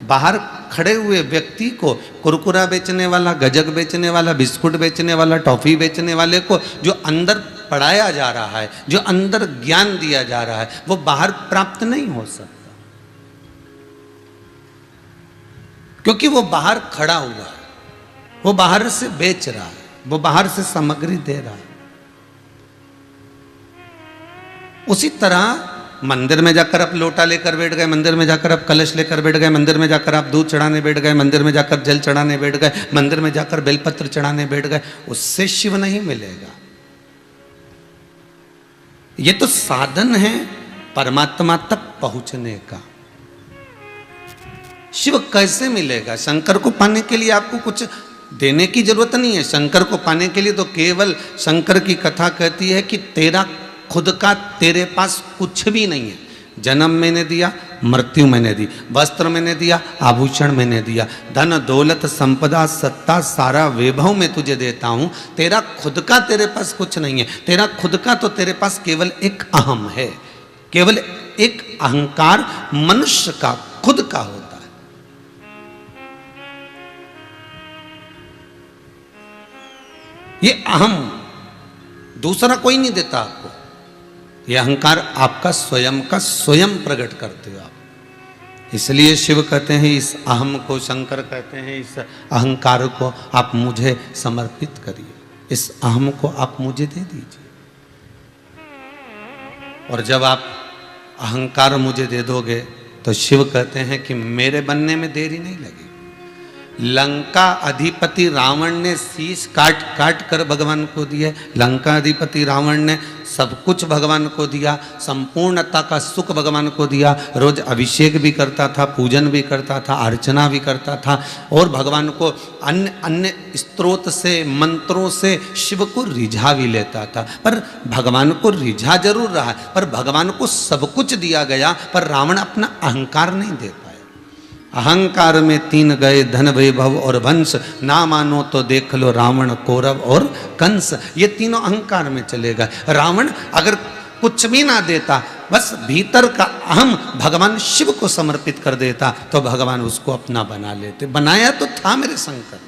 बाहर खड़े हुए व्यक्ति को, कुरकुरा बेचने वाला, गजक बेचने वाला, बिस्कुट बेचने वाला, टॉफी बेचने वाले को जो अंदर पढ़ाया जा रहा है, जो अंदर ज्ञान दिया जा रहा है, वो बाहर प्राप्त नहीं हो सकता, क्योंकि वो बाहर खड़ा हुआ है, वो बाहर से बेच रहा है, वो बाहर से सामग्री दे रहा है। उसी तरह मंदिर में जाकर आप लोटा लेकर बैठ गए, मंदिर में जाकर आप कलश लेकर बैठ गए, मंदिर में जाकर आप दूध चढ़ाने बैठ गए, मंदिर में जाकर जल चढ़ाने बैठ गए, मंदिर में जाकर बेलपत्र चढ़ाने बैठ गए, उससे शिव नहीं मिलेगा। ये तो साधन है परमात्मा तक पहुंचने का। शिव कैसे मिलेगा? शंकर को पाने के लिए आपको कुछ देने की जरूरत नहीं है। शंकर को पाने के लिए तो केवल शंकर की कथा कहती है कि तेरा खुद का तेरे पास कुछ भी नहीं है। जन्म मैंने दिया, मृत्यु मैंने दी, वस्त्र मैंने दिया, आभूषण मैंने दिया, धन दौलत संपदा सत्ता सारा वैभव मैं तुझे देता हूं। तेरा खुद का तेरे पास कुछ नहीं है। तेरा खुद का तो तेरे पास केवल एक अहम है, केवल एक अहंकार मनुष्य का खुद का होता है। ये अहम दूसरा कोई नहीं देता आपको। ये अहंकार आपका स्वयं का स्वयं प्रकट करते हो आप। इसलिए शिव कहते हैं इस अहम को, शंकर कहते हैं इस अहंकार को आप मुझे समर्पित करिए, इस अहम को आप मुझे दे दीजिए। और जब आप अहंकार मुझे दे दोगे तो शिव कहते हैं कि मेरे बनने में देरी नहीं लगेगी। लंका अधिपति रावण ने शीश काट काट कर भगवान को दिए। लंका अधिपति रावण ने सब कुछ भगवान को दिया, संपूर्णता का सुख भगवान को दिया। रोज अभिषेक भी करता था, पूजन भी करता था, अर्चना भी करता था, और भगवान को अन्य अन्य स्त्रोत से, मंत्रों से शिव को रिझा भी लेता था। पर भगवान को रिझा जरूर रहा, पर भगवान को सब कुछ दिया गया, पर रावण अपना अहंकार नहीं दे पाया। अहंकार में तीन गए, धन वैभव और वंश, ना मानो तो देख लो रावण, कौरव और कंस। ये तीनों अहंकार में चले गए। रावण अगर कुछ भी ना देता, बस भीतर का अहम भगवान शिव को समर्पित कर देता, तो भगवान उसको अपना बना लेते। बनाया तो था मेरे शंकर।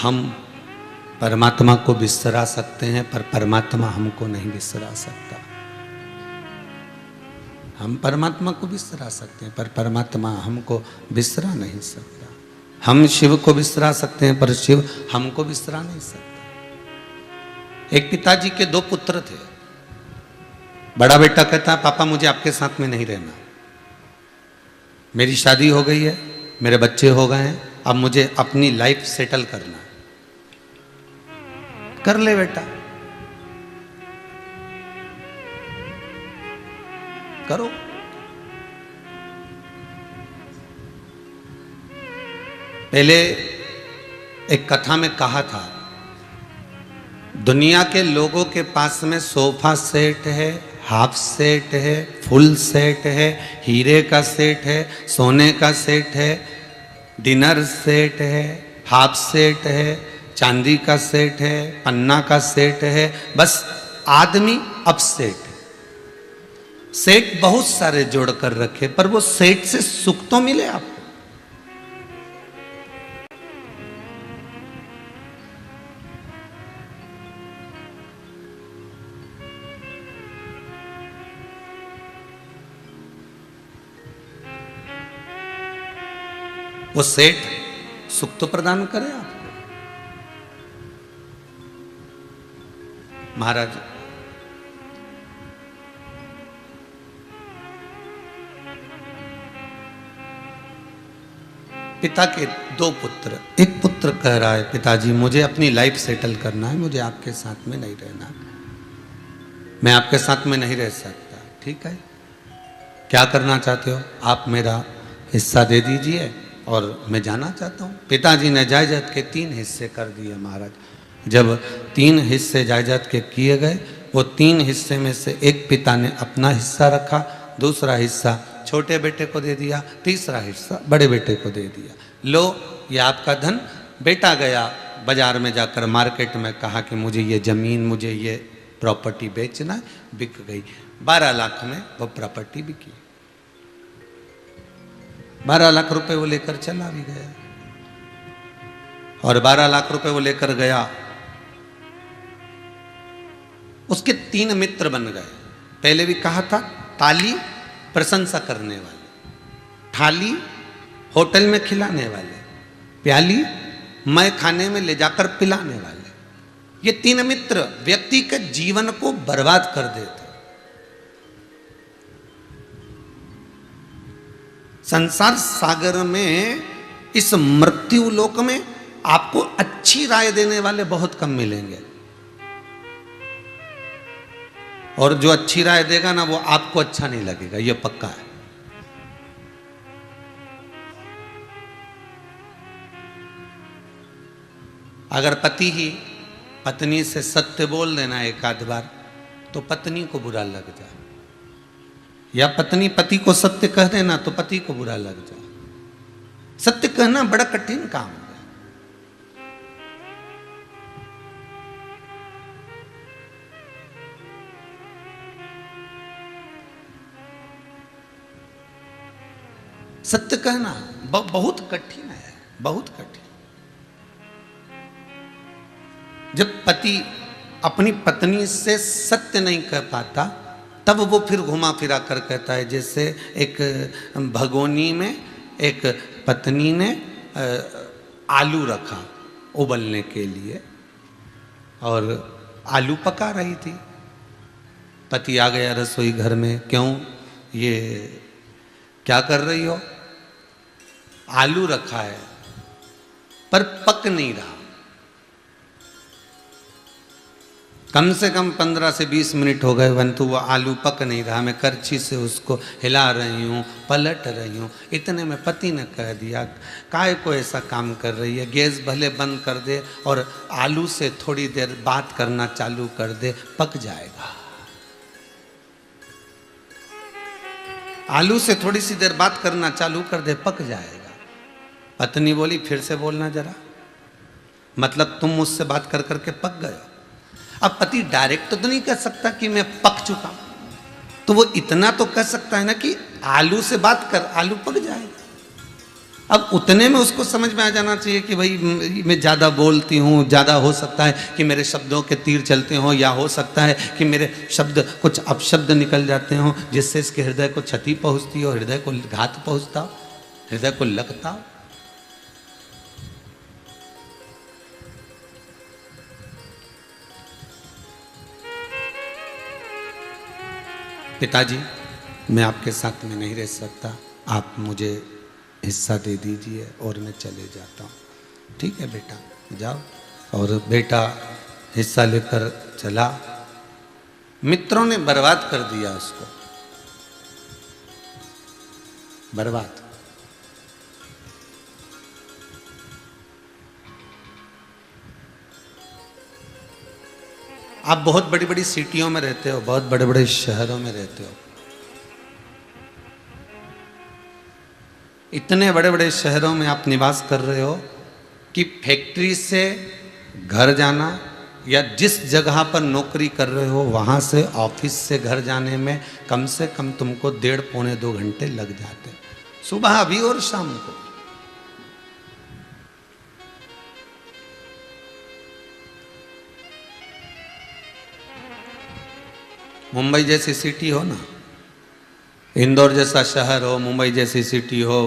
हम परमात्मा को बिसरा सकते हैं, पर परमात्मा हमको नहीं बिसरा सकता। हम परमात्मा को बिसरा सकते हैं, पर परमात्मा हमको बिसरा नहीं सकता। हम शिव को बिसरा सकते हैं, पर शिव हमको बिसरा नहीं सकता। एक पिताजी के दो पुत्र थे। बड़ा बेटा कहता, पापा मुझे आपके साथ में नहीं रहना, मेरी शादी हो गई है, मेरे बच्चे हो गए हैं, अब मुझे अपनी लाइफ सेटल करना। कर ले बेटा, करो। पहले एक कथा में कहा था, दुनिया के लोगों के पास में सोफा सेट है, हाफ सेट है, फुल सेट है, हीरे का सेट है, सोने का सेट है, डिनर सेट है, हाफ सेट है, चांदी का सेट है, पन्ना का सेट है, बस आदमी अपसेट। सेट बहुत सारे जोड़कर रखे, पर वो सेट से सुख तो मिले आपको। वो सेट सुख तो प्रदान करे आपको। महाराज पिता के दो पुत्र, एक पुत्र कह रहा है, पिताजी मुझे अपनी लाइफ सेटल करना है, मुझे आपके साथ में नहीं रहना, मैं आपके साथ में नहीं रह सकता। ठीक है, क्या करना चाहते हो? आप मेरा हिस्सा दे दीजिए और मैं जाना चाहता हूँ। पिताजी ने जायदाद के 3 हिस्से कर दिए महाराज। जब 3 हिस्से जायदाद के किए गए, वो 3 हिस्से में से एक पिता ने अपना हिस्सा रखा, दूसरा हिस्सा छोटे बेटे को दे दिया, तीसरा हिस्सा बड़े बेटे को दे दिया। लो ये आपका धन। बेटा गया बाजार में जाकर मार्केट में कहा कि मुझे ये ज़मीन, मुझे ये प्रॉपर्टी बेचना है, बिक गई। 12 लाख में वो प्रॉपर्टी बिकी। 12 लाख रुपए वो लेकर चला भी गया, और 12 लाख रुपए वो लेकर गया। उसके 3 मित्र बन गए। पहले भी कहा था, ताली प्रशंसा करने वाले, थाली होटल में खिलाने वाले, प्याली मैं खाने में ले जाकर पिलाने वाले। ये 3 मित्र व्यक्ति के जीवन को बर्बाद कर देते। संसार सागर में, इस मृत्यु लोक में आपको अच्छी राय देने वाले बहुत कम मिलेंगे, और जो अच्छी राय देगा ना वो आपको अच्छा नहीं लगेगा, ये पक्का है। अगर पति ही पत्नी से सत्य बोल देना एक आध बार तो पत्नी को बुरा लग जाए, या पत्नी पति को सत्य कह देना तो पति को बुरा लग जाए। सत्य कहना बड़ा कठिन काम है। सत्य कहना बहुत कठिन है, बहुत कठिन। जब पति अपनी पत्नी से सत्य नहीं कह पाता तब वो फिर घुमा फिरा कर कहता है। जैसे एक भगोनी में एक पत्नी ने आलू रखा उबलने के लिए, और आलू पका रही थी। पति आ गया रसोई घर में, क्यों, ये क्या कर रही हो? आलू रखा है पर पक नहीं रहा। कम से कम 15 से 20 मिनट हो गए, परंतु वो आलू पक नहीं रहा। मैं करछी से उसको हिला रही हूँ, पलट रही हूँ। इतने में पति ने कह दिया, काहे को ऐसा काम कर रही है, गैस भले बंद कर दे और आलू से थोड़ी देर बात करना चालू कर दे, पक जाएगा। आलू से थोड़ी सी देर बात करना चालू कर दे, पक जाएगा। पत्नी बोली, फिर से बोलना जरा, मतलब तुम मुझसे बात कर करके पक गए। अब पति डायरेक्ट तो नहीं कह सकता कि मैं पक चुका, तो वो इतना तो कह सकता है ना कि आलू से बात कर, आलू पक जाएगा। अब उतने में उसको समझ में आ जाना चाहिए कि भाई मैं ज़्यादा बोलती हूँ, ज़्यादा हो सकता है कि मेरे शब्दों के तीर चलते हों, या हो सकता है कि मेरे शब्द कुछ अपशब्द निकल जाते हों जिससे इसके हृदय को क्षति पहुँचती हो, हृदय को घात पहुँचता हो, हृदय को लगता हो। पिताजी, मैं आपके साथ में नहीं रह सकता, आप मुझे हिस्सा दे दीजिए और मैं चले जाता हूँ। ठीक है बेटा, जाओ। और बेटा हिस्सा लेकर चला। मित्रों ने बर्बाद कर दिया उसको, बर्बाद। आप बहुत बड़ी बड़ी सिटियों में रहते हो, बहुत बड़े बड़े शहरों में रहते हो। इतने बड़े बड़े शहरों में आप निवास कर रहे हो कि फैक्ट्री से घर जाना या जिस जगह पर नौकरी कर रहे हो वहाँ से ऑफिस से घर जाने में कम से कम तुमको 1.5-2 घंटे लग जाते, सुबह भी और शाम को। मुंबई जैसी सिटी हो ना, इंदौर जैसा शहर हो, मुंबई जैसी सिटी हो,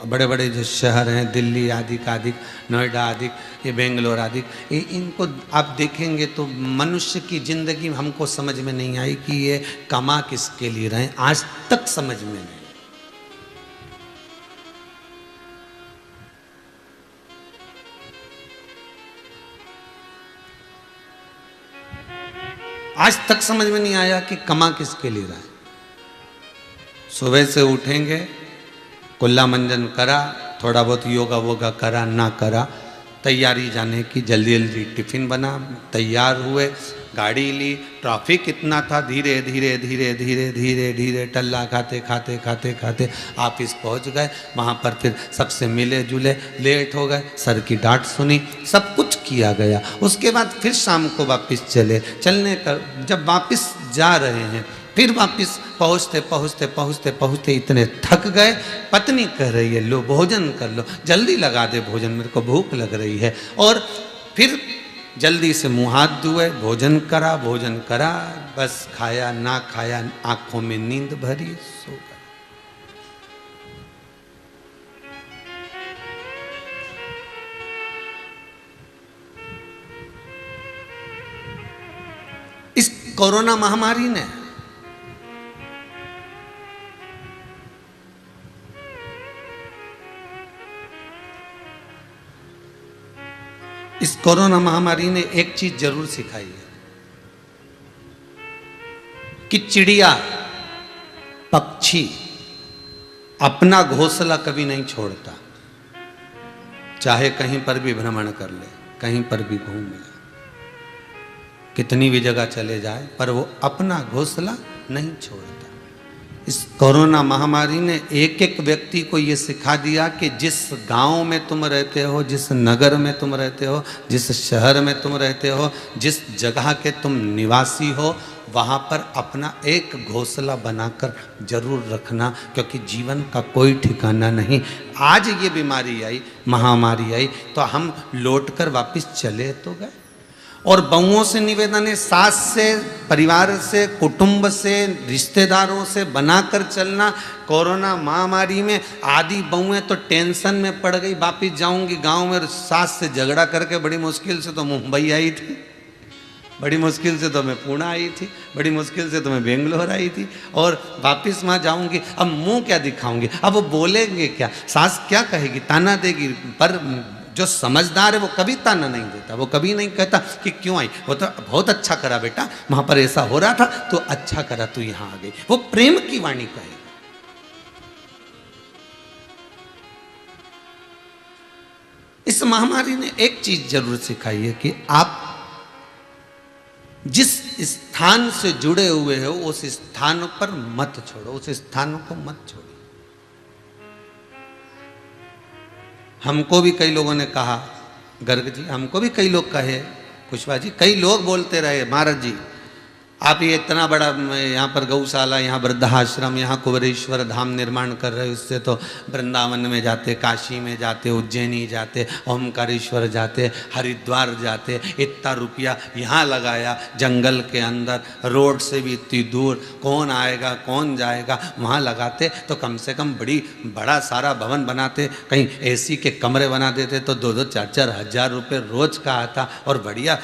बड़े बड़े जो शहर हैं, दिल्ली आदि आदि, नोएडा आदि, ये बेंगलोर आदि, इनको आप देखेंगे तो मनुष्य की ज़िंदगी हमको समझ में नहीं आई कि ये कमा किसके लिए रहे, आज तक समझ में नहीं। आज तक समझ में नहीं आया कि कमा किसके लिए रहा है। सुबह से उठेंगे, कुल्ला मंजन करा, थोड़ा बहुत योगा वोगा करा, ना करा, तैयारी जाने की, जल्दी जल्दी टिफिन बना, तैयार हुए, गाड़ी ली, ट्रैफिक इतना था, धीरे धीरे धीरे धीरे धीरे धीरे टल्ला खाते खाते खाते खाते ऑफिस पहुंच गए। वहाँ पर फिर सबसे मिले जुले, लेट हो गए, सर की डांट सुनी, सब कुछ किया गया। उसके बाद फिर शाम को वापस चलने का जब वापस जा रहे हैं, फिर वापस पहुँचते पहुँचते पहुँचते पहुँचते इतने थक गए। पत्नी कह रही है लो भोजन कर लो, जल्दी लगा दे भोजन, मेरे को भूख लग रही है। और फिर जल्दी से मुंह हाथ धोए, भोजन करा, बस खाया ना खाया, आंखों में नींद भरी, सो गए। इस कोरोना महामारी ने एक चीज जरूर सिखाई है कि चिड़िया, पक्षी अपना घोंसला कभी नहीं छोड़ता, चाहे कहीं पर भी भ्रमण कर ले, कहीं पर भी घूम ले, कितनी भी जगह चले जाए, पर वो अपना घोंसला नहीं छोड़ता। इस कोरोना महामारी ने एक एक व्यक्ति को ये सिखा दिया कि जिस गांव में तुम रहते हो, जिस नगर में तुम रहते हो, जिस शहर में तुम रहते हो, जिस जगह के तुम निवासी हो, वहाँ पर अपना एक घोंसला बनाकर जरूर रखना, क्योंकि जीवन का कोई ठिकाना नहीं। आज ये बीमारी आई, महामारी आई, तो हम लौटकर वापस चले तो गए। और बहुओं से निवेदन है, सास से, परिवार से, कुटुंब से, रिश्तेदारों से बनाकर चलना। कोरोना महामारी में आधी बहुएं तो टेंशन में पड़ गई, वापिस जाऊंगी गांव में, सास से झगड़ा करके बड़ी मुश्किल से तो मुंबई आई थी, बड़ी मुश्किल से तो मैं पुणे आई थी, बड़ी मुश्किल से तो मैं बेंगलोर आई थी, और वापस वहाँ जाऊंगी, अब मुंह क्या दिखाऊंगी, अब वो बोलेंगे क्या, सास क्या कहेगी, ताना देगी। पर जो समझदार है वो कभी ताना नहीं देता, वो कभी नहीं कहता कि क्यों आई, वो तो बहुत अच्छा करा बेटा, वहां पर ऐसा हो रहा था तो अच्छा करा तू यहां आ गई, वो प्रेम की वाणी कहेगा। इस महामारी ने एक चीज जरूर सिखाई है कि आप जिस स्थान से जुड़े हुए हो उस स्थान पर मत छोड़ो, उस स्थान को मत छोड़ो। हमको भी कई लोगों ने कहा, गर्ग जी, हमको भी कई लोग कहे, कुशवाहा जी, कई लोग बोलते रहे, महाराज जी आप ये इतना बड़ा यहाँ पर गौशाला, यहाँ वृद्धाश्रम, यहाँ कुबेरेश्वर धाम निर्माण कर रहे हो, इससे तो वृंदावन में जाते, काशी में जाते, उज्जैनी जाते, ओमकारेश्वर जाते, हरिद्वार जाते, इतना रुपया यहाँ लगाया जंगल के अंदर, रोड से भी इतनी दूर, कौन आएगा कौन जाएगा, वहाँ लगाते तो कम से कम बड़ा सारा भवन बनाते, कहीं एसी के कमरे बना देते तो 2-2, 4-4 हज़ार रुपये रोज का आता, और बढ़िया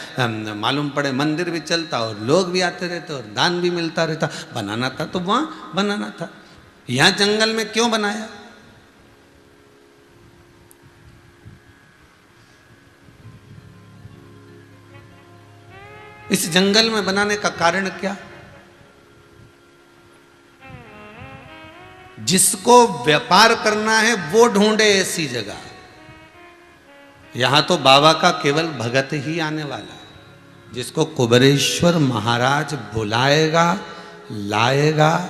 मालूम पड़े मंदिर भी चलता और लोग भी आते रहते और दान भी मिलता रहता। बनाना था तो वहां बनाना था, यहां जंगल में क्यों बनाया? इस जंगल में बनाने का कारण क्या? जिसको व्यापार करना है वो ढूंढे ऐसी जगह। यहां तो बाबा का केवल भगत ही आने वाला है, जिसको कुबेरेश्वर महाराज बुलाएगा, लाएगा,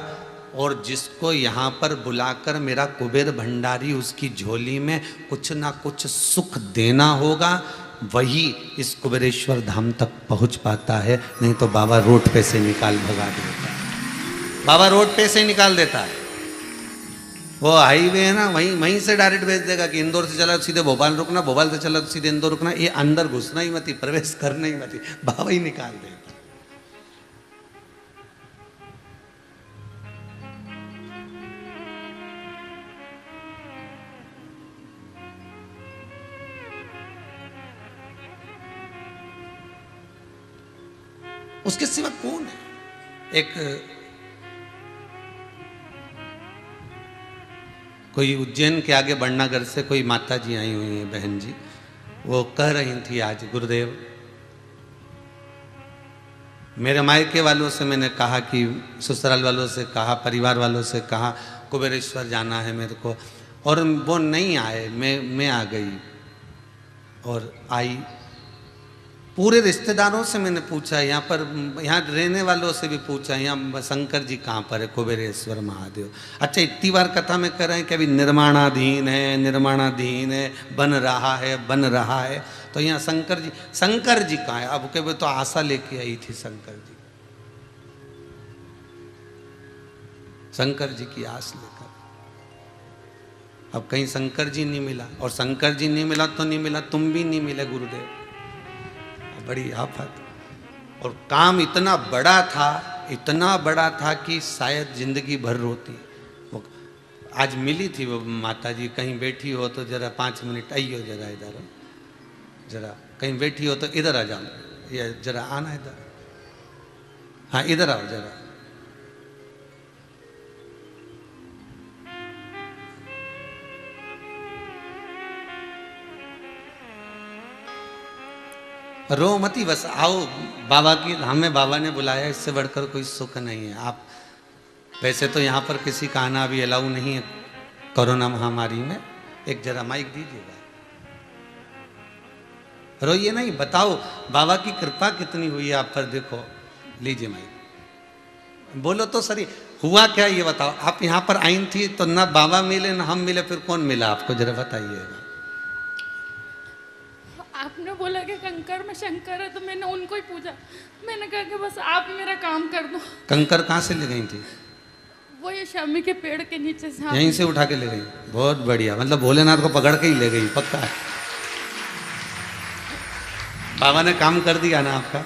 और जिसको यहाँ पर बुलाकर मेरा कुबेर भंडारी उसकी झोली में कुछ ना कुछ सुख देना होगा, वही इस कुबेरेश्वर धाम तक पहुँच पाता है। नहीं तो बाबा रोड पे से निकाल भगा देता है, बाबा रोड पे से निकाल देता है। वो हाईवे है ना, वहीं से डायरेक्ट भेज देगा कि इंदौर से चला तो सीधे भोपाल रुकना, भोपाल से चला तो सीधे इंदौर रुकना, ये अंदर घुसना ही मत, प्रवेश करना ही मत, बाबा ही निकाल देगा। उसके सिवा कौन है? एक कोई उज्जैन के आगे बड़नागर से कोई माता जी आई हुई हैं, बहन जी, वो कह रही थी आज, गुरुदेव मेरे मायके वालों से मैंने कहा कि, ससुराल वालों से कहा, परिवार वालों से कहा कुबेरेश्वर जाना है मेरे को, और वो नहीं आए, मैं आ गई। और आई पूरे रिश्तेदारों से मैंने पूछा, यहाँ पर यहाँ रहने वालों से भी पूछा, यहाँ शंकर जी कहाँ पर है, कुबेरेश्वर महादेव। अच्छा, इतनी बार कथा में कर रहे हैं कि अभी निर्माणाधीन है, बन रहा है। तो यहाँ शंकर जी कहाँ है? अब के तो आशा लेके आई थी शंकर जी की आस लेकर। अब कहीं शंकर जी नहीं मिला, और शंकर जी नहीं मिला तो नहीं मिला, तुम भी नहीं मिले गुरुदेव। बड़ी आफत। और काम इतना बड़ा था कि शायद जिंदगी भर रोती। वो आज मिली थी वो माता जी, कहीं बैठी हो तो जरा 5 मिनट आइयो, जरा इधर, जरा कहीं बैठी हो तो इधर आ जाओ, या जरा आना इधर, हाँ इधर आओ जरा। रो मती, बस आओ बाबा की, हमें बाबा ने बुलाया, इससे बढ़कर कोई सुख नहीं है। आप वैसे तो यहाँ पर किसी का आना अभी अलाउ नहीं है कोरोना महामारी में। एक जरा माइक दीजिएगा, रोइए नहीं, बताओ बाबा की कृपा कितनी हुई है आप पर, देखो, लीजिए माइक, बोलो तो सही, हुआ क्या ये बताओ। आप यहाँ पर आई थी तो ना बाबा मिले ना हम मिले, फिर कौन मिला आपको, जरा बताइएगा। आपने बोला कि कंकर में शंकर है, तो मैंने उनको ही पूछा। मैंने कहा कि बस आप मेरा काम कर दो। कंकर कहाँ से ले गई थी? वो ये शामी के पेड़ के नीचे से। यहीं से उठा के ले गई? बहुत बढ़िया, मतलब भोलेनाथ को पकड़ के ही ले गई, पक्का है। बाबा ने काम कर दिया ना आपका,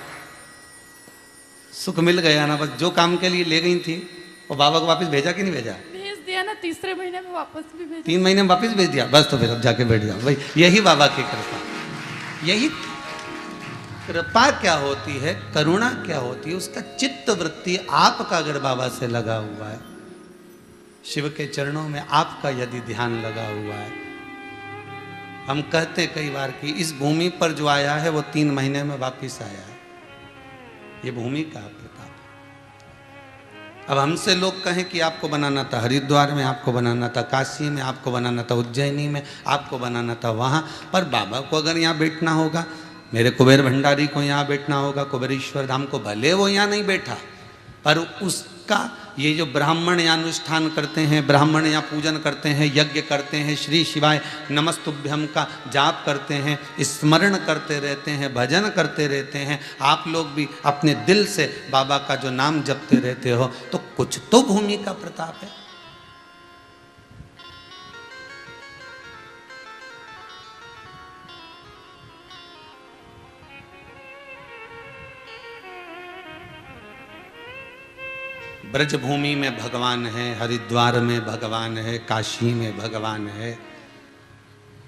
सुख मिल गया ना। बस जो काम के लिए ले गई थी वो बाबा को वापस भेजा कि नहीं भेजा? भेज दिया ना, तीसरे महीने में वापस भी भेजा। 3 महीने में वापस भेज दिया, बस। तो फिर अब जाके बैठ जाओ भाई, यही बाबा की कृपा। यही कृपा क्या होती है, करुणा क्या होती है, उसका चित्त वृत्ति आपका अगर बाबा से लगा हुआ है, शिव के चरणों में आपका यदि ध्यान लगा हुआ है। हम कहते कई बार कि इस भूमि पर जो आया है वो 3 महीने में वापिस आया है। ये भूमि का प्रताप है। अब हमसे लोग कहें कि आपको बनाना था हरिद्वार में, आपको बनाना था काशी में, आपको बनाना था उज्जैनी में, आपको बनाना था वहाँ पर। बाबा को अगर यहाँ बैठना होगा, मेरे कुबेर भंडारी को यहाँ बैठना होगा, कुबेरेश्वर धाम को, भले वो यहाँ नहीं बैठा, पर उसका ये जो ब्राह्मण यहाँ अनुष्ठान करते हैं, ब्राह्मण यहाँ पूजन करते हैं, यज्ञ करते हैं, श्री शिवाय नमस्तुभ्यम का जाप करते हैं, स्मरण करते रहते हैं, भजन करते रहते हैं, आप लोग भी अपने दिल से बाबा का जो नाम जपते रहते हो, तो कुछ तो भूमि का प्रताप है। ब्रजभूमि में भगवान है, हरिद्वार में भगवान है, काशी में भगवान है,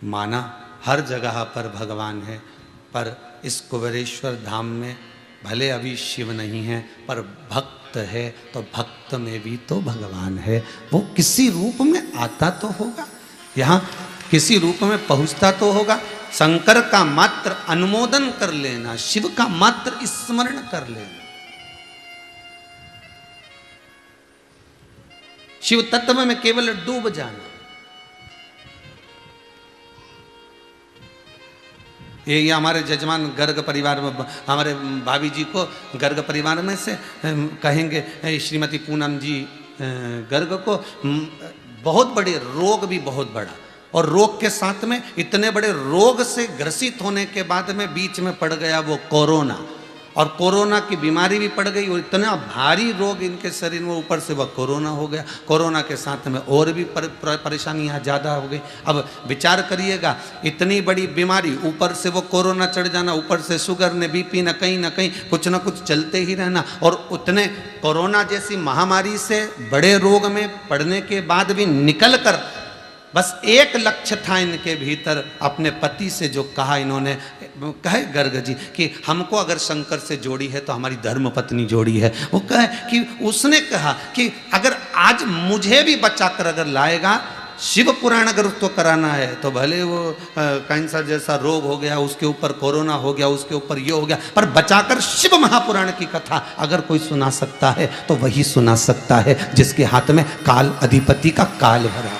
माना हर जगह पर भगवान है। पर इस कुबेरेश्वर धाम में भले अभी शिव नहीं है, पर भक्त है, तो भक्त में भी तो भगवान है। वो किसी रूप में आता तो होगा, यहाँ किसी रूप में पहुँचता तो होगा। शंकर का मात्र अनुमोदन कर लेना, शिव का मात्र स्मरण कर लेना, शिव तत्व में केवल डूब जाना, ये हमारे जजमान गर्ग परिवार में, हमारे भाभी जी को गर्ग परिवार में से कहेंगे, श्रीमती पूनम जी गर्ग को बहुत बड़े रोग भी बहुत बड़ा, और रोग के साथ में इतने बड़े रोग से ग्रसित होने के बाद में बीच में पड़ गया वो कोरोना, और कोरोना की बीमारी भी पड़ गई, और इतना भारी रोग इनके शरीर में, ऊपर से वह कोरोना हो गया। कोरोना के साथ में और भी परेशानियाँ ज़्यादा हो गई। अब विचार करिएगा, इतनी बड़ी बीमारी, ऊपर से वो कोरोना चढ़ जाना, ऊपर से शुगर ने बीपी न कहीं कुछ ना कुछ चलते ही रहना, और उतने कोरोना जैसी महामारी से बड़े रोग में पड़ने के बाद भी निकल कर बस एक लक्ष्य था इनके भीतर, अपने पति से जो कहा इन्होंने, कहे गर्ग जी कि हमको अगर शंकर से जोड़ी है तो हमारी धर्म पत्नी जोड़ी है। वो कहे कि उसने कहा कि अगर आज मुझे भी बचाकर अगर लाएगा, शिव पुराण अगर उसको कराना है, तो भले वो कैंसर जैसा रोग हो गया, उसके ऊपर कोरोना हो गया, उसके ऊपर ये हो गया, पर बचाकर शिव महापुराण की कथा अगर कोई सुना सकता है तो वही सुना सकता है जिसके हाथ में काल अधिपति का काल भरा।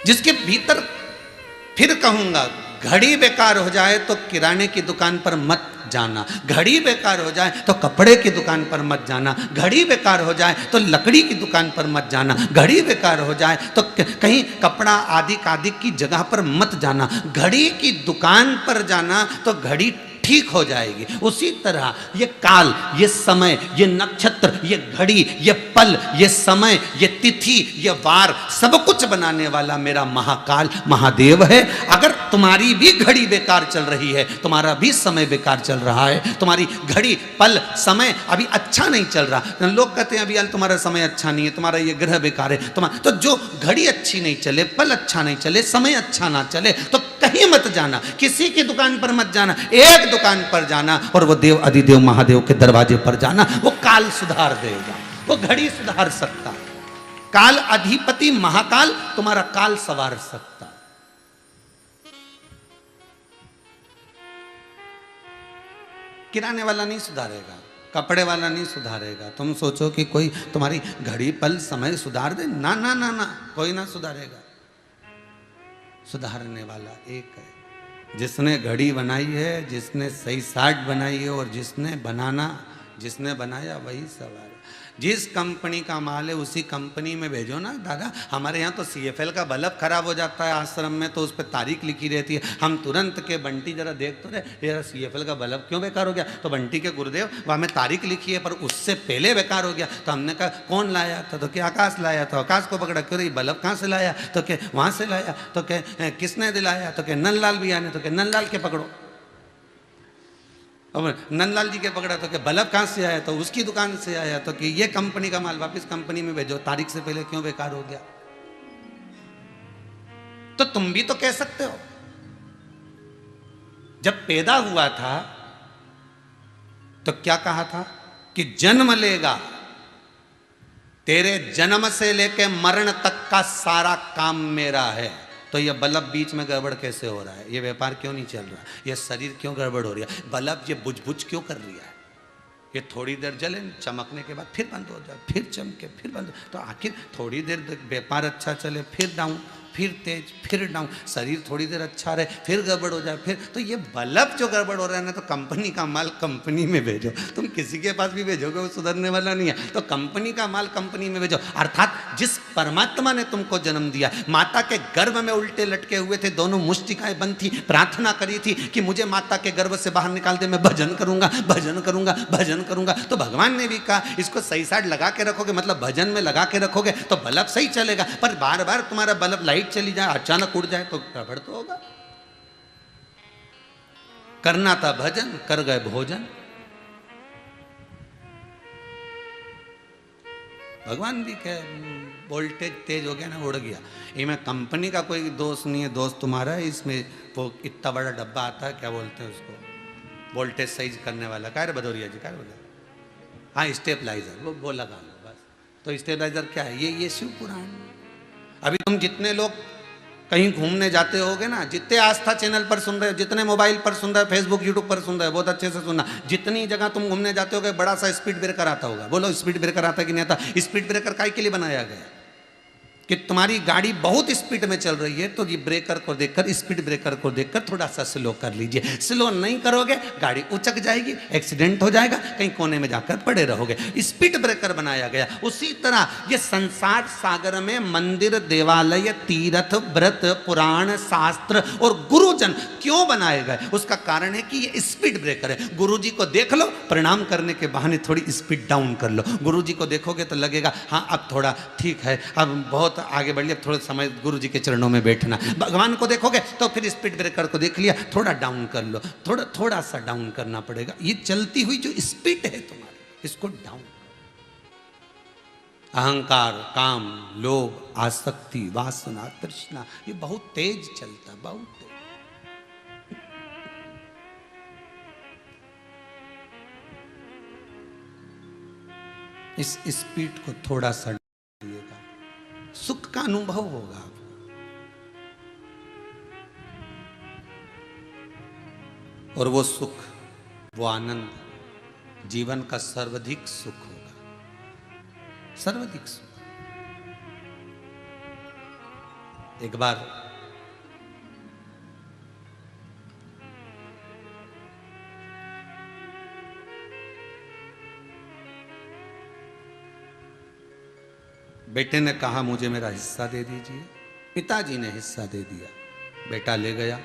जिसके भीतर, फिर कहूंगा, घड़ी बेकार हो जाए तो किराने की दुकान पर मत जाना, घड़ी बेकार हो जाए तो कपड़े की दुकान पर मत जाना, घड़ी बेकार हो जाए तो लकड़ी की दुकान पर मत जाना, घड़ी बेकार हो जाए तो कहीं कपड़ा आदि की जगह पर मत जाना, घड़ी की दुकान पर जाना तो घड़ी ठीक हो जाएगी। उसी तरह ये काल, ये समय, ये नक्षत्र, ये घड़ी, ये पल, ये समय, ये तिथि, ये वार, सब कुछ बनाने वाला मेरा महाकाल महादेव है। अगर तुम्हारी भी घड़ी बेकार चल रही है, तुम्हारा भी समय बेकार चल रहा है, तुम्हारी घड़ी पल समय अभी अच्छा नहीं चल रहा, लोग कहते हैं अभी यार तुम्हारा समय अच्छा नहीं है, तुम्हारा ये ग्रह बेकार है, तुम्हारा तो जो घड़ी अच्छी नहीं चले, पल अच्छा नहीं चले, समय अच्छा ना चले, तो कहीं मत जाना, किसी की दुकान पर मत जाना, एक दुकान पर जाना और वो देव अधिदेव महादेव के दरवाजे पर जाना। वो काल सुधार देगा, वो घड़ी सुधार सकता, काल अधिपति महाकाल तुम्हारा काल सवार सकता। किराने वाला नहीं सुधारेगा, कपड़े वाला नहीं सुधारेगा। तुम सोचो कि कोई तुम्हारी घड़ी पल समय सुधार दे, ना ना ना ना, कोई ना सुधारेगा। सुधारने वाला एक है, जिसने घड़ी बनाई है, जिसने सही साठ बनाई है, और जिसने बनाया वही सवार। जिस कंपनी का माल है उसी कंपनी में भेजो ना दादा। हमारे यहाँ तो CFL का बल्ब खराब हो जाता है आश्रम में, तो उस पर तारीख लिखी रहती है, हम तुरंत के बंटी जरा देख तो रहे यार CFL का बल्ब क्यों बेकार हो गया, तो बंटी के गुरुदेव वहाँ में तारीख लिखी है पर उससे पहले बेकार हो गया। तो हमने कहा कौन लाया था, तो क्या आकाश लाया, तो आकाश को पकड़ा, क्यों रही बल्ब कहाँ से लाया, तो क्या वहाँ से लाया, तो क्या किसने दिलाया, तो क्या नंदलाल भैया ने, तो क्या नंदलाल के पकड़ो। और नंदलाल जी के पकड़ा तो कि बल्ब कहाँ से आया, तो उसकी दुकान से आया, तो कि ये कंपनी का माल वापस कंपनी में भेजो, तारीख से पहले क्यों बेकार हो गया। तो तुम भी तो कह सकते हो, जब पैदा हुआ था तो क्या कहा था कि जन्म लेगा, तेरे जन्म से लेके मरण तक का सारा काम मेरा है। तो ये बल्ब बीच में गड़बड़ कैसे हो रहा है, ये व्यापार क्यों नहीं चल रहा, ये शरीर क्यों गड़बड़ हो रही है, बल्ब ये बुझ बुझ क्यों कर रही है, ये थोड़ी देर जले, चमकने के बाद फिर बंद हो जाए, फिर चमके फिर बंद, तो आखिर थोड़ी देर व्यापार अच्छा चले फिर डाउन, फिर तेज फिर डाउन, शरीर थोड़ी देर अच्छा रहे फिर गड़बड़ हो जाए, फिर तो ये बल्ब जो गड़बड़ हो रहा है ना, तो कंपनी का माल कंपनी में भेजो। तुम किसी के पास भी भेजोगे वो सुधरने वाला नहीं है, तो कंपनी का माल कंपनी में भेजो। अर्थात जिस परमात्मा ने तुमको जन्म दिया, माता के गर्भ में उल्टे लटके हुए थे, दोनों मुष्टिकाएं बंद थी, प्रार्थना करी थी कि मुझे माता के गर्भ से बाहर निकाल दे, मैं भजन करूंगा भजन करूंगा भजन करूंगा। तो भगवान ने भी कहा इसको सही साइड लगा के रखोगे, मतलब भजन में लगा के रखोगे तो बल्ब सही चलेगा, पर बार बार तुम्हारा बल्ब लाइट चली जाए, अचानक उड़ जाए तो गड़बड़ तो होगा। करना था भजन, कर गए भोजन। भगवान भी कहे वोल्टेज तेज हो गया ना, उड़ गया। इसमें कंपनी का कोई दोष नहीं है, दोस्त तुम्हारा है। इसमें वो इतना बड़ा डब्बा आता है, क्या बोलते हैं उसको, वोल्टेज सही करने वाला, क्या रे भदौरिया जी, क्या बोला, हाँ स्टेबलाइजर, वो लगा लो बस। तो स्टेबलाइजर क्या है, ये शिव पुराण। अभी तुम जितने लोग कहीं घूमने जाते होगे ना, जितने आस्था चैनल पर सुन रहे हो, जितने मोबाइल पर सुन रहे हो, फेसबुक यूट्यूब पर सुन रहे हो, बहुत अच्छे से सुनना। जितनी जगह तुम घूमने जाते होगे बड़ा सा स्पीड ब्रेकर आता होगा, बोलो स्पीड ब्रेकर आता है कि नहीं आता। स्पीड ब्रेकर काहे के लिए बनाया गया कि तुम्हारी गाड़ी बहुत स्पीड में चल रही है, तो ये ब्रेकर को देखकर, स्पीड ब्रेकर को देखकर थोड़ा सा स्लो कर लीजिए। स्लो नहीं करोगे गाड़ी उचक जाएगी, एक्सीडेंट हो जाएगा, कहीं कोने में जाकर पड़े रहोगे। स्पीड ब्रेकर बनाया गया। उसी तरह ये संसार सागर में मंदिर, देवालय, तीर्थ, व्रत, पुराण, शास्त्र और गुरुजन क्यों बनाए गए, उसका कारण है कि ये स्पीड ब्रेकर है। गुरु जी को देख लो, प्रणाम करने के बहाने थोड़ी स्पीड डाउन कर लो। गुरु जी को देखोगे तो लगेगा हाँ अब थोड़ा ठीक है, अब बहुत आगे बढ़ लिया, थोड़ा समय गुरु जी के चरणों में बैठना। भगवान को देखोगे तो फिर स्पीड ब्रेकर को देख लिया, थोड़ा डाउन कर लो, थोड़ा सा डाउन करना पड़ेगा। ये चलती हुई जो स्पीड है तुम्हारी, इसको डाउन। अहंकार, काम, लोभ, आसक्ति, वासना, तृष्णा, ये बहुत तेज चलता, बहुत तेज। इस स्पीड को थोड़ा सा डालिएगा, सुख का अनुभव होगा। और वो सुख, वो आनंद जीवन का सर्वाधिक सुख होगा, सर्वाधिक सुख। एक बार बेटे ने कहा मुझे मेरा हिस्सा दे दीजिए, पिताजी ने हिस्सा दे दिया। बेटा ले गया,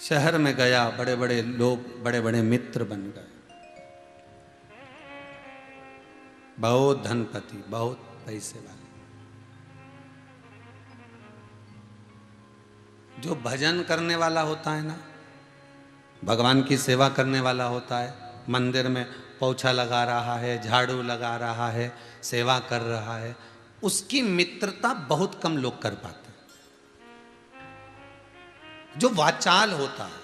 शहर में गया, बड़े बड़े लोग, बड़े बड़े मित्र बन गए, बहुत धनपति, बहुत पैसे वाले। जो भजन करने वाला होता है ना, भगवान की सेवा करने वाला होता है, मंदिर में पोछा लगा रहा है, झाड़ू लगा रहा है, सेवा कर रहा है, उसकी मित्रता बहुत कम लोग कर पाते हैं। जो वाचाल होता है,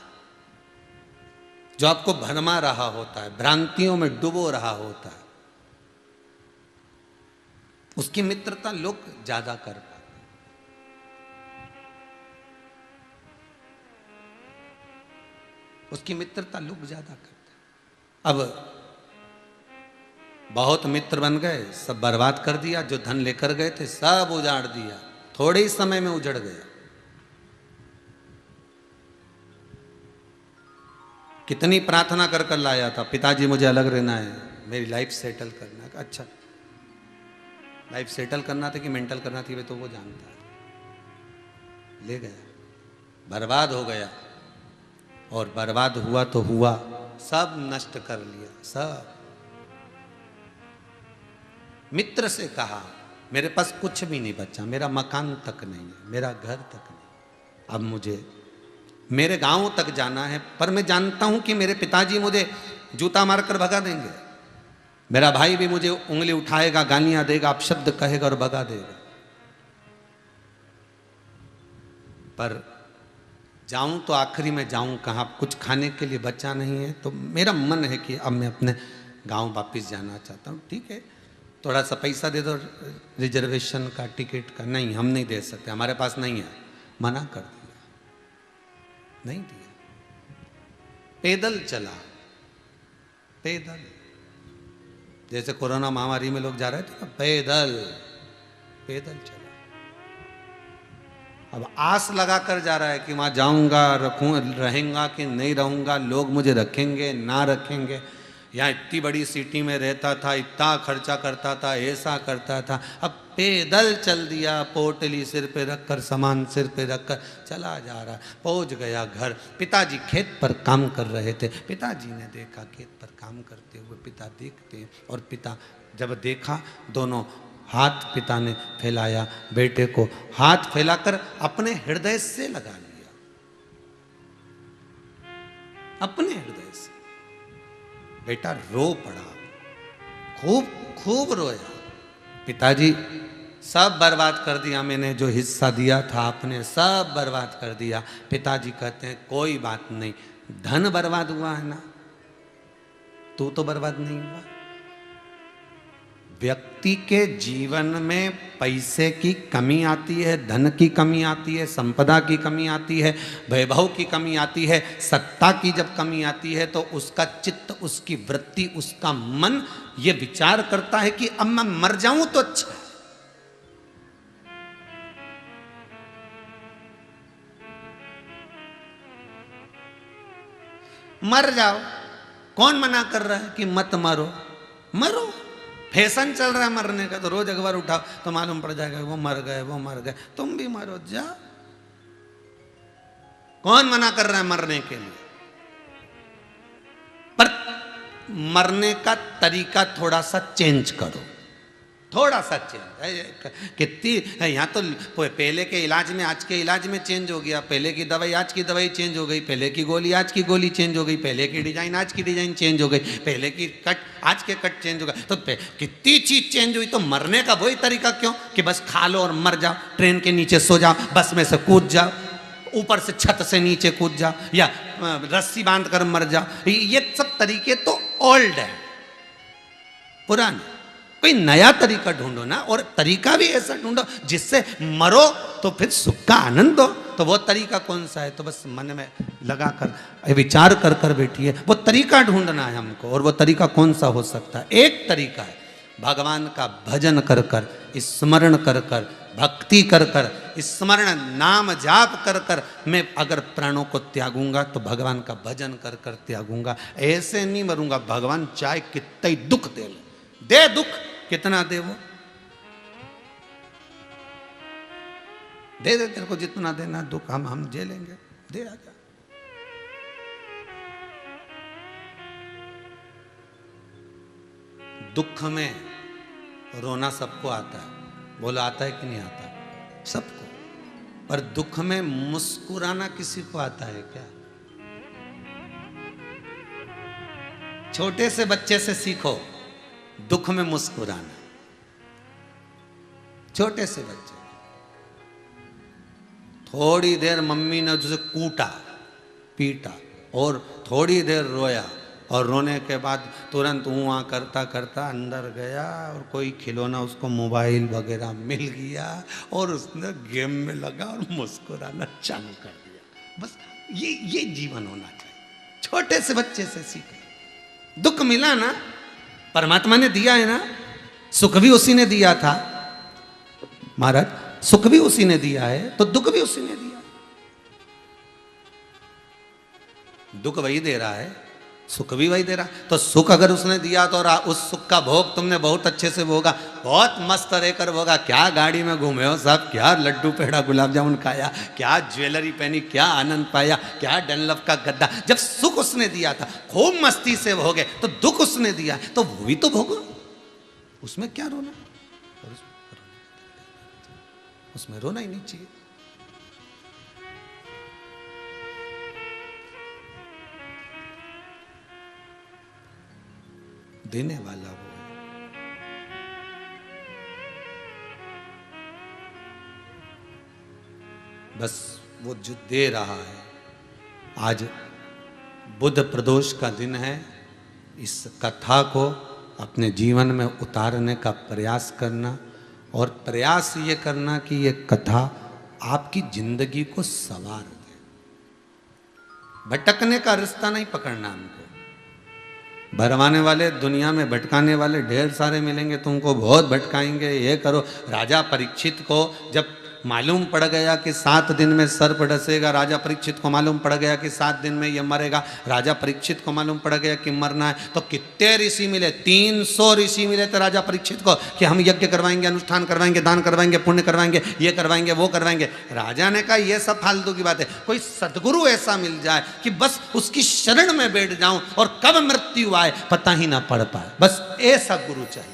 जो आपको भरमा रहा होता है, भ्रांतियों में डुबो रहा होता है, उसकी मित्रता लोग ज्यादा कर पाते हैं। उसकी मित्रता लोग ज्यादा करते हैं। अब बहुत मित्र बन गए, सब बर्बाद कर दिया। जो धन लेकर गए थे सब उजाड़ दिया, थोड़े ही समय में उजड़ गया। कितनी प्रार्थना कर कर लाया था, पिताजी मुझे अलग रहना है, मेरी लाइफ सेटल करना है। अच्छा, लाइफ सेटल करना था कि मेंटल करना थी, वे तो वो जानता है। ले गया, बर्बाद हो गया। और बर्बाद हुआ तो हुआ, सब नष्ट कर लिया, सब। मित्र से कहा मेरे पास कुछ भी नहीं बचा, मेरा मकान तक नहीं है, मेरा घर तक नहीं, अब मुझे मेरे गांव तक जाना है, पर मैं जानता हूं कि मेरे पिताजी मुझे जूता मारकर भगा देंगे, मेरा भाई भी मुझे उंगली उठाएगा, गालियां देगा, अपशब्द कहेगा और भगा देगा। पर जाऊं तो आखिरी में जाऊं कहाँ, कुछ खाने के लिए बचा नहीं है। तो मेरा मन है कि अब मैं अपने गांव वापस जाना चाहता हूं। ठीक है, थोड़ा सा पैसा दे दो रिजर्वेशन का, टिकट का। नहीं, हम नहीं दे सकते, हमारे पास नहीं है। मना कर दिया, नहीं दिया। पैदल चला, पैदल, जैसे कोरोना महामारी में लोग जा रहे थे ना, पैदल पैदल चला। अब आस लगा कर जा रहा है कि वहां जाऊंगा, रहेंगा कि नहीं रहूंगा, लोग मुझे रखेंगे ना रखेंगे। यहाँ इतनी बड़ी सिटी में रहता था, इतना खर्चा करता था, ऐसा करता था। अब पैदल चल दिया, पोटली सिर पे रखकर, सामान सिर पे रखकर चला जा रहा। पहुंच गया घर। पिताजी खेत पर काम कर रहे थे। पिताजी ने देखा खेत पर काम करते हुए, पिता देखते हैं। और पिता जब देखा, दोनों हाथ पिता ने फैलाया, बेटे को हाथ फैलाकर अपने हृदय से लगा लिया, अपने हृदय से। बेटा रो पड़ा, खूब खूब रोया। पिताजी सब बर्बाद कर दिया मैंने, जो हिस्सा दिया था आपने सब बर्बाद कर दिया। पिताजी कहते हैं कोई बात नहीं, धन बर्बाद हुआ है ना, तू तो बर्बाद नहीं हुआ। व्यक्ति के जीवन में पैसे की कमी आती है, धन की कमी आती है, संपदा की कमी आती है, वैभव की कमी आती है, सत्ता की जब कमी आती है तो उसका चित्त, उसकी वृत्ति, उसका मन ये विचार करता है कि अब मैं मर जाऊं तो अच्छा है। मर जाओ, कौन मना कर रहा है कि मत मरो? मरो, फैशन चल रहा है मरने का, तो रोज अखबार उठाओ तो मालूम पड़ जाएगा वो मर गए, वो मर गए। तुम भी मरो, जा। कौन मना कर रहा है मरने के लिए? पर मरने का तरीका थोड़ा सा चेंज करो, थोड़ा सा चेंज। कितनी यहाँ तो पहले के इलाज में आज के इलाज में चेंज हो गया। पहले की दवाई आज की दवाई चेंज हो गई, पहले की गोली आज की गोली चेंज हो गई, पहले की डिजाइन आज की डिजाइन चेंज हो गई, पहले की कट आज के कट चेंज हो गए। तो कितनी चीज चेंज हुई, तो मरने का वही तरीका क्यों कि बस खा लो और मर जाओ, ट्रेन के नीचे सो जाओ, बस में से कूद जाओ, ऊपर से छत से नीचे कूद जाओ, या रस्सी बांध कर मर जाओ। ये सब तरीके तो ओल्ड है, पुराने। कोई नया तरीका ढूंढो ना, और तरीका भी ऐसा ढूंढो जिससे मरो तो फिर सुख का आनंद हो। तो वो तरीका कौन सा है? तो बस मन में लगा कर विचार कर कर बैठिए, वो तरीका ढूंढना है हमको। और वो तरीका कौन सा हो सकता है? एक तरीका है, भगवान का भजन कर कर, स्मरण कर कर, भक्ति कर कर, स्मरण नाम जाप कर कर मैं अगर प्राणों को त्यागूंगा तो भगवान का भजन कर कर त्यागूंगा। ऐसे नहीं मरूंगा। भगवान चाहे कितना ही दुख दे ले, दे दुख, कितना दे वो दे दे, तेरे को जितना देना दुख हम झेलेंगे, दे आजा। दुख में रोना सबको आता है, बोला आता है कि नहीं आता? सबको। पर दुख में मुस्कुराना किसी को आता है क्या? छोटे से बच्चे से सीखो दुख में मुस्कुराना। छोटे से बच्चे, थोड़ी देर मम्मी ने तुझे कूटा पीटा और थोड़ी देर रोया, और रोने के बाद तुरंत ऊँआ करता करता अंदर गया और कोई खिलौना उसको मोबाइल वगैरह मिल गया और उसने गेम में लगा और मुस्कुराना चालू कर दिया। बस ये जीवन होना चाहिए। छोटे से बच्चे से सीखे। दुख मिला ना, परमात्मा ने दिया है ना, सुख भी उसी ने दिया था महाराज, सुख भी उसी ने दिया है तो दुख भी उसी ने दिया। दुख वही दे रहा है, सुख भी वही दे रहा। तो सुख अगर उसने दिया तो उस सुख का भोग तुमने बहुत अच्छे से भोगा, बहुत मस्त रहकर भोगा। क्या गाड़ी में घूमे हो साहब, क्या लड्डू पेड़ा गुलाब जामुन खाया, क्या ज्वेलरी पहनी, क्या आनंद पाया, क्या डनलप का गद्दा। जब सुख उसने दिया था खूब मस्ती से भोगे, तो दुख उसने दिया तो वो भी तो भोगो। उसमें क्या रोना, उसमें रोना ही नहीं चाहिए। देने वाला वो है। बस वो जो दे रहा है। आज बुद्ध प्रदोष का दिन है। इस कथा को अपने जीवन में उतारने का प्रयास करना, और प्रयास ये करना कि ये कथा आपकी जिंदगी को संवार दे। भटकने का रास्ता नहीं पकड़ना हमको। भरवाने वाले, दुनिया में भटकाने वाले ढेर सारे मिलेंगे, तुमको बहुत भटकाएंगे। ये करो। राजा परीक्षित को जब मालूम पड़ गया कि 7 दिन में सर्प डसेगा, राजा परीक्षित को मालूम पड़ गया कि 7 दिन में ये मरेगा, राजा परीक्षित को मालूम पड़ गया कि मरना है, तो कितने ऋषि मिले? 300 ऋषि मिले थे राजा परीक्षित को कि हम यज्ञ करवाएंगे, अनुष्ठान करवाएंगे, दान करवाएंगे, पुण्य करवाएंगे, ये करवाएंगे, वो करवाएंगे। राजा ने कहा ये सब फालतू की बात है, कोई सदगुरु ऐसा मिल जाए कि बस उसकी शरण में बैठ जाऊं और कब मृत्यु आए पता ही ना पड़ पाए। बस ऐसा गुरु चाहिए।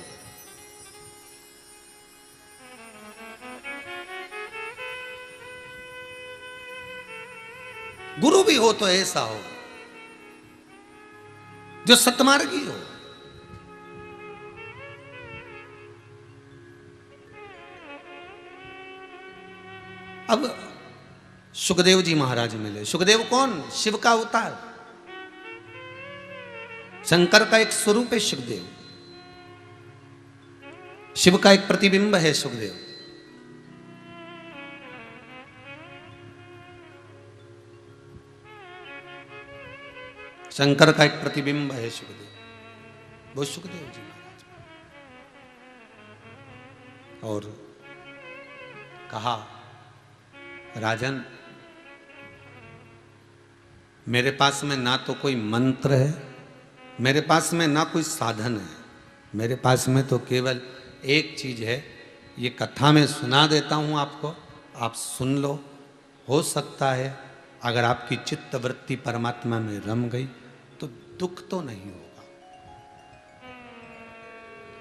गुरु भी हो तो ऐसा हो जो सतमार्गी हो। अब सुखदेव जी महाराज मिले। सुखदेव कौन? शिव का अवतार, शंकर का एक स्वरूप है सुखदेव। शिव का एक प्रतिबिंब है सुखदेव। शंकर का एक प्रतिबिंब है सुखदेव, वो सुखदेव जी महाराज। और कहा राजन, मेरे पास में ना तो कोई मंत्र है, मेरे पास में ना कोई साधन है, मेरे पास में तो केवल एक चीज है। ये कथा में सुना देता हूं आपको, आप सुन लो। हो सकता है अगर आपकी चित्त वृत्ति परमात्मा में रम गई तो दुख तो नहीं होगा।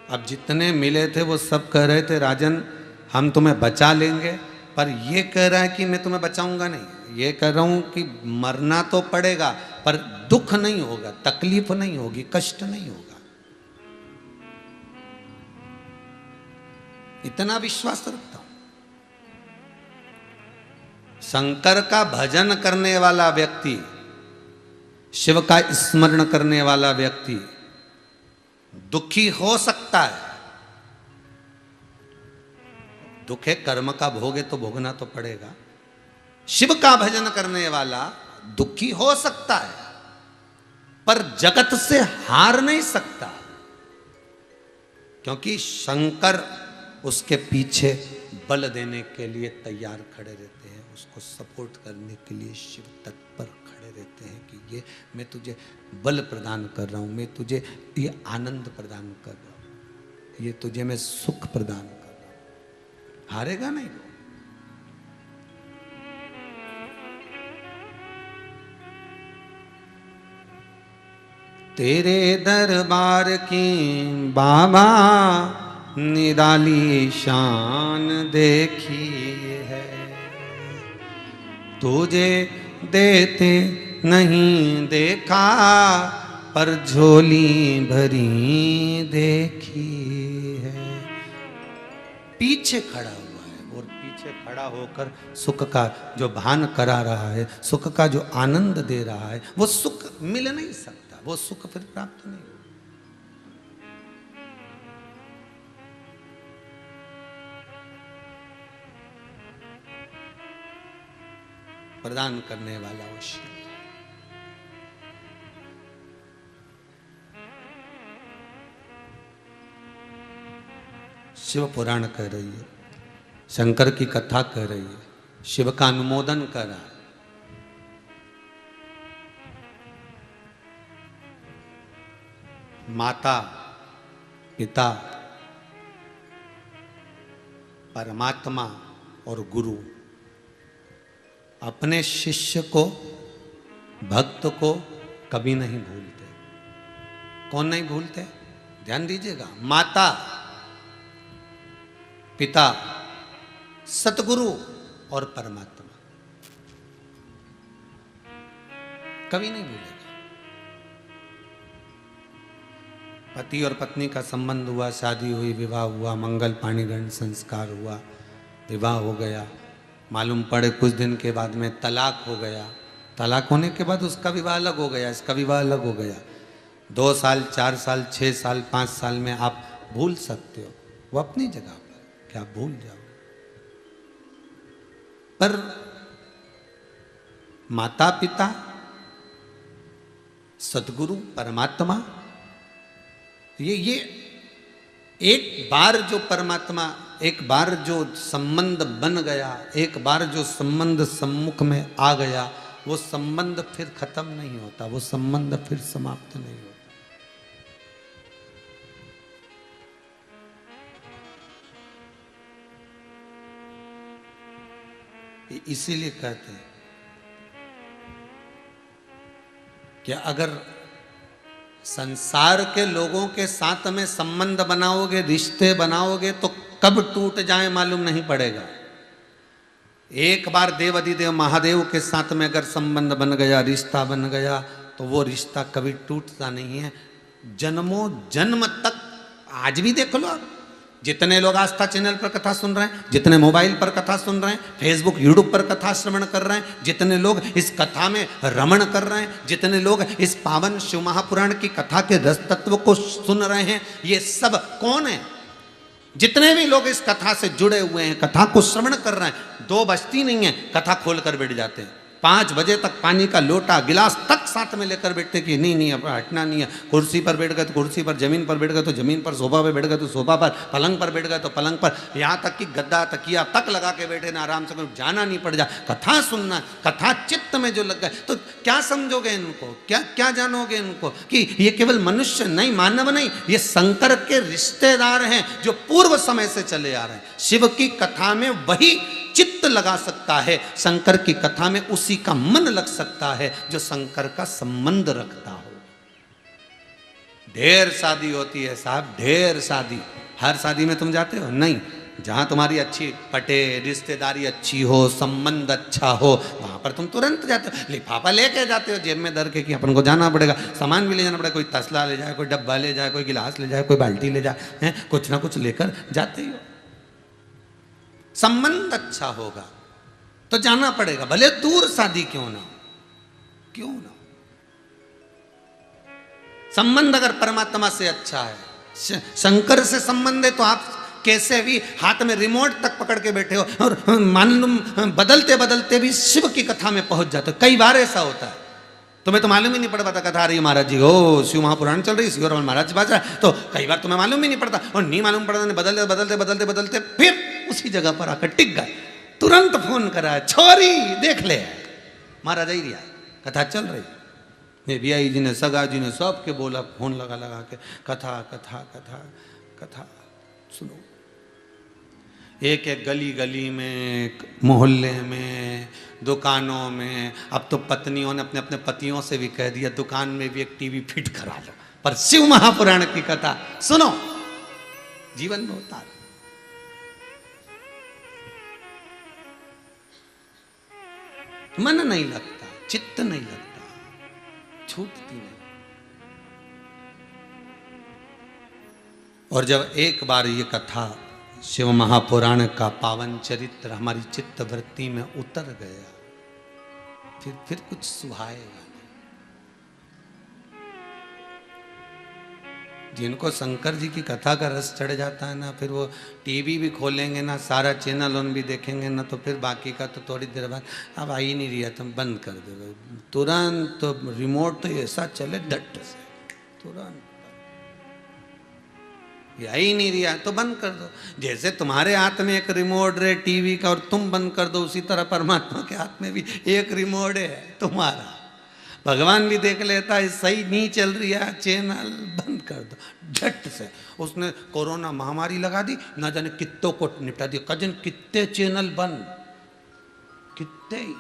अब जितने मिले थे वो सब कह रहे थे राजन हम तुम्हें बचा लेंगे, पर ये कह रहा है कि मैं तुम्हें बचाऊंगा नहीं। ये कह रहा हूं कि मरना तो पड़ेगा पर दुख नहीं होगा, तकलीफ नहीं होगी, कष्ट नहीं होगा। इतना विश्वास रखता हूं। शंकर का भजन करने वाला व्यक्ति, शिव का स्मरण करने वाला व्यक्ति दुखी हो सकता है। दुख है, कर्म का भोग है तो भोगना तो पड़ेगा। शिव का भजन करने वाला दुखी हो सकता है पर जगत से हार नहीं सकता, क्योंकि शंकर उसके पीछे बल देने के लिए तैयार खड़े रहते हैं, उसको सपोर्ट करने के लिए शिव तत्पर खड़े रहते हैं कि ये मैं तुझे बल प्रदान कर रहा हूँ, मैं तुझे ये आनंद प्रदान कर रहा हूँ, ये तुझे मैं सुख प्रदान कर रहा हूँ। हारेगा नहीं वो। तेरे दरबार की बाबा निराली शान देखी है, तुझे देते नहीं देखा पर झोली भरी देखी है। पीछे खड़ा हुआ है और पीछे खड़ा होकर सुख का जो भान करा रहा है, सुख का जो आनंद दे रहा है, वो सुख मिल नहीं सकता, वो सुख फिर प्राप्त नहीं। प्रदान करने वाला वो शिव। शिव पुराण कह रही है, शंकर की कथा कह रही है, शिव का अनुमोदन कर रहा है। माता पिता परमात्मा और गुरु अपने शिष्य को, भक्त को कभी नहीं भूलते। कौन नहीं भूलते? ध्यान दीजिएगा, माता पिता सतगुरु और परमात्मा कभी नहीं भूलेगा। पति और पत्नी का संबंध हुआ, शादी हुई, विवाह हुआ, मंगल पाणीग्रहण संस्कार हुआ, विवाह हो गया, मालूम पड़े कुछ दिन के बाद में तलाक हो गया, तलाक होने के बाद उसका विवाह अलग हो गया, इसका विवाह अलग हो गया। 2 साल 4 साल 6 साल 5 साल में आप भूल सकते हो, वो अपनी जगह पर, क्या भूल जाओ। पर माता पिता सतगुरु परमात्मा, ये एक बार जो परमात्मा, एक बार जो संबंध बन गया, एक बार जो संबंध सम्मुख में आ गया, वो संबंध फिर खत्म नहीं होता, वो संबंध फिर समाप्त नहीं होता। इसीलिए कहते हैं कि अगर संसार के लोगों के साथ में संबंध बनाओगे, रिश्ते बनाओगे, तो कब टूट जाए मालूम नहीं पड़ेगा। एक बार देव अधिदेव महादेव के साथ में अगर संबंध बन गया, रिश्ता बन गया, तो वो रिश्ता कभी टूटता नहीं है, जन्मों जन्म तक। आज भी देख लो आप, जितने लोग आस्था चैनल पर कथा सुन रहे हैं, जितने मोबाइल पर कथा सुन रहे हैं, फेसबुक यूट्यूब पर कथा श्रवण कर रहे हैं, जितने लोग इस कथा में रमण कर रहे हैं, जितने लोग इस पावन शिव महापुराण की कथा के रस तत्व को सुन रहे हैं, ये सब कौन है? जितने भी लोग इस कथा से जुड़े हुए हैं, कथा को श्रवण कर रहे हैं, 2 बजती नहीं है, कथा खोल कर बैठ जाते हैं। 5 बजे तक पानी का लोटा गिलास तक साथ में लेकर बैठते कि नहीं अब हटना नहीं है। कुर्सी पर बैठ गए तो कुर्सी पर, जमीन पर बैठ गए तो जमीन पर, सोफा पे बैठ गए तो सोफा पर, पलंग पर बैठ गए तो पलंग पर, यहाँ तक कि गद्दा तकिया तक लगा के बैठे ना, आराम से जाना नहीं पड़ जाए, कथा सुनना, कथा चित्त में जो लग गए, तो क्या समझोगे इनको, क्या जानोगे इनको कि ये केवल मनुष्य नहीं, मानव नहीं, ये शंकर के रिश्तेदार हैं जो पूर्व समय से चले आ रहे हैं। शिव की कथा में वही चित्त लगा सकता है, शंकर की कथा में उसी का मन लग सकता है जो शंकर का संबंध रखता हो। ढेर शादी होती है साहब, ढेर शादी। हर शादी में तुम जाते हो? नहीं। जहां तुम्हारी अच्छी पटे, रिश्तेदारी अच्छी हो, संबंध अच्छा हो, वहां पर तुम तुरंत जाते हो, लिफाफा लेके जाते हो जेब में धर के कि अपन को जाना पड़ेगा, सामान भी ले जाना पड़ेगा, कोई तसला ले जाए, कोई डब्बा ले जाए, कोई गिलास ले जाए, कोई बाल्टी ले जाए, कुछ ना कुछ लेकर जाते ही हो। संबंध अच्छा होगा तो जाना पड़ेगा, भले दूर शादी क्यों ना हो, क्यों ना हो। संबंध अगर परमात्मा से अच्छा है, शंकर से संबंध है, तो आप कैसे भी हाथ में रिमोट तक पकड़ के बैठे हो और मालूम बदलते बदलते भी शिव की कथा में पहुंच जाते हो। कई बार ऐसा होता है, तुम्हें तो मालूम ही नहीं पड़ पाता कथा आ रही है महाराज जी, ओ शिव महापुराण चल रही, शिव महाराज बाज रहा है, तो कई बार तुम्हें मालूम ही नहीं पड़ता, और नहीं मालूम पड़ता, बदलते बदलते बदलते बदलते फिर उसी जगह पर आकर टिक गए। तुरंत फोन करा, छोरी देख ले, महाराज आई रिया, कथा चल रही। ये बियाई जी ने, सगा जी ने, सबके बोला, फोन लगा लगा के, कथा कथा कथा कथा सुनो। एक एक गली गली में, मोहल्ले में, दुकानों में, अब तो पत्नियों ने अपने अपने पतियों से भी कह दिया दुकान में भी एक टीवी फिट करा लो, पर शिव महापुराण की कथा सुनो, जीवन में उतार। मन नहीं लगता, चित्त नहीं लगता, छूटती नहीं। और जब एक बार ये कथा शिव महापुराण का पावन चरित्र हमारी चित्त वृत्ति में उतर गया, फिर कुछ सुहाएगा। जिनको शंकर जी की कथा का रस चढ़ जाता है ना, फिर वो टीवी भी खोलेंगे ना, सारा चैनल उन भी देखेंगे ना, तो फिर बाकी का तो थोड़ी देर बाद अब आ ही नहीं रहा, तुम बंद कर दो तुरंत। तो रिमोट तो ऐसा चले डट से, तुरंत आ ही नहीं रहा तो बंद कर दो। जैसे तुम्हारे हाथ में एक रिमोट है टीवी का और तुम बंद कर दो, उसी तरह परमात्मा के हाथ में भी एक रिमोट है तुम्हारा। भगवान भी देख लेता है सही नहीं चल रही है चैनल, बंद कर दो झट से। उसने कोरोना महामारी लगा दी, ना जाने कित्तों को निपटा दिया। कजन कितने चैनल बंद, कितने ही,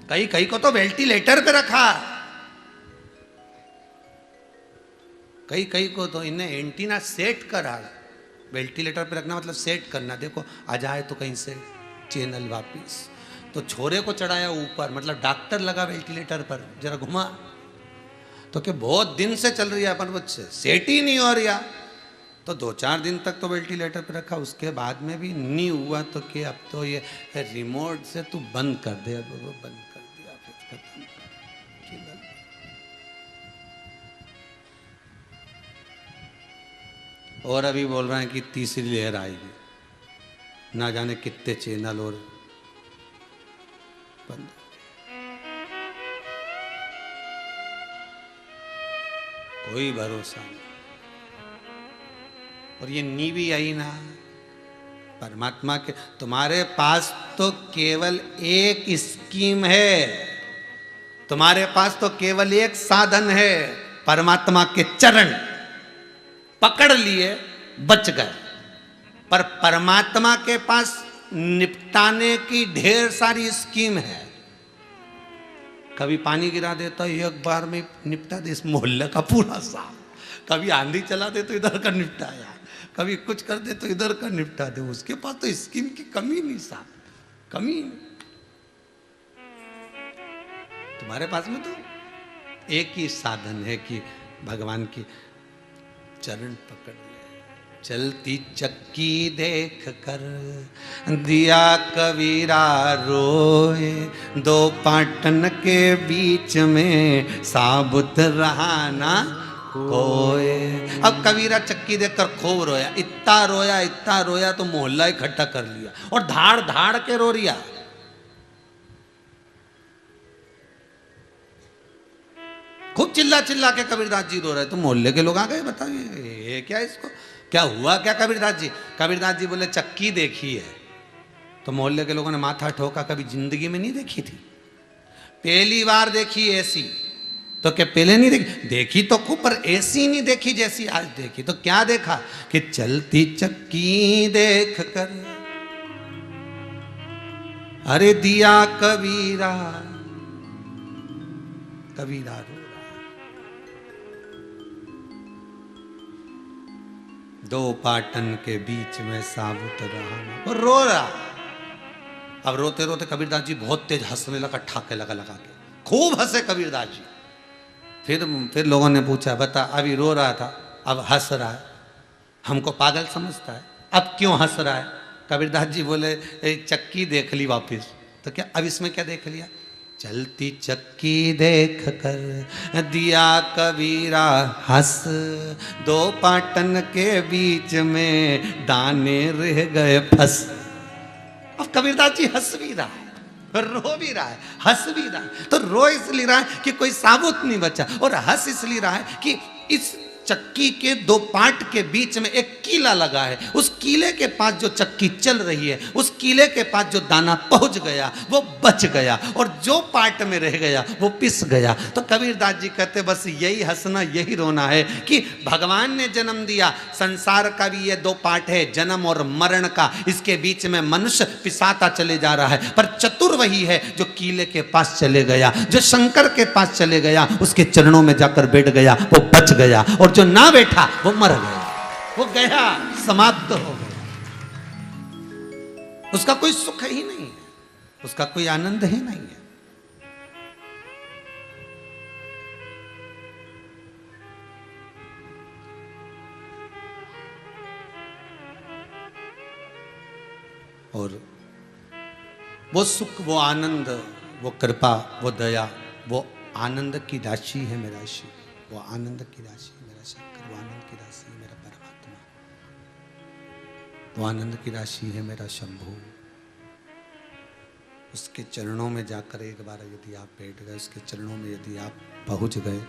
कई कई को तो वेंटिलेटर पे रखा, कई कई को तो इन्हें एंटीना सेट करा। वेंटिलेटर पे रखना मतलब सेट करना, देखो आ जाए तो कहीं से चैनल वापिस। तो छोरे को चढ़ाया ऊपर, मतलब डॉक्टर लगा वेंटिलेटर पर, जरा घुमा तो कि बहुत दिन से चल रही है अपन बच्चे, सेट ही नहीं हो रहा। तो 2-4 दिन तक तो वेंटिलेटर पर रखा, उसके बाद में भी नहीं हुआ तो कि अब तो ये रिमोट से तू बंद कर दे। अब वो बंद कर दिया, फिर खत्म। और अभी बोल रहे हैं कि तीसरी लहर आएगी, ना जाने कितने चैनल और बंद। कोई भरोसा नहीं। और ये नी भी आई ना परमात्मा के, तुम्हारे पास तो केवल एक स्कीम है, तुम्हारे पास तो केवल एक साधन है, परमात्मा के चरण पकड़ लिए बच गए। पर परमात्मा के पास निपटाने की ढेर सारी स्कीम है। कभी पानी गिरा देता एक बार में निपटा दे इस मोहल्ले का पूरा साफ, कभी आंधी चला दे तो इधर का निपटाया, कभी कुछ कर दे तो इधर का निपटा दे। उसके पास तो स्कीम की कमी नहीं, साहब कमी नहीं। तुम्हारे पास में तो एक ही साधन है कि भगवान की चरण पकड़ ले। चलती चक्की देख कर दिया कबीरा रोए, 2 पाटन के बीच में साबुत रहा ना कोए। अब कबीरा चक्की देखकर खूब रोया, इतना रोया तो मोहल्ला इकट्ठा कर लिया और धाड़ धाड़ के रो रिया। खूब चिल्ला चिल्ला के कबीरदास जी रो रहे, तो मोहल्ले के लोग आ गए, बताइए ये क्या, इसको क्या हुआ क्या कबीरदास जी? कबीरदास जी बोले चक्की देखी है। तो मोहल्ले के लोगों ने माथा ठोका, कभी जिंदगी में नहीं देखी थी, पहली बार देखी ऐसी। तो क्या पहले नहीं देखी? देखी तो खूब, पर ऐसी नहीं देखी जैसी आज देखी। तो क्या देखा कि चलती चक्की देख कर अरे दिया कबीरा, कबीरा रो रहा, 2 पाटन के बीच में साबुत रहा, और रो रहा। अब रोते रोते कबीरदास जी बहुत तेज हंसने लगा, ठाके लगा के खूब हंसे कबीरदास जी। फिर लोगों ने पूछा, बता अभी रो रहा था अब हंस रहा है, हमको पागल समझता है, अब क्यों हंस रहा है? कबीरदास जी बोले चक्की देख ली वापिस। तो क्या अब इसमें क्या देख लिया? चलती चक्की देख कर दिया कबीरा हंस, 2 पाटन के बीच में दाने रह गए फंस। अब कबीरदास जी हंस भी रहा है, रो भी रहा है, हंस भी रहा है। तो रो इसलिए रहा है कि कोई साबुत नहीं बचा, और हंस इसलिए रहा है कि इस चक्की के दो पार्ट के बीच में एक कीला लगा है, उस कीले के पास जो चक्की चल रही है, उस कीले के पास जो दाना पहुंच गया वो बच गया, और जो पार्ट में रह गया वो पिस गया। तो कबीरदास जी कहते बस यही हंसना यही रोना है कि भगवान ने जन्म दिया, संसार का भी ये दो पार्ट है, जन्म और मरण का, इसके बीच में मनुष्य पिसाता चले जा रहा है, पर चतुर वही है जो कीले के पास चले गया, जो शंकर के पास चले गया, उसके चरणों में जाकर बैठ गया, वो बच गया, और जो ना बैठा वो मर गया, वो गया, समाप्त हो गया। उसका कोई सुख ही नहीं है, उसका कोई आनंद ही नहीं है। और वो सुख, वो आनंद, वो कृपा, वो दया, वो आनंद की राशि है मेरा शिव, वो आनंद की राशि है मेरा शंकर, वो आनंद की राशि है मेरा परमात्मा, वो आनंद की राशि है मेरा शंभू। उसके चरणों में जाकर एक बार यदि आप बैठ गए, उसके चरणों में यदि आप पहुंच गए,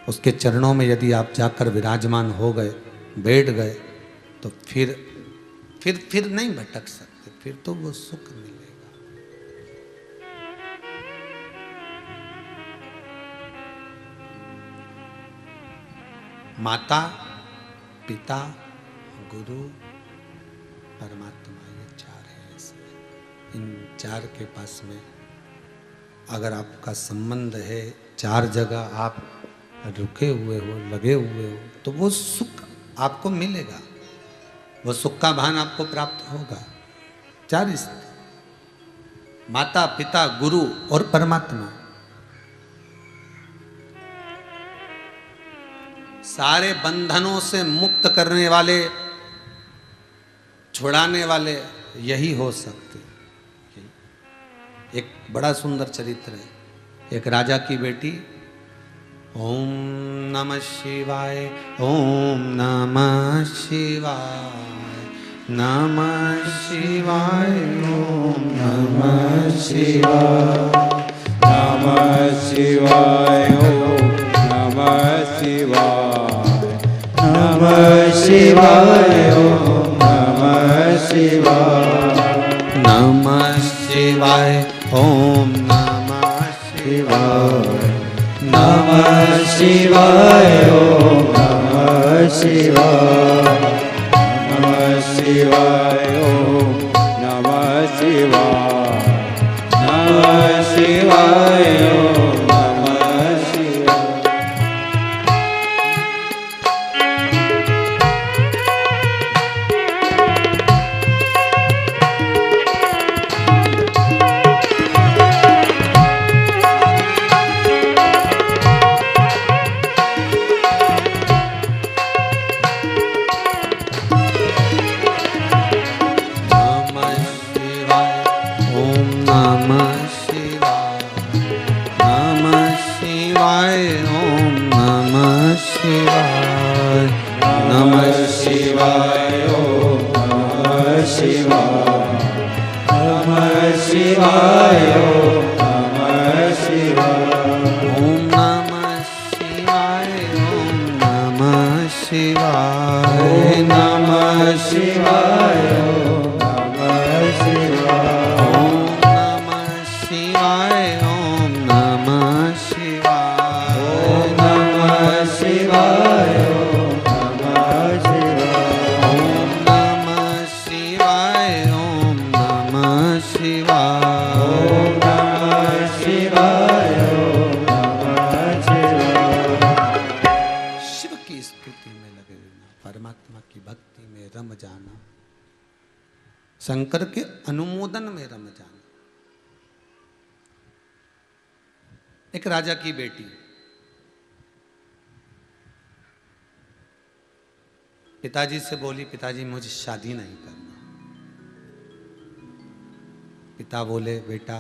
उसके चरणों में यदि आप जाकर विराजमान हो गए, बैठ गए, तो फिर नहीं भटक सकते, फिर तो वो सुख मिलेगा। माता, पिता, गुरु, परमात्मा, ये चार है इसमें। इन चार के पास में अगर आपका संबंध है, चार जगह आप रुके हुए हो, लगे हुए हो, तो वो सुख आपको मिलेगा, वो सुख का भान आपको प्राप्त होगा। चार स्थिति, माता, पिता, गुरु और परमात्मा। सारे बंधनों से मुक्त करने वाले, छुड़ाने वाले यही हो सकते। एक बड़ा सुंदर चरित्र है, एक राजा की बेटी, ओम नमः शिवाय, ओम नमः शिवाय, नमः शिवाय, ओम नमः शिवाय, नमः शिवाय, ओम नमः शिवाय, नमः शिवाय, ओम नमः शिवाय, नमः शिवाय, ओम नमः शिवाय, नमः शिवाय, ओम नमः शिवाय, नमः शिवाय, ओम नमः शिवाय, नमः शिवाय, ओम नमः शिवाय। शंकर के अनुमोदन में रम जाना। एक राजा की बेटी पिताजी से बोली, पिताजी मुझे शादी नहीं करना। पिता बोले, बेटा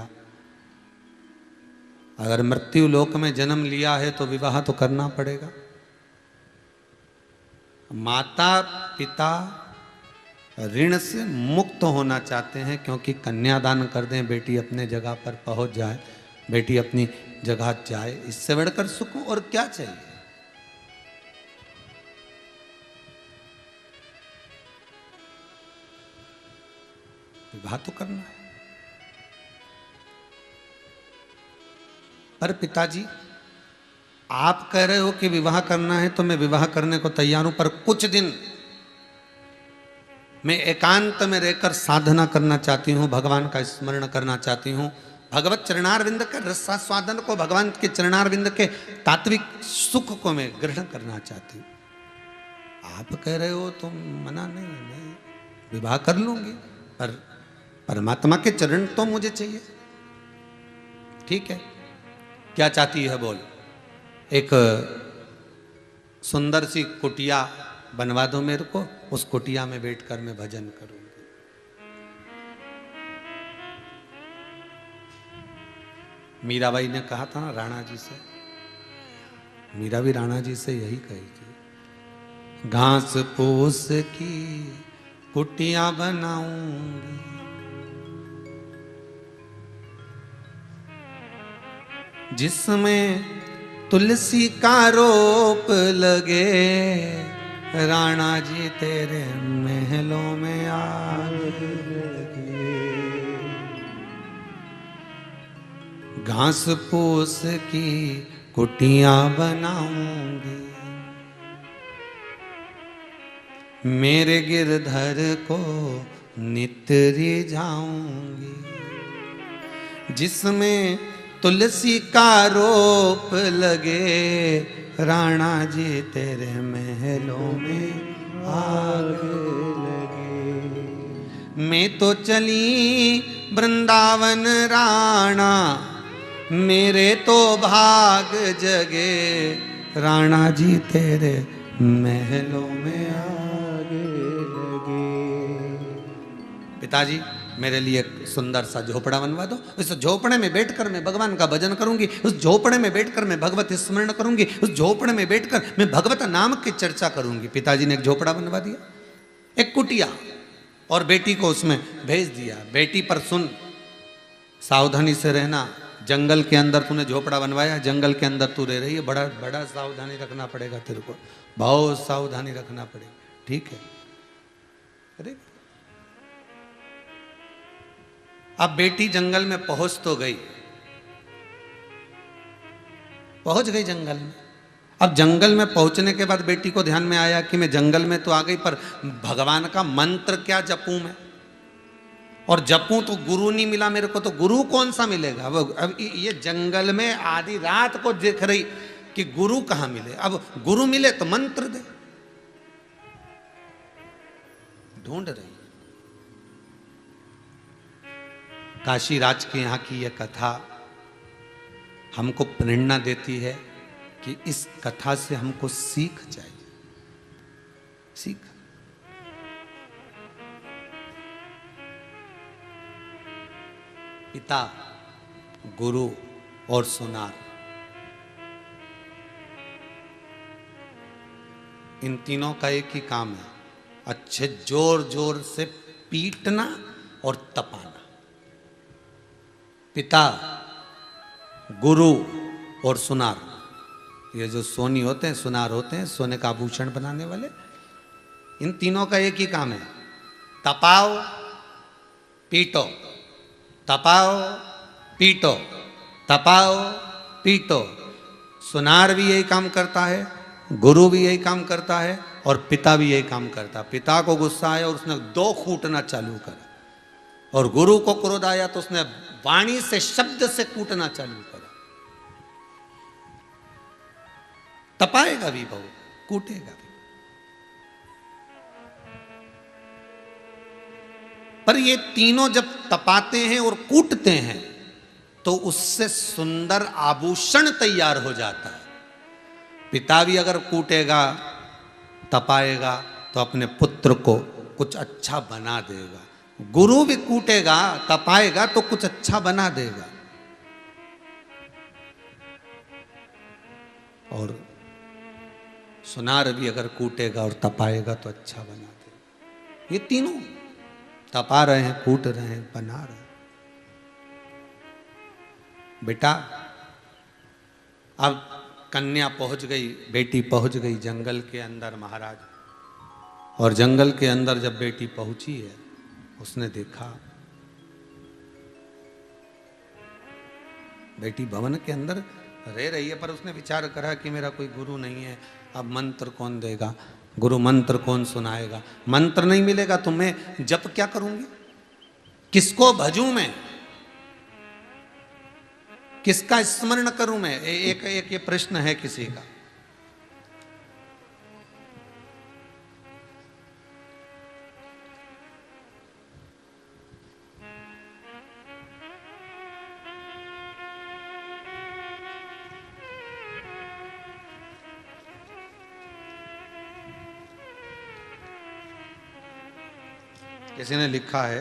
अगर मृत्यु लोक में जन्म लिया है तो विवाह तो करना पड़ेगा। माता पिता ऋण से मुक्त होना चाहते हैं, क्योंकि कन्यादान कर दें, बेटी अपने जगह पर पहुंच जाए, बेटी अपनी जगह जाए, इससे बढ़कर सुख और क्या चाहिए। विवाह तो करना है। पर पिताजी आप कह रहे हो कि विवाह करना है तो मैं विवाह करने को तैयार हूं, पर कुछ दिन मैं एकांत में रहकर साधना करना चाहती हूं, भगवान का स्मरण करना चाहती हूं, भगवत चरणारविंद के रसास्वादन को, भगवान के चरणारविंद के तात्विक सुख को मैं ग्रहण करना चाहती हूं। आप कह रहे हो तो मना नहीं, मैं विवाह कर लूंगी, पर परमात्मा के चरण तो मुझे चाहिए। ठीक है, क्या चाहती है बोल? एक सुंदर सी कुटिया बनवा दो मेरे को, उस कुटिया में बैठकर मैं भजन करूंगी। मीराबाई ने कहा था ना राणा जी से, मीरा भी राणा जी से यही कही थी, घास फूस की कुटिया बनाऊंगी, जिसमें तुलसी का रोप लगे, राणा जी तेरे महलों में आग लगे। घास फूस की कुटियां बनाऊंगी, मेरे गिरधर को नित्य रिझाऊंगी, जिसमें तुलसी का रोप लगे, राणा जी तेरे महलों में आग लगे। मैं तो चली वृंदावन राणा, मेरे तो भाग जगे, राणा जी तेरे महलों में आग लगे। पिताजी मेरे लिए एक सुंदर सा झोपड़ा बनवा दो, उस झोपड़े में बैठकर मैं भगवान का भजन करूंगी, उस झोपड़े में बैठकर मैं भगवत स्मरण करूंगी, उस झोपड़े में बैठकर मैं भगवत नाम की चर्चा करूंगी। पिताजी ने एक झोपड़ा बनवा दिया, एक कुटिया, और बेटी को उसमें भेज दिया। बेटी पर सुन, सावधानी से रहना, जंगल के अंदर तूने झोपड़ा बनवाया, जंगल के अंदर तू रह रही है, बड़ा बड़ा सावधानी रखना पड़ेगा तेरे को, बहुत सावधानी रखना पड़ेगा, ठीक है? अरे अब बेटी जंगल में पहुंच तो गई, पहुंच गई जंगल में। अब जंगल में पहुंचने के बाद बेटी को ध्यान में आया कि मैं जंगल में तो आ गई, पर भगवान का मंत्र क्या जपूं मैं, और जपूं तो गुरु नहीं मिला मेरे को, तो गुरु कौन सा मिलेगा? अब ये जंगल में आधी रात को देख रही कि गुरु कहां मिले, अब गुरु मिले तो मंत्र दे, ढूंढ रही। काशी राज के यहाँ की यह कथा हमको प्रेरणा देती है कि इस कथा से हमको सीख चाहिए, सीख। पिता, गुरु और सुनार, इन तीनों का एक ही काम है, अच्छे जोर जोर से पीटना और तपाना। पिता, गुरु और सुनार, ये जो सोनी होते हैं, सुनार होते हैं, सोने का आभूषण बनाने वाले, इन तीनों का एक ही काम है, तपाओ पीटो, तपाओ पीटो, तपाओ पीटो। सुनार भी यही काम करता है, गुरु भी यही काम करता है, और पिता भी यही काम करता है। पिता को गुस्सा आया और उसने दो कूटना चालू करा, और गुरु को क्रोध आया तो उसने वाणी से, शब्द से कूटना चालू करा। तपाएगा भी बहु, कूटेगा भी। पर ये तीनों जब तपाते हैं और कूटते हैं तो उससे सुंदर आभूषण तैयार हो जाता है। पिता भी अगर कूटेगा, तपाएगा तो अपने पुत्र को कुछ अच्छा बना देगा, गुरु भी कूटेगा, तपाएगा तो कुछ अच्छा बना देगा, और सुनार भी अगर कूटेगा और तपाएगा तो अच्छा बना देगा। ये तीनों तपा रहे हैं, कूट रहे हैं, बना रहे हैं। बेटा, अब कन्या पहुंच गई, बेटी पहुंच गई जंगल के अंदर महाराज, और जंगल के अंदर जब बेटी पहुंची है, उसने देखा बेटी भवन के अंदर रह रही है, पर उसने विचार करा कि मेरा कोई गुरु नहीं है, अब मंत्र कौन देगा, गुरु मंत्र कौन सुनाएगा, मंत्र नहीं मिलेगा तो मैं जप क्या करूंगी, किसको भजूं मैं, किसका स्मरण करूं मैं, एक एक ये प्रश्न है किसी का। किसी ने लिखा है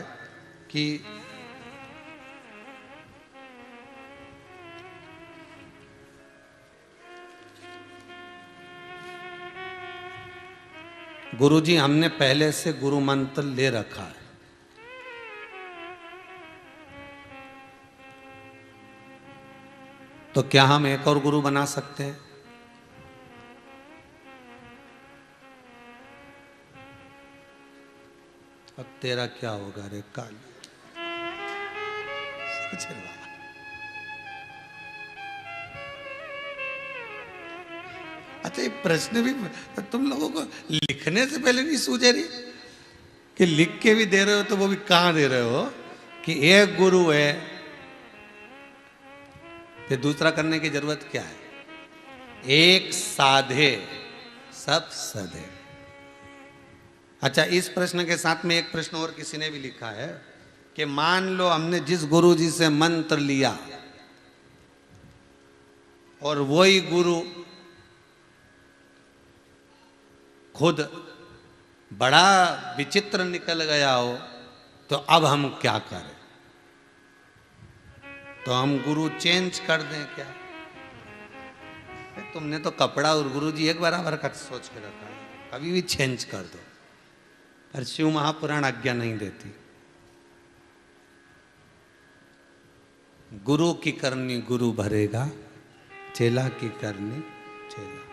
कि गुरुजी हमने पहले से गुरु मंत्र ले रखा है, तो क्या हम एक और गुरु बना सकते हैं? अब तेरा क्या होगा रे काल। अच्छा, ये प्रश्न भी तुम लोगों को लिखने से पहले नहीं सूझे रही कि लिख के भी दे रहे हो तो वो भी कहां दे रहे हो कि एक गुरु है, फिर दूसरा करने की जरूरत क्या है? एक साधे सब सधे। अच्छा, इस प्रश्न के साथ में एक प्रश्न और किसी ने भी लिखा है कि मान लो हमने जिस गुरु जी से मंत्र लिया और वही गुरु खुद बड़ा विचित्र निकल गया हो, तो अब हम क्या करें? तो हम गुरु चेंज कर दें क्या? तुमने तो कपड़ा और गुरु जी एक बराबर का सोच के रखा है, कभी भी चेंज कर दो, पर शिव महापुराण आज्ञा नहीं देती। गुरु की करनी गुरु भरेगा, चेला की करनी चेला।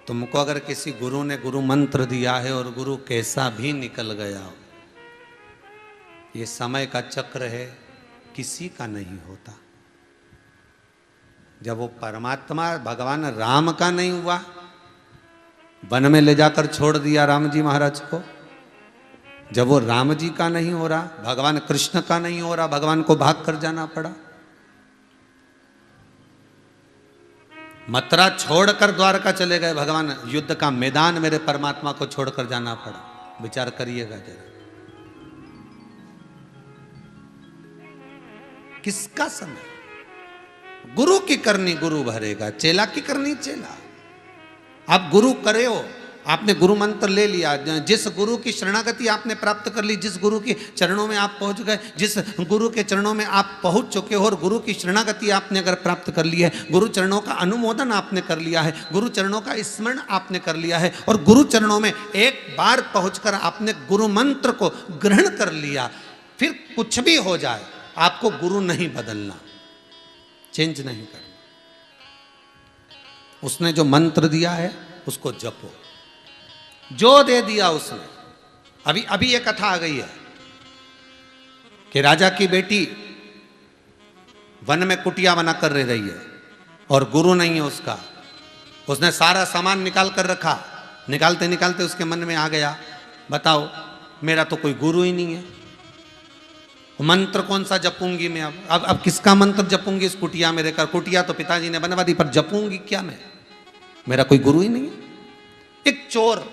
तुमको अगर किसी गुरु ने गुरु मंत्र दिया है और गुरु कैसा भी निकल गया हो, ये समय का चक्र है, किसी का नहीं होता। जब वो परमात्मा भगवान राम का नहीं हुआ, वन में ले जाकर छोड़ दिया राम जी महाराज को, जब वो राम जी का नहीं हो रहा, भगवान कृष्ण का नहीं हो रहा, भगवान को भाग कर जाना पड़ा। मथुरा छोड़कर द्वारका चले गए भगवान, युद्ध का मैदान मेरे परमात्मा को छोड़कर जाना पड़ा। विचार करिएगा जरा, किसका समय? गुरु की करनी गुरु भरेगा, चेला की करनी चेला। आप गुरु करे हो, आपने गुरु मंत्र ले लिया, जिस गुरु की शरणागति आपने प्राप्त कर ली, जिस गुरु के चरणों में आप पहुंच गए, जिस गुरु के चरणों में आप पहुंच चुके हो और गुरु की शरणागति आपने अगर प्राप्त कर ली है, गुरु चरणों का अनुमोदन आपने कर लिया है, गुरु चरणों का स्मरण आपने कर लिया है और गुरु चरणों में एक बार पहुंचकर आपने गुरु मंत्र को ग्रहण कर लिया, फिर कुछ भी हो जाए आपको गुरु नहीं बदलना, चेंज नहीं करना। उसने जो मंत्र दिया है उसको जपो, जो दे दिया उसने। अभी ये कथा आ गई है कि राजा की बेटी वन में कुटिया बना कर रह रही है और गुरु नहीं है उसका। उसने सारा सामान निकाल कर रखा, निकालते निकालते उसके मन में आ गया, बताओ मेरा तो कोई गुरु ही नहीं है, मंत्र कौन सा जपूंगी मैं? अब किसका मंत्र जपूंगी इस कुटिया में रहकर? कुटिया तो पिताजी ने बनवा दी, पर जपूंगी क्या मैं? मेरा कोई गुरु ही नहीं है। एक चोर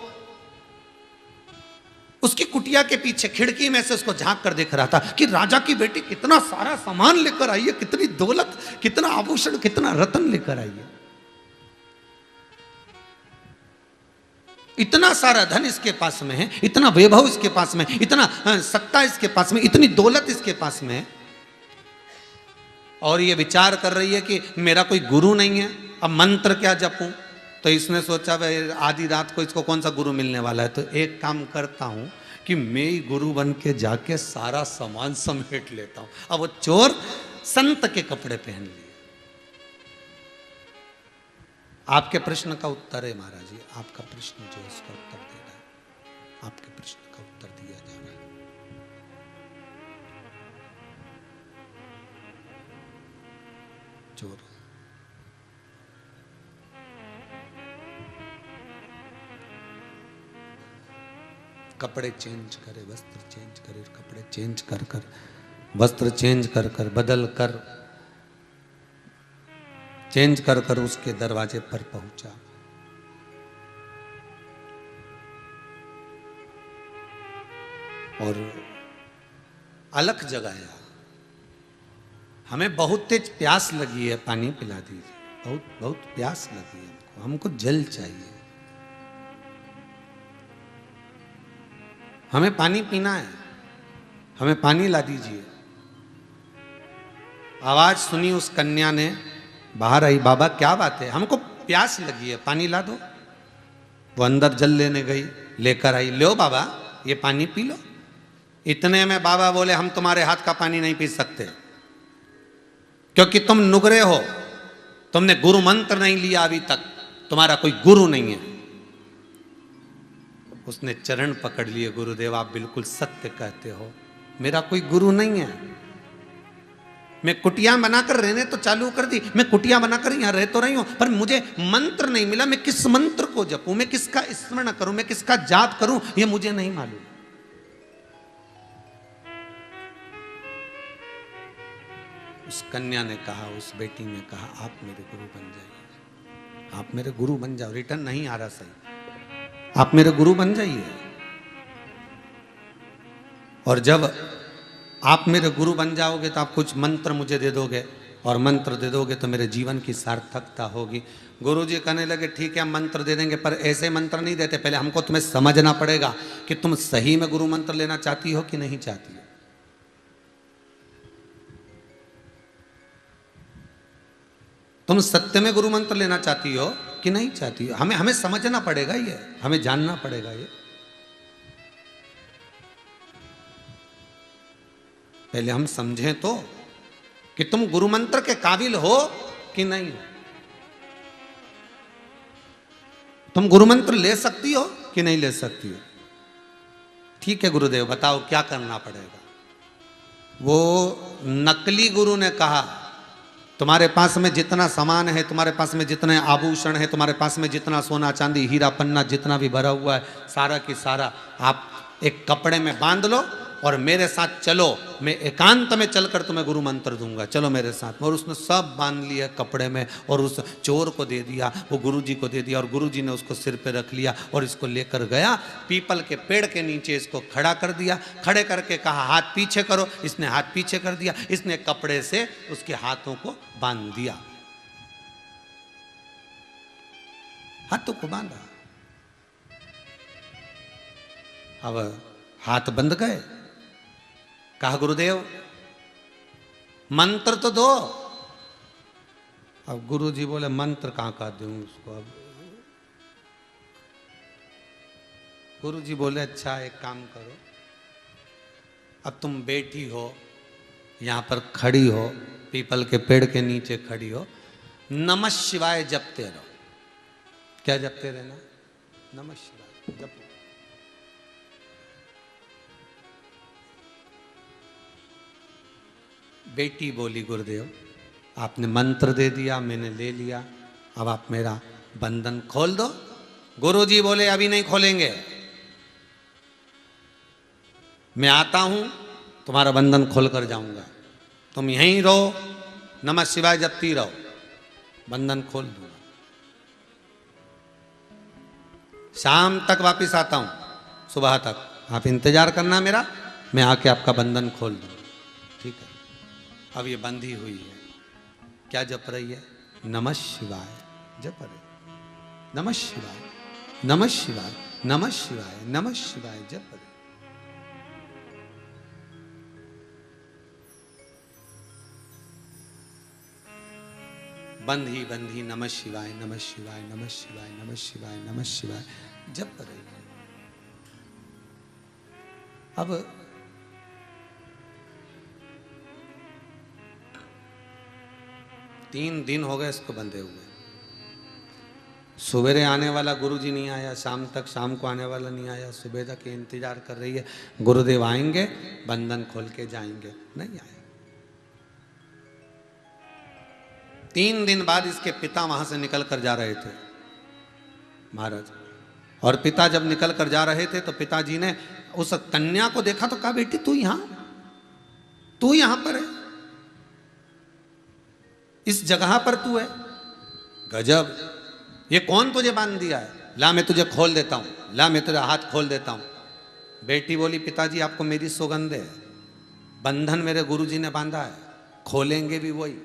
उसकी कुटिया के पीछे खिड़की में से उसको झांक कर देख रहा था कि राजा की बेटी कितना सारा सामान लेकर आई है, कितनी दौलत, कितना आभूषण, कितना रत्न लेकर आई है, इतना सारा धन इसके पास में है, इतना वैभव इसके पास में, इतना सत्ता इसके पास में, इतनी दौलत इसके पास में, और ये विचार कर रही है कि मेरा कोई गुरु नहीं है, अब मंत्र क्या जपूं? तो इसने सोचा भाई आधी रात को इसको कौन सा गुरु मिलने वाला है, तो एक काम करता हूं कि मैं ही गुरु बन के जाके सारा सामान समेट लेता हूं। अब वो चोर संत के कपड़े पहन लिए। आपके प्रश्न का उत्तर है महाराज जी, आपका प्रश्न जो है उसका उत्तर दे रहा है, आपके प्रश्न का उत्तर दिया जा रहा है। चोर। कपड़े चेंज करे, वस्त्र चेंज करे, कपड़े चेंज कर कर, वस्त्र चेंज कर कर, बदल कर, चेंज कर कर उसके दरवाजे पर पहुंचा। और अलख जगाया, हमें बहुत तेज प्यास लगी है, पानी पिला दीजिए, बहुत बहुत प्यास लगी है हमको, हमको जल चाहिए, हमें पानी पीना है, हमें पानी ला दीजिए। आवाज सुनी उस कन्या ने, बाहर आई, बाबा क्या बात है, हमको प्यास लगी है, पानी ला दो। वो अंदर जल लेने गई, लेकर आई, लो बाबा ये पानी पी लो। इतने में बाबा बोले, हम तुम्हारे हाथ का पानी नहीं पी सकते, क्योंकि तुम नुगरे हो, तुमने गुरु मंत्र नहीं लिया अभी तक, तुम्हारा कोई गुरु नहीं है। उसने चरण पकड़ लिए, गुरुदेव आप बिल्कुल सत्य कहते हो, मेरा कोई गुरु नहीं है। मैं कुटिया बनाकर रहने तो चालू कर दी, मैं कुटिया बनाकर यहां रह तो रही हूं, पर मुझे मंत्र नहीं मिला, मैं किस मंत्र को जपूं, मैं किसका स्मरण करूं, मैं किसका जाप करूं, यह मुझे नहीं मालूम। उस कन्या ने कहा, उस बेटी ने कहा, आप मेरे गुरु बन जाइए, आप मेरे गुरु बन जाओ, रिटर्न नहीं आ रहा सही, आप मेरे गुरु बन जाइए। और जब आप मेरे गुरु बन जाओगे तो आप कुछ मंत्र मुझे दे दोगे, और मंत्र दे दोगे तो मेरे जीवन की सार्थकता होगी। गुरुजी कहने लगे, ठीक है हम मंत्र दे देंगे, पर ऐसे मंत्र नहीं देते, पहले हमको तुम्हें समझना पड़ेगा कि तुम सही में गुरु मंत्र लेना चाहती हो कि नहीं चाहती हो। तुम सत्य में गुरु मंत्र लेना चाहती हो कि नहीं चाहती हो, हमें समझना पड़ेगा, ये हमें जानना पड़ेगा। ये पहले हम समझें तो कि तुम गुरु मंत्र के काबिल हो कि नहीं, तुम गुरु मंत्र ले सकती हो कि नहीं ले सकती हो। ठीक है गुरुदेव बताओ क्या करना पड़ेगा। वो नकली गुरु ने कहा, तुम्हारे पास में जितना सामान है, तुम्हारे पास में जितने आभूषण है, तुम्हारे पास में जितना सोना चांदी हीरा पन्ना जितना भी भरा हुआ है, सारा की सारा आप एक कपड़े में बांध लो और मेरे साथ चलो, मैं एकांत में चलकर तुम्हें गुरु मंत्र दूंगा, चलो मेरे साथ। और उसने सब बांध लिया कपड़े में और उस चोर को दे दिया, वो गुरुजी को दे दिया, और गुरुजी ने उसको सिर पे रख लिया और इसको लेकर गया, पीपल के पेड़ के नीचे इसको खड़ा कर दिया। खड़े करके कहा हाथ पीछे करो, इसने हाथ पीछे कर दिया, इसने कपड़े से उसके हाथों को बांध दिया, हाथों को बांधा। अब हाथ बंध गए। कहा गुरुदेव मंत्र तो दो। अब गुरुजी बोले मंत्र कहां का दूं उसको। अब गुरुजी बोले अच्छा एक काम करो, अब तुम बैठी हो यहां पर, खड़ी हो, पीपल के पेड़ के नीचे खड़ी हो, नमः शिवाय जपते रहो। क्या जपते रहना? नमः शिवाय जपो। बेटी बोली गुरुदेव आपने मंत्र दे दिया, मैंने ले लिया, अब आप मेरा बंधन खोल दो। गुरुजी बोले अभी नहीं खोलेंगे, मैं आता हूं तुम्हारा बंधन खोल कर जाऊंगा, तुम यहीं रहो, नमः शिवाय जपती रहो, बंधन खोल दूंगा, शाम तक वापिस आता हूं, सुबह तक आप इंतजार करना मेरा, मैं आके आपका बंधन खोल दूंगा। ठीक है। अब ये बंधी हुई है, क्या जप रही है? नमः शिवाय जप रही, नमः शिवाय, नमः शिवाय, नमः शिवाय, नमः शिवाय जप रही। बंधी बंधी नमः शिवाय, नमः शिवाय, नमः शिवाय, नमः शिवाय, नमः शिवाय जप रही है। अब तीन दिन हो गए इसको बंधे हुए, सवेरे आने वाला गुरुजी नहीं आया, शाम तक, शाम को आने वाला नहीं आया, सुबह तक इंतजार कर रही है गुरुदेव आएंगे बंधन खोल के जाएंगे, नहीं आया। 3 दिन बाद इसके पिता वहां से निकल कर जा रहे थे महाराज, और पिता जब निकल कर जा रहे थे तो पिताजी ने उस कन्या को देखा तो कहा, बेटी तू यहां पर है, इस जगह पर तू है, गजब, ये कौन तुझे बांध दिया है, ला मैं तुझे खोल देता हूं, ला मैं तुझे हाथ खोल देता हूं। बेटी बोली, पिताजी आपको मेरी सौगंध है, बंधन मेरे गुरुजी ने बांधा है, खोलेंगे भी वही।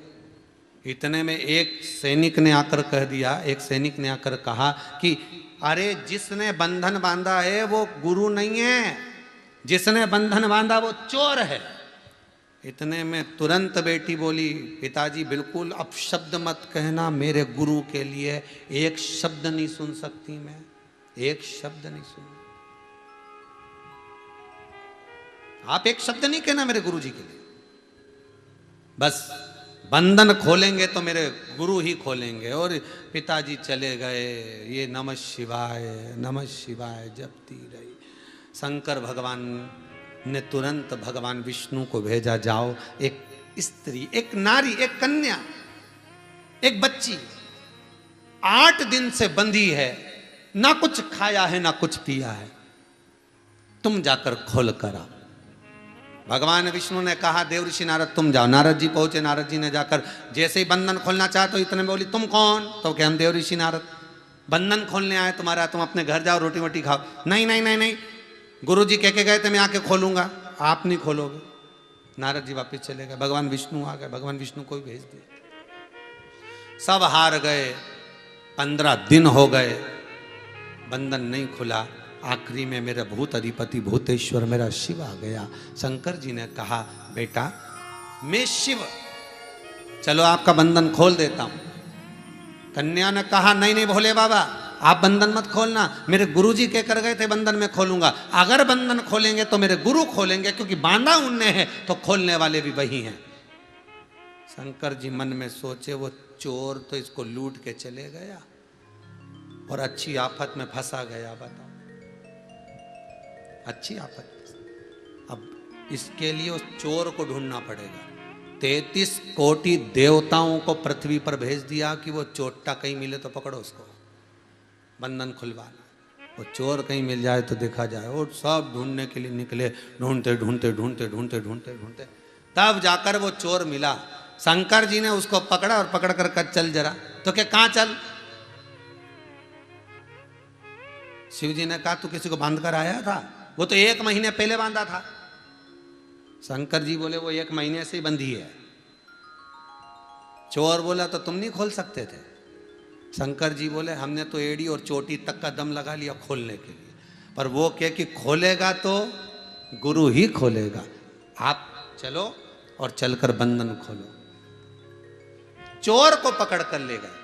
इतने में एक सैनिक ने आकर कह दिया, एक सैनिक ने आकर कहा कि अरे जिसने बंधन बांधा है वो गुरु नहीं है, जिसने बंधन बांधा वो चोर है। इतने में तुरंत बेटी बोली, पिताजी बिल्कुल अपशब्द मत कहना, मेरे गुरु के लिए एक शब्द नहीं सुन सकती मैं, एक शब्द नहीं सुन, आप एक शब्द नहीं कहना मेरे गुरु जी के लिए, बस बंधन खोलेंगे तो मेरे गुरु ही खोलेंगे। और पिताजी चले गए, ये नमः शिवाय जपती रही। शंकर भगवान ने तुरंत भगवान विष्णु को भेजा, जाओ एक स्त्री, एक नारी, एक कन्या, एक बच्ची 8 दिन से बंधी है, ना कुछ खाया है ना कुछ पिया है, तुम जाकर खोल कर आओ। भगवान विष्णु ने कहा, देवऋषि नारद तुम जाओ। नारद जी पहुंचे, नारद जी ने जाकर जैसे ही बंधन खोलना चाहा तो इतने में बोली, तुम कौन? तो क्या, हम देवऋषि नारद, बंधन खोलने आए तुम्हारा, तुम अपने घर जाओ रोटी वोटी खाओ। नहीं नहीं नहीं नहीं, गुरु जी कह के गए थे मैं आके खोलूंगा, आप नहीं खोलोगे। नारद जी वापिस चले गए, भगवान विष्णु आ गए, भगवान विष्णु को भी भेज दिया, सब हार गए। 15 दिन हो गए, बंधन नहीं खुला। आखिरी में मेरा भूत अधिपति भूतेश्वर मेरा शिव आ गया। शंकर जी ने कहा, बेटा मैं शिव, चलो आपका बंधन खोल देता हूं। कन्या ने कहा, नहीं नहीं भोले बाबा, आप बंधन मत खोलना, मेरे गुरुजी कह कर गए थे बंधन में खोलूंगा, अगर बंधन खोलेंगे तो मेरे गुरु खोलेंगे, क्योंकि बांधा उनने है तो खोलने वाले भी वही हैं। शंकर जी मन में सोचे, वो चोर तो इसको लूट के चले गया और अच्छी आफत में फंसा गया, बताओ अच्छी आफत। अब इसके लिए उस चोर को ढूंढना पड़ेगा। 33 कोटि देवताओं को पृथ्वी पर भेज दिया कि वो चोटा कहीं मिले तो पकड़ो उसको, बंधन खुलवाना। वो चोर कहीं मिल जाए तो देखा जाए। और सब ढूंढने के लिए निकले, ढूंढते ढूंढते ढूंढते ढूंढते ढूंढते ढूंढते तब जाकर वो चोर मिला। शंकर जी ने उसको पकड़ा और पकड़ कर कहा, चल जरा। तो क्या, कहां चल? शिव जी ने कहा, तू किसी को बांध कर आया था? वो तो 1 महीने पहले बांधा था। शंकर जी बोले, वो 1 महीने से ही बंधी है। चोर बोला, तो तुम नहीं खोल सकते थे? शंकर जी बोले, हमने तो एड़ी और चोटी तक का दम लगा लिया खोलने के लिए, पर वो कहे कि खोलेगा तो गुरु ही खोलेगा, आप चलो और चलकर बंधन खोलो। चोर को पकड़ कर ले गए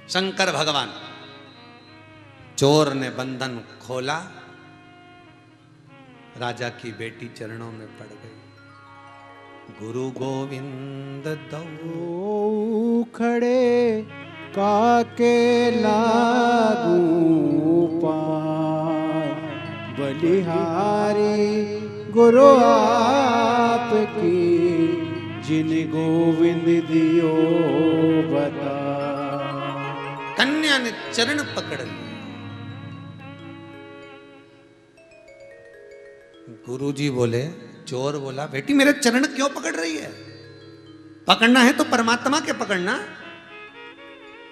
शंकर भगवान। चोर ने बंधन खोला, राजा की बेटी चरणों में पड़ गई। गुरु गोविंद दो खड़े काके लागू पाय, बलिहारी गुरु आपकी, जिन गोविंद दियो बता। कन्या ने चरण पकड़ लिए। गुरुजी बोले, चोर बोला, बेटी मेरे चरण क्यों पकड़ रही है? पकड़ना है तो परमात्मा के पकड़ना।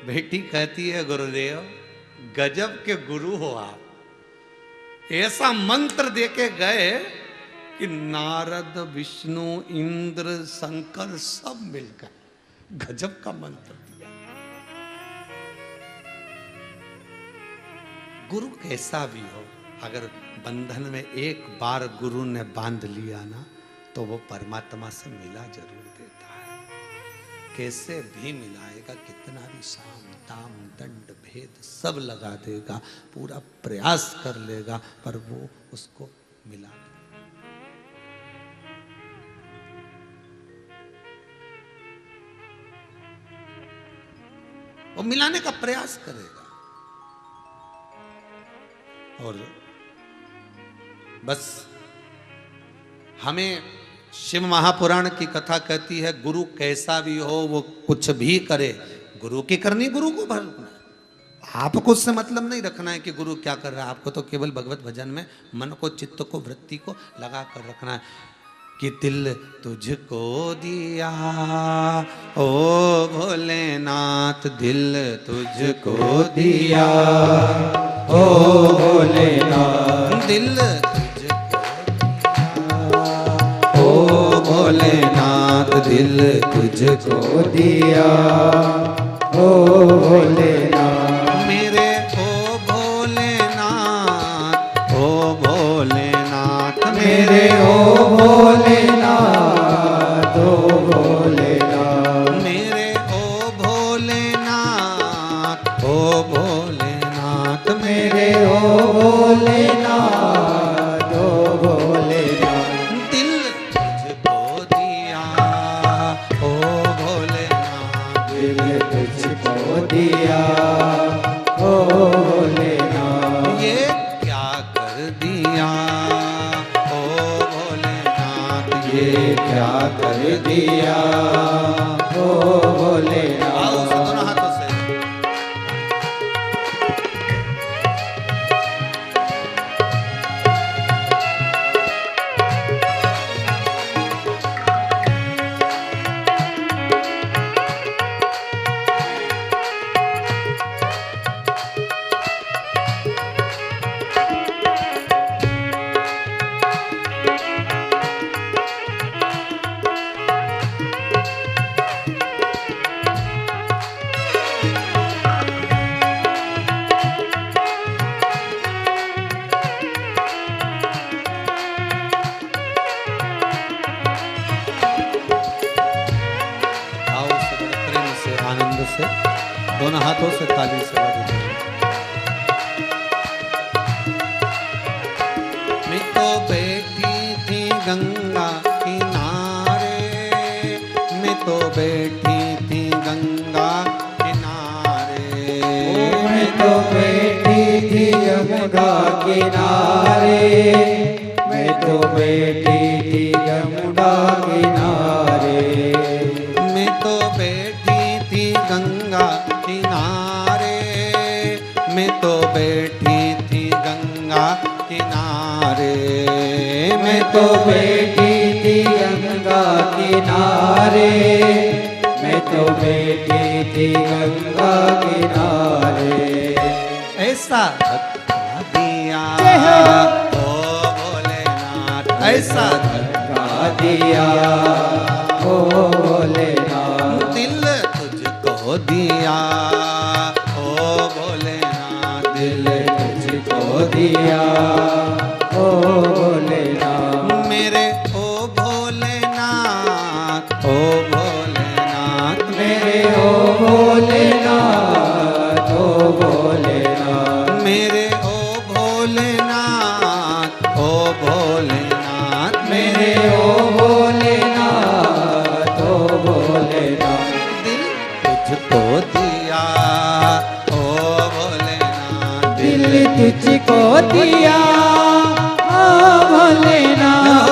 बेटी कहती है, गुरुदेव गजब के गुरु हो आप, ऐसा मंत्र देके गए कि नारद विष्णु इंद्र शंकर सब मिलकर गजब का मंत्र दिया। गुरु कैसा भी हो, अगर बंधन में एक बार गुरु ने बांध लिया ना, तो वो परमात्मा से मिला जरूर देता है। कैसे भी मिलाएगा, कितना भी साम दाम दंड भेद सब लगा देगा, पूरा प्रयास कर लेगा, पर वो उसको मिला देगा। वो मिलाने का प्रयास करेगा। और बस हमें शिव महापुराण की कथा कहती है गुरु कैसा भी हो वो कुछ भी करे, गुरु की करनी, गुरु को भरना। आपको उससे मतलब नहीं रखना है कि गुरु क्या कर रहा है, आपको तो केवल भगवत भजन में मन को, चित्त को, वृत्ति को लगा कर रखना है कि दिल तुझको दिया ओ भोलेनाथ, दिल तुझको दिया ओ भोलेनाथ, दिल ओ भोलेनाथ, दिल तुझको दिया ओ भोलेनाथ, मेरे ओ भोलेनाथ, ओ भोलेनाथ, मेरे ओ भोलेनाथ, ओ भोलेनाथ, मेरे ओ भोलेनाथ, ओ भोलेनाथ, मेरे ओ भोलेनाथ, ओ भोलेनाथ, दिल तुझको दिया ओ भोलेनाथ, दिल तुझको दिया ओ भोलेनाथ, ये क्या कर दिया ओ भोलेनाथ, ये क्या कर दिया ओ भोलेनाथ। आओ उसे दोनों हाथों से। आओ उसे बड़े प्रेम से, आनंद से, दोनों हाथों से ताली से बजाते हैं। मैं तो बैठी थी गंगा किनारे, मैं तो बैठी थी गंगा किनारे, मैं तो बैठी थी यमुना किनारे, मैं तो बैठी थी यमुना किनारे, मैं तो बैठी थी गंगा किनारे, मैं तो बैठी थी गंगा किनारे, मैं तो बैठी थी गंगा किनारे, मैं तो बैठी थी गंगा किनारे, ऐसा धक्का दिया ओ भोलेनाथ, ऐसा धक्का दिया ओ भोलेनाथ, दिल तुझको दिया ओ भोलेनाथ, दिल तुझको दिया ओ भोलेनाथ, मेरे ओ भोलेनाथ, ओ भोलेनाथ, मेरे ओ भोलेनाथ, ओ भोलेनाथ, मेरे ओ भोलेनाथ, ओ भोलेनाथ, मेरे ओ भोलेनाथ, ओ भोलेनाथ, दिल तुझको दिया ओ भोलेनाथ, दिल तुझको दिया ओ भोलेनाथ।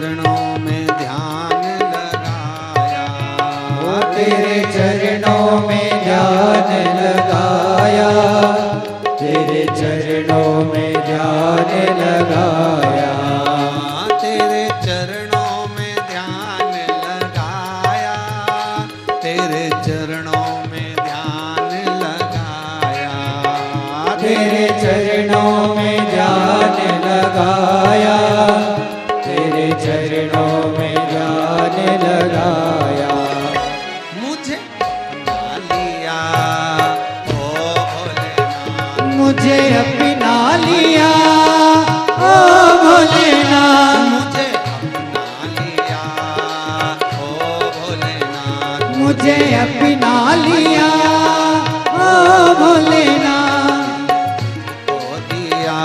चरणों में ध्यान लगाया, तेरे चरणों में ध्यान लगाया, तेरे चरणों में ध्यान लगाया, तेरे चरणों में ध्यान लगाया, तेरे चरणों में ध्यान लगाया, तेरे चरणों में ध्यान लगाया, तेरे चरणों में ध्यान लगाया। मुझे अपना लिया ओ भोलेनाथ, मुझे अपना लिया ओ भोलेनाथ, मुझे अपना लिया ओ भोलेनाथ, मुझे अपना लिया ओ भोलेनाथ, ओ दिया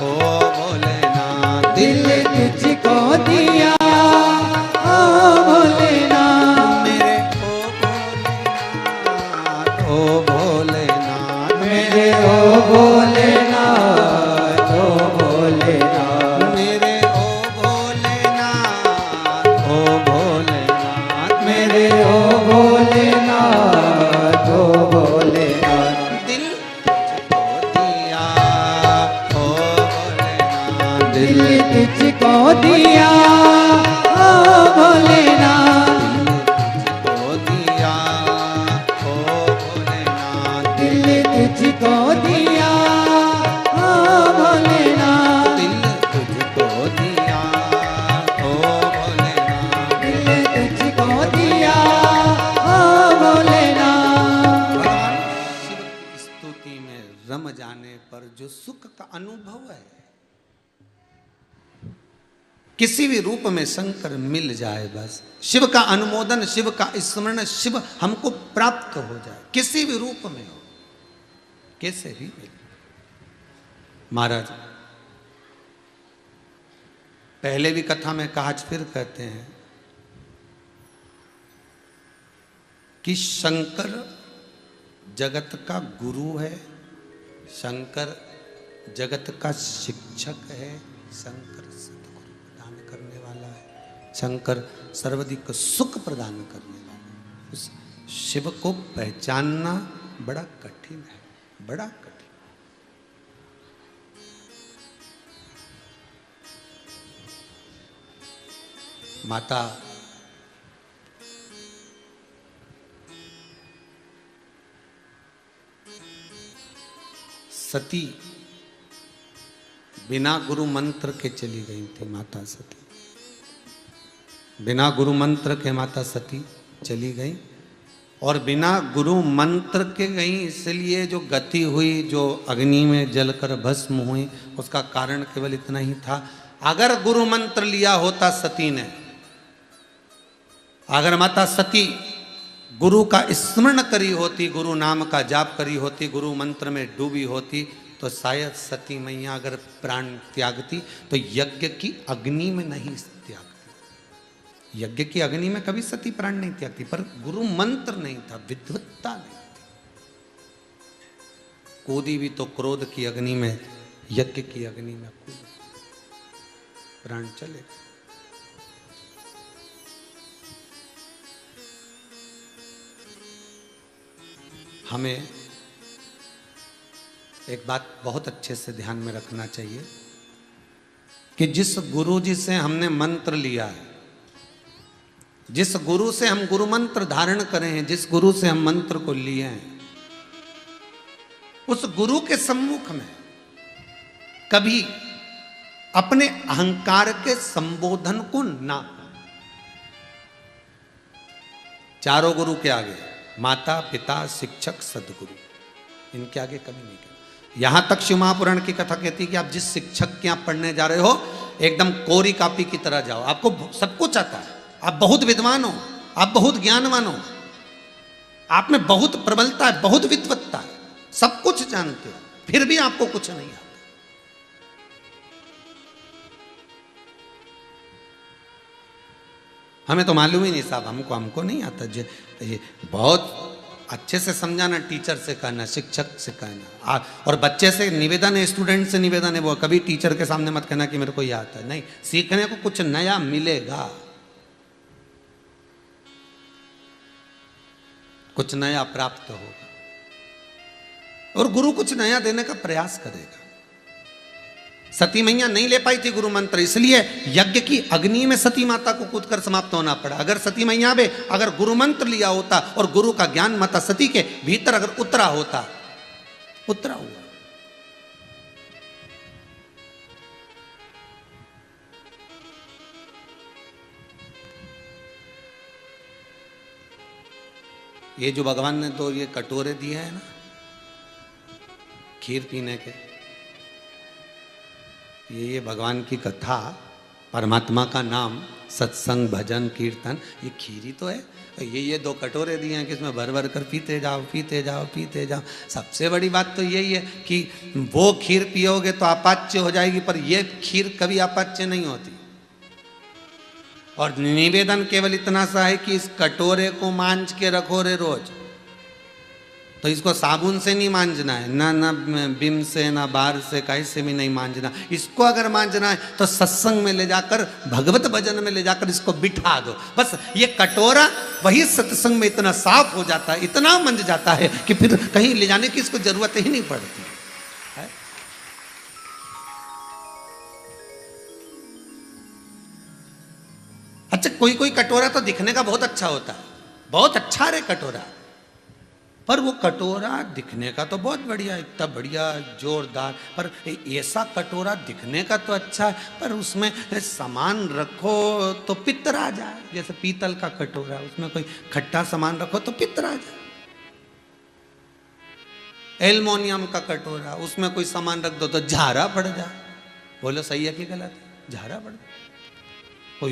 ओ भोलेनाथ, दिल तुझको दिया ओ भोलेनाथ, मेरे ओ भोलेनाथ, मेरे ओ भोलेनाथ, ओ भोलेनाथ, मेरे ओ भोलेनाथ, ओ भोलेनाथ, मेरे ओ भोलेनाथ, ओ भोलेनाथ, दिल तुझको दिया ओ भोलेनाथ, दिल तुझको दिया ओ भोलेनाथ, तुझको दिया ओ भोलेनाथ, दिल तुझको दिया ओ भोलेनाथ, दिल तुझको दिया ओ भोलेनाथ। दिल तुझको दिया ओ भोलेनाथ। भगवान शिव की स्तुति में रम जाने पर जो सुख का अनुभव है, किसी भी रूप में शंकर मिल जाए, बस शिव का अनुमोदन, शिव का स्मरण, शिव हमको प्राप्त हो जाए, किसी भी रूप में हो, कैसे भी मिले। महाराज पहले भी कथा में कहा, आज फिर कहते हैं कि शंकर जगत का गुरु है, शंकर जगत का शिक्षक है, शंकर सद्गुरु प्रदान करने वाला है, शंकर सर्वाधिक सुख प्रदान करने वाला है। उस शिव को पहचानना बड़ा कठिन है, बड़ा कठिन। माता सती बिना गुरु मंत्र के चली गई थी। माता सती बिना गुरु मंत्र के माता सती चली गई, और बिना गुरु मंत्र के गई, इसलिए जो गति हुई, जो अग्नि में जलकर भस्म हुई, उसका कारण केवल इतना ही था, अगर गुरु मंत्र लिया होता सती ने, अगर माता सती गुरु का स्मरण करी होती, गुरु नाम का जाप करी होती, गुरु मंत्र में डूबी होती, तो शायद सती मैया अगर प्राण त्यागती तो यज्ञ की अग्नि में नहीं त्यागती। यज्ञ की अग्नि में कभी सती प्राण नहीं त्यागती, पर गुरु मंत्र नहीं था, विद्वत्ता नहीं थी। कूदी भी तो क्रोध की अग्नि में, यज्ञ की अग्नि में कूद, प्राण चले। हमें एक बात बहुत अच्छे से ध्यान में रखना चाहिए कि जिस गुरु जी से हमने मंत्र लिया है, जिस गुरु से हम गुरु मंत्र धारण करें हैं, जिस गुरु से हम मंत्र को लिए हैं, उस गुरु के सम्मुख में कभी अपने अहंकार के संबोधन को ना, चारों गुरु के आगे, माता पिता शिक्षक सदगुरु, इनके आगे कभी नहीं करना। यहां तक शिव महापुराण की कथा कहती है कि आप जिस शिक्षक के यहाँ पढ़ने जा रहे हो, एकदम कोरी कापी की तरह जाओ। आपको सब कुछ आता है, आप बहुत विद्वान हो, आप बहुत ज्ञानवान हो, आप में बहुत प्रबलता है, बहुत विद्वत्ता है, सब कुछ जानते हो, फिर भी आपको कुछ नहीं आता। हमें तो मालूम ही नहीं साहब, हमको नहीं आता। ये बहुत अच्छे से समझाना, टीचर से कहना, शिक्षक से कहना। और बच्चे से निवेदन है, स्टूडेंट से निवेदन है, वो कभी टीचर के सामने मत कहना कि मेरे को ये आता है। नहीं, सीखने को कुछ नया मिलेगा, कुछ नया प्राप्त होगा, और गुरु कुछ नया देने का प्रयास करेगा। सती मैया नहीं ले पाई थी गुरु मंत्र, इसलिए यज्ञ की अग्नि में सती माता को कूदकर समाप्त होना पड़ा। अगर सती मैया में अगर गुरु मंत्र लिया होता और गुरु का ज्ञान माता सती के भीतर अगर उतरा होता, उतरा हुआ। ये जो भगवान ने तो ये कटोरे दिए हैं ना खीर पीने के, ये भगवान की कथा, परमात्मा का नाम, सत्संग, भजन, कीर्तन, ये खीर ही तो है। ये 2 कटोरे दिए हैं कि इसमें भर भर कर पीते जाओ, पीते जाओ, पीते जाओ। सबसे बड़ी बात तो यही है कि वो खीर पियोगे तो अपाच्य हो जाएगी, पर ये खीर कभी अपाच्य नहीं होती। और निवेदन केवल इतना सा है कि इस कटोरे को मांझ के रखो रे रोज। तो इसको साबुन से नहीं मांझना है, ना बिम से, ना बार से, कहीं से भी नहीं मांझना। इसको अगर मांझना है तो सत्संग में ले जाकर, भगवत भजन में ले जाकर इसको बिठा दो। बस ये कटोरा वही सत्संग में इतना साफ हो जाता है, इतना मंज जाता है कि फिर कहीं ले जाने की इसको जरूरत ही नहीं पड़ती है। अच्छा, कोई कटोरा तो दिखने का बहुत अच्छा होता है, बहुत अच्छा रे कटोरा, पर वो कटोरा दिखने का तो बहुत बढ़िया, इतना बढ़िया जोरदार, पर ऐसा कटोरा दिखने का तो अच्छा है, पर उसमें सामान रखो तो पित्तर आ जाए। जैसे पीतल का कटोरा, उसमें कोई खट्टा सामान रखो तो पित्तर आ जाए। एल्युमिनियम का कटोरा, उसमें कोई सामान रख दो तो झारा पड़ जाए। बोलो सही है कि गलत है? झारा पड़ जाए।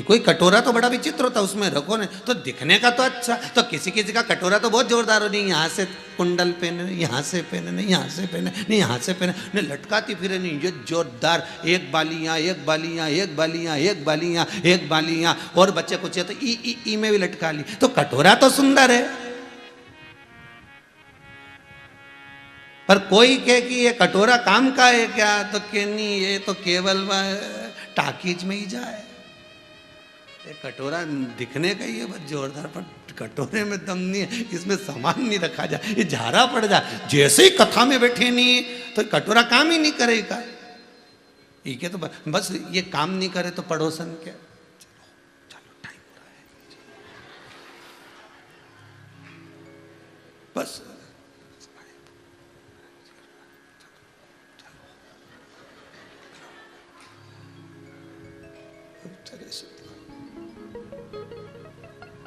कोई कटोरा तो बड़ा विचित्र होता है, उसमें रखो ना तो दिखने का तो अच्छा। तो किसी का कटोरा तो बहुत जोरदार हो, नहीं यहाँ से कुंडल पहने, यहाँ से पहने, नहीं यहाँ से पहने, नहीं यहाँ से पहने, नहीं लटकाती फिरे, नहीं ये जोरदार, एक बाली यहाँ, एक बाली यहाँ, एक बाली यहाँ, एक बाली यहाँ, एक बाली यहाँ, और बच्चे कुछ तो ई में भी लटका ली। तो कटोरा तो सुंदर है, पर कोई कहे कि ये कटोरा काम का है क्या, तो के नहीं, ये तो केवल टाकीज में ही जाए। कटोरा दिखने का ही है बस जोरदार, पर कटोरे में दम नहीं है, इसमें सामान नहीं रखा जाए, ये झारा पड़ जाए। जैसे ही कथा में बैठे नहीं तो कटोरा काम ही नहीं करेगा। ठीक है, तो बस ये काम नहीं करे तो पड़ोसन क्या, चलो टाइम हो रहा है, बस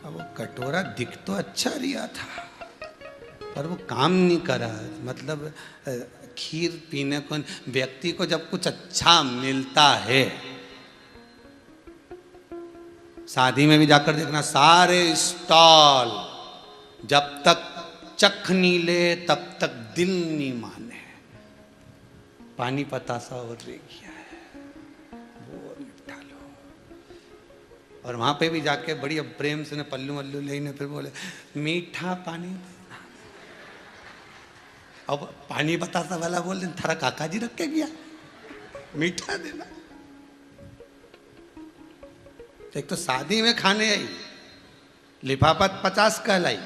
वो कटोरा दिख तो अच्छा रिया था, पर वो काम नहीं करा। मतलब खीर पीने को व्यक्ति को जब कुछ अच्छा मिलता है, शादी में भी जाकर देखना, सारे स्टॉल जब तक चख नहीं ले तब तक दिल नहीं माने। पानी पतासा और रेगिया और वहां पे भी जाके बड़ी प्रेम से पल्लू वल्लू लेने, फिर बोले मीठा पानी। अब पानी बतासा वाला बोल दे, थारा काका जी रख के गया, मीठा देना। एक तो शादी में खाने आई, लिफाफा 50 का लाई,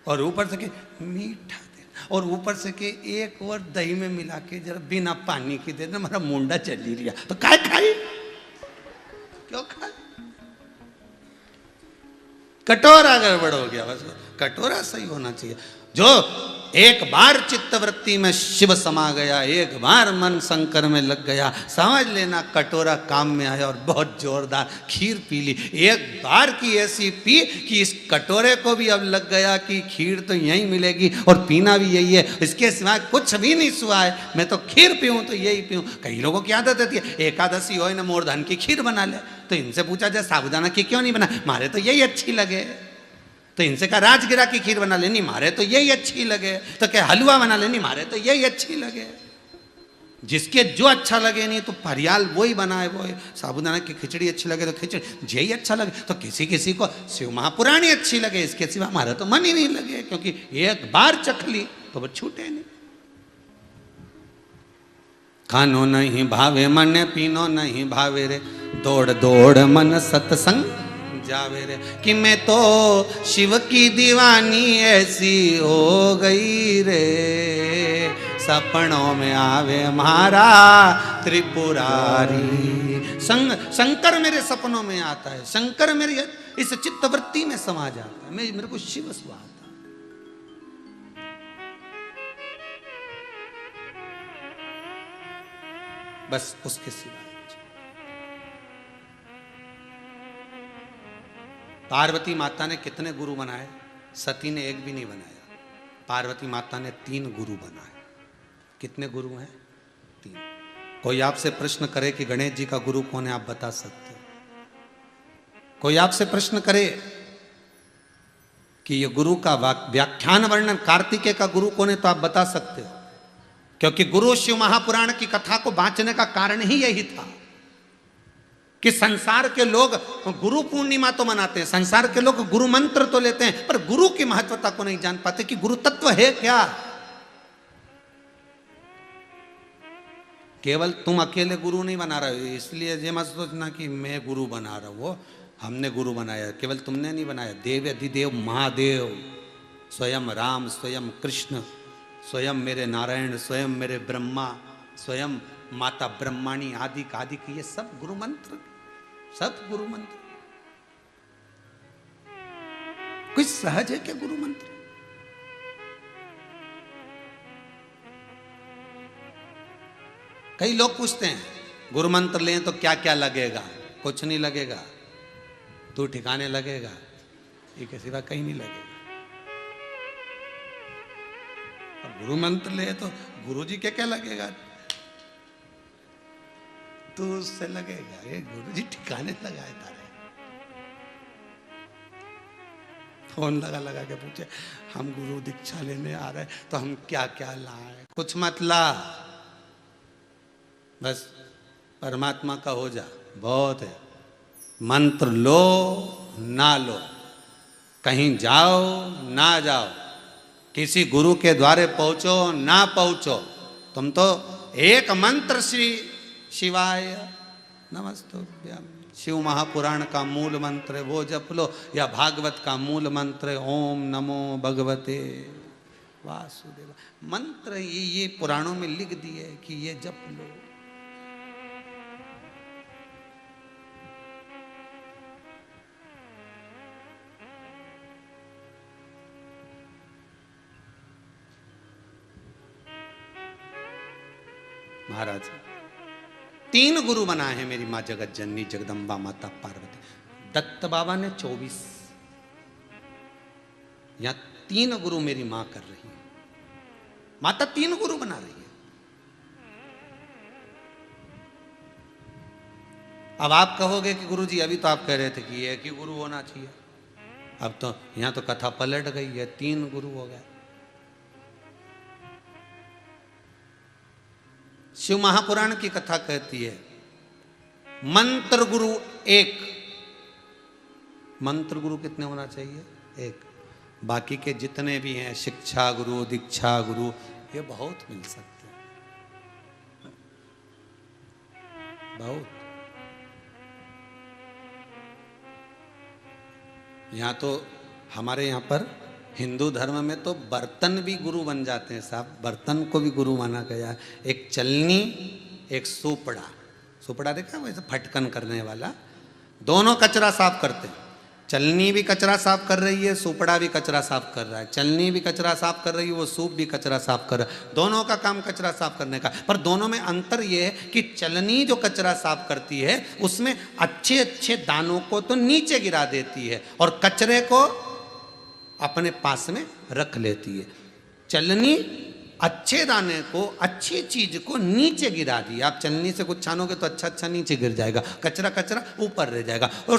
और ऊपर से के मीठा देना, और ऊपर से के एक और दही में मिला के जरा बिना पानी की देना, हमारा मुंडा चली रिया। तो काय खाई, क्यों खाए? कटोरा गड़बड़ हो गया। बस कटोरा सही होना चाहिए। जो एक बार चित्तवृत्ति में शिव समा गया, एक बार मन शंकर में लग गया, समझ लेना कटोरा काम में आया और बहुत जोरदार खीर पी ली। एक बार की ऐसी पी कि इस कटोरे को भी अब लग गया कि खीर तो यहीं मिलेगी और पीना भी यही है, इसके सिवाय कुछ भी नहीं सुहा है। मैं तो खीर पीऊँ तो यही पीऊँ। कई लोगों की आदत रहती है, एकादशी हो ना मोरधन की खीर बना ले। तो इनसे पूछा जाए साबुदाना की क्यों नहीं बना, मारे तो यही अच्छी लगे। तो इनसे कहा राजगिरा की खीर बना लेनी, मारे तो यही अच्छी लगे। तो क्या हलवा बना लेनी, मारे तो यही अच्छी लगे। जिसके जो अच्छा लगे नहीं तो फरियाल वही बनाए, वो साबुदाना की खिचड़ी अच्छी लगे तो खिचड़ी, यही अच्छा लगे तो किसी किसी को शिव महापुराणी अच्छी लगे, इसके सिवा हमारा तो मन ही नहीं लगे, क्योंकि एक बार चख ली तो वो छूटे नहीं। खानो नहीं भावे मन, पीनो नहीं भावे रे, दौड़ दौड़ मन सत्संग जावे रे, कि मैं तो शिव की दीवानी ऐसी हो गई रे, सपनों में आवे हमारा त्रिपुरारी। शंकर मेरे सपनों में आता है, शंकर मेरी इस चित्तवृत्ति में समा जाता है, मेरे को शिव सुहाता। बस उसके सिवा। पार्वती माता ने कितने गुरु बनाए? सती ने एक भी नहीं बनाया, पार्वती माता ने 3 गुरु बनाए। कितने गुरु हैं? 3। कोई आपसे प्रश्न करे कि गणेश जी का गुरु कौन है, आप बता सकते हो? कोई आपसे प्रश्न करे कि ये गुरु का व्याख्यान वर्णन कार्तिकेय का गुरु कौन है, तो आप बता सकते हो? क्योंकि गुरु शिव महापुराण की कथा को बांचने का कारण ही यही था कि संसार के लोग गुरु पूर्णिमा तो मनाते हैं, संसार के लोग गुरु मंत्र तो लेते हैं, पर गुरु की महत्वता को नहीं जान पाते कि गुरु तत्व है क्या। केवल तुम अकेले गुरु नहीं बना रहे हो, इसलिए ये मत सोचना कि मैं गुरु बना रहा हूं, हमने गुरु बनाया, केवल तुमने नहीं बनाया, देव अधिदेव महादेव, स्वयं राम, स्वयं कृष्ण, स्वयं मेरे नारायण, स्वयं मेरे ब्रह्मा, स्वयं माता ब्रह्माणी आदि आदि की, ये सब गुरु मंत्र, सब गुरु मंत्र। कुछ सहज है क्या गुरु मंत्र? कई लोग पूछते हैं गुरु मंत्र लें तो क्या क्या लगेगा? कुछ नहीं लगेगा, तू ठिकाने लगेगा, ये के सिवा कहीं नहीं लगेगा। अब गुरु मंत्र ले तो गुरु जी क्या क्या लगेगा? तू उससे लगेगा, ये गुरु जी ठिकाने लगाए तारे। फोन लगा लगा के पूछे हम गुरु दीक्षा लेने आ रहे तो हम क्या क्या लाए? कुछ मत ला, बस परमात्मा का हो जा, बहुत है। मंत्र लो ना लो, कहीं जाओ ना जाओ, किसी गुरु के द्वारे पहुंचो ना पहुंचो, तुम तो एक मंत्र श्री शिवाय नमस्तुभ्यं, शिव महापुराण का मूल मंत्र है वो जप लो, या भागवत का मूल मंत्र है ओम नमो भगवते वासुदेव। मंत्र ये पुराणों में लिख दिए कि ये जप लो। महाराज 3 गुरु बनाए हैं मेरी माँ जगत जननी जगदम्बा माता पार्वती। दत्त बाबा ने 24, यहां 3 गुरु मेरी माँ कर रही है, माता 3 गुरु बना रही है। अब आप कहोगे कि गुरु जी अभी तो आप कह रहे थे कि एक ही गुरु होना चाहिए, अब तो यहां तो कथा पलट गई है, 3 गुरु हो गए। शिव महापुराण की कथा कहती है मंत्र गुरु 1। मंत्र गुरु कितने होना चाहिए? 1। बाकी के जितने भी हैं शिक्षा गुरु, दीक्षा गुरु, ये बहुत मिल सकते हैं, बहुत। यहाँ तो हमारे यहाँ पर हिंदू धर्म में तो बर्तन भी गुरु बन जाते हैं साहब, बर्तन को भी गुरु माना गया। एक चलनी, एक सुपड़ा, सुपड़ा देखा वैसे फटकन करने वाला, दोनों कचरा साफ करते हैं। चलनी भी कचरा साफ कर रही है, सुपड़ा भी कचरा साफ कर रहा है, चलनी भी कचरा साफ कर रही है, वो सूप भी कचरा साफ कर रहा है, दोनों का काम कचरा साफ करने का। पर दोनों में अंतर ये है कि चलनी जो कचरा साफ करती है उसमें अच्छे अच्छे दानों को तो नीचे गिरा देती है और कचरे को अपने पास में रख लेती है। चलनी अच्छे दाने को, अच्छी चीज को नीचे गिरा दी। आप चलनी से कुछ छानोगे तो अच्छा अच्छा नीचे गिर जाएगा, कचरा कचरा ऊपर रह जाएगा। और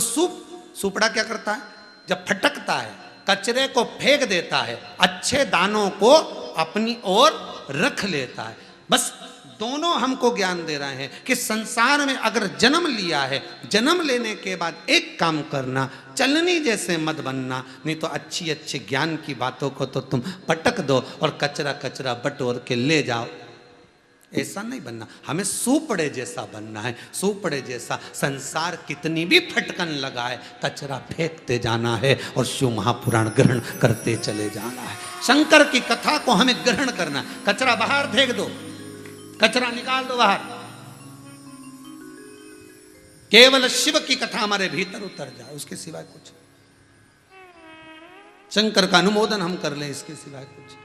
सुपड़ा क्या करता है? जब फटकता है कचरे को फेंक देता है, अच्छे दानों को अपनी ओर रख लेता है। बस दोनों हमको ज्ञान दे रहे हैं कि संसार में अगर जन्म लिया है, जन्म लेने के बाद एक काम करना, चलनी जैसे मत बनना, नहीं तो अच्छी अच्छी ज्ञान की बातों को तो तुम पटक दो और कचरा कचरा बटोर के ले जाओ। ऐसा नहीं बनना, हमें सूपड़े जैसा बनना है। सूपड़े जैसा संसार कितनी भी फटकन लगाए, कचरा फेंकते जाना है और शिव महापुराण ग्रहण करते चले जाना है। शंकर की कथा को हमें ग्रहण करना। कचरा बाहर फेंक दो, कचरा निकाल दो बाहर। केवल शिव की कथा हमारे भीतर उतर जाए, उसके सिवाय कुछ। शंकर का अनुमोदन हम कर लें, इसके सिवाय कुछ।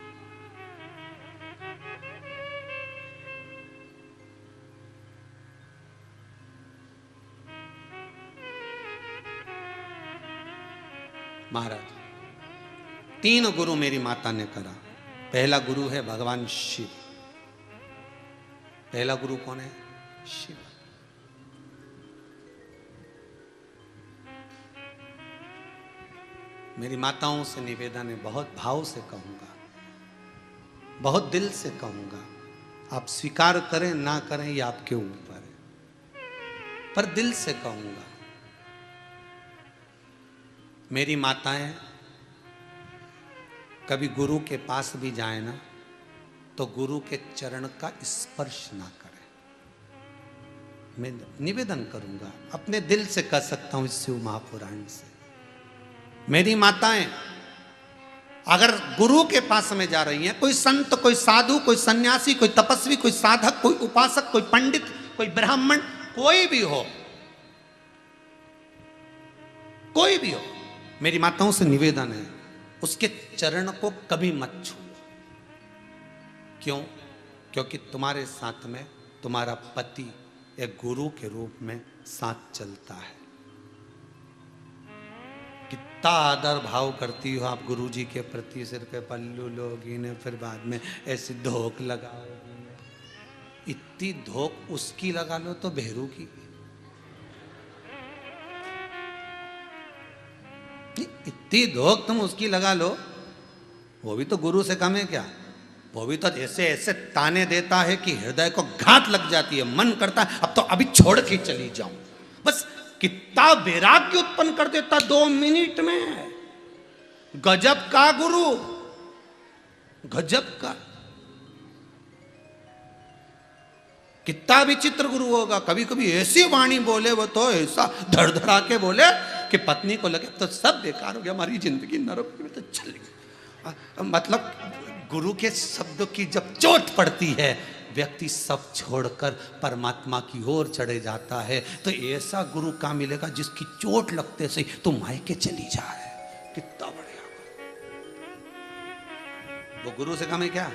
महाराज, 3 गुरु मेरी माता ने करा। पहला गुरु है भगवान शिव। पहला गुरु कौन है? शिव। मेरी माताओं से निवेदन है, बहुत भाव से कहूंगा, बहुत दिल से कहूंगा। आप स्वीकार करें ना करें ये आपके ऊपर है, पर दिल से कहूंगा। मेरी माताएं कभी गुरु के पास भी जाए ना, तो गुरु के चरण का स्पर्श ना करें। मैं निवेदन करूंगा, अपने दिल से कह सकता हूं इस शिव महापुराण से। मेरी माताएं अगर गुरु के पास में जा रही हैं, कोई संत, कोई साधु, कोई सन्यासी, कोई तपस्वी, कोई साधक, कोई उपासक, कोई पंडित, कोई ब्राह्मण, कोई भी हो, कोई भी हो, मेरी माताओं से निवेदन है उसके चरण को कभी मत छूओ। क्यों? क्योंकि तुम्हारे साथ में तुम्हारा पति एक गुरु के रूप में साथ चलता है। कितना आदर भाव करती हो आप गुरु जी के प्रति, सिर पे पल्लू लोगी ने, फिर बाद में ऐसी धोक लगाओगी। इतनी धोक उसकी लगा लो तो भेरू की, इतनी धोख तुम उसकी लगा लो, वो भी तो गुरु से कम है क्या? वो भी तो ऐसे ऐसे ताने देता है कि हृदय को घात लग जाती है, मन करता है अब तो अभी छोड़ के चली जाऊं। बस कितना वैराग्य उत्पन्न कर देता 2 मिनट में। गजब का गुरु, गजब का। कितना विचित्र गुरु होगा। कभी कभी ऐसी वाणी बोले वो तो ऐसा धड़धड़ा के बोले कि पत्नी को लगे तो सब बेकार हो गया, हमारी जिंदगी नरक में तो चल गई। मतलब गुरु के शब्दों की जब चोट पड़ती है, व्यक्ति सब छोड़कर परमात्मा की ओर चढ़े जाता है। तो ऐसा गुरु कहाँ मिलेगा जिसकी चोट लगते से तो मायके चली जाए। कितना बढ़िया। वो गुरु से कम है क्या?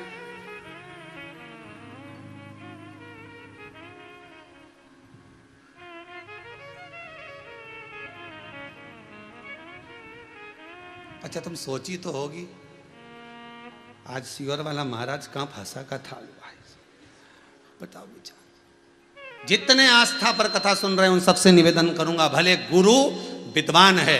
अच्छा, तुम सोची तो होगी आज सीवर वाला महाराज कहां फंसा का था। बताओ विचार। जितने आस्था पर कथा सुन रहे हैं उन सबसे निवेदन करूंगा, भले गुरु विद्वान है,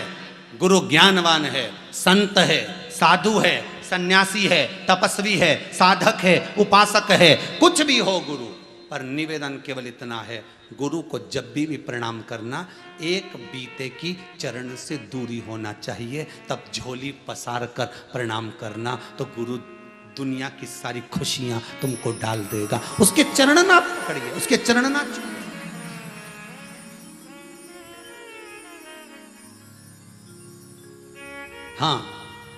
गुरु ज्ञानवान है, संत है, साधु है, सन्यासी है, तपस्वी है, साधक है, उपासक है, कुछ भी हो गुरु, पर निवेदन केवल इतना है, गुरु को जब भी प्रणाम करना, एक बीते की चरण से दूरी होना चाहिए। तब झोली पसार कर प्रणाम करना, तो गुरु दुनिया की सारी खुशियां तुमको डाल देगा। उसके चरण ना पकड़िए, उसके चरण ना छूइए। हाँ,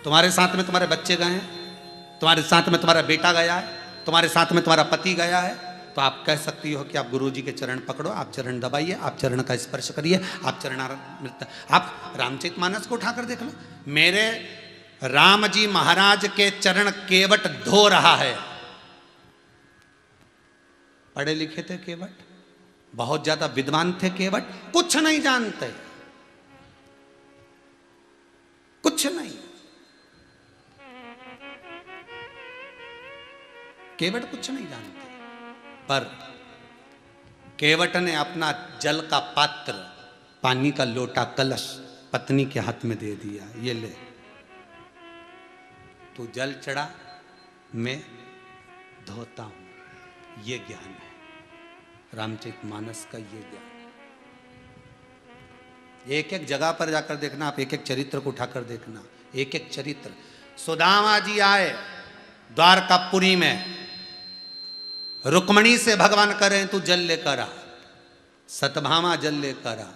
तुम्हारे साथ में तुम्हारे बच्चे गए हैं, तुम्हारे साथ में तुम्हारा बेटा गया है, तुम्हारे साथ में तुम्हारा पति गया है, तो आप कह सकती हो कि आप गुरु जी के चरण पकड़ो, आप चरण दबाइए, आप चरण का स्पर्श करिए, आप चरण मिलता। आप रामचरितमानस को उठाकर देख लो, मेरे राम जी महाराज के चरण केवट धो रहा है। पढ़े लिखे थे केवट, बहुत ज्यादा विद्वान थे केवट, कुछ नहीं जानते, कुछ नहीं। केवट कुछ नहीं जानते, पर केवट ने अपना जल का पात्र, पानी का लोटा, कलश पत्नी के हाथ में दे दिया, ये ले तू जल चढ़ा, मैं धोता हूं। ये ज्ञान है। रामचरितमानस का ये ज्ञान। एक एक जगह पर जाकर देखना, आप एक एक चरित्र को उठाकर देखना, एक एक चरित्र। सुदामा जी आए द्वारकापुरी में, रुक्मणी से भगवान करें तू जल लेकर आ, सतभामा जल लेकर आ।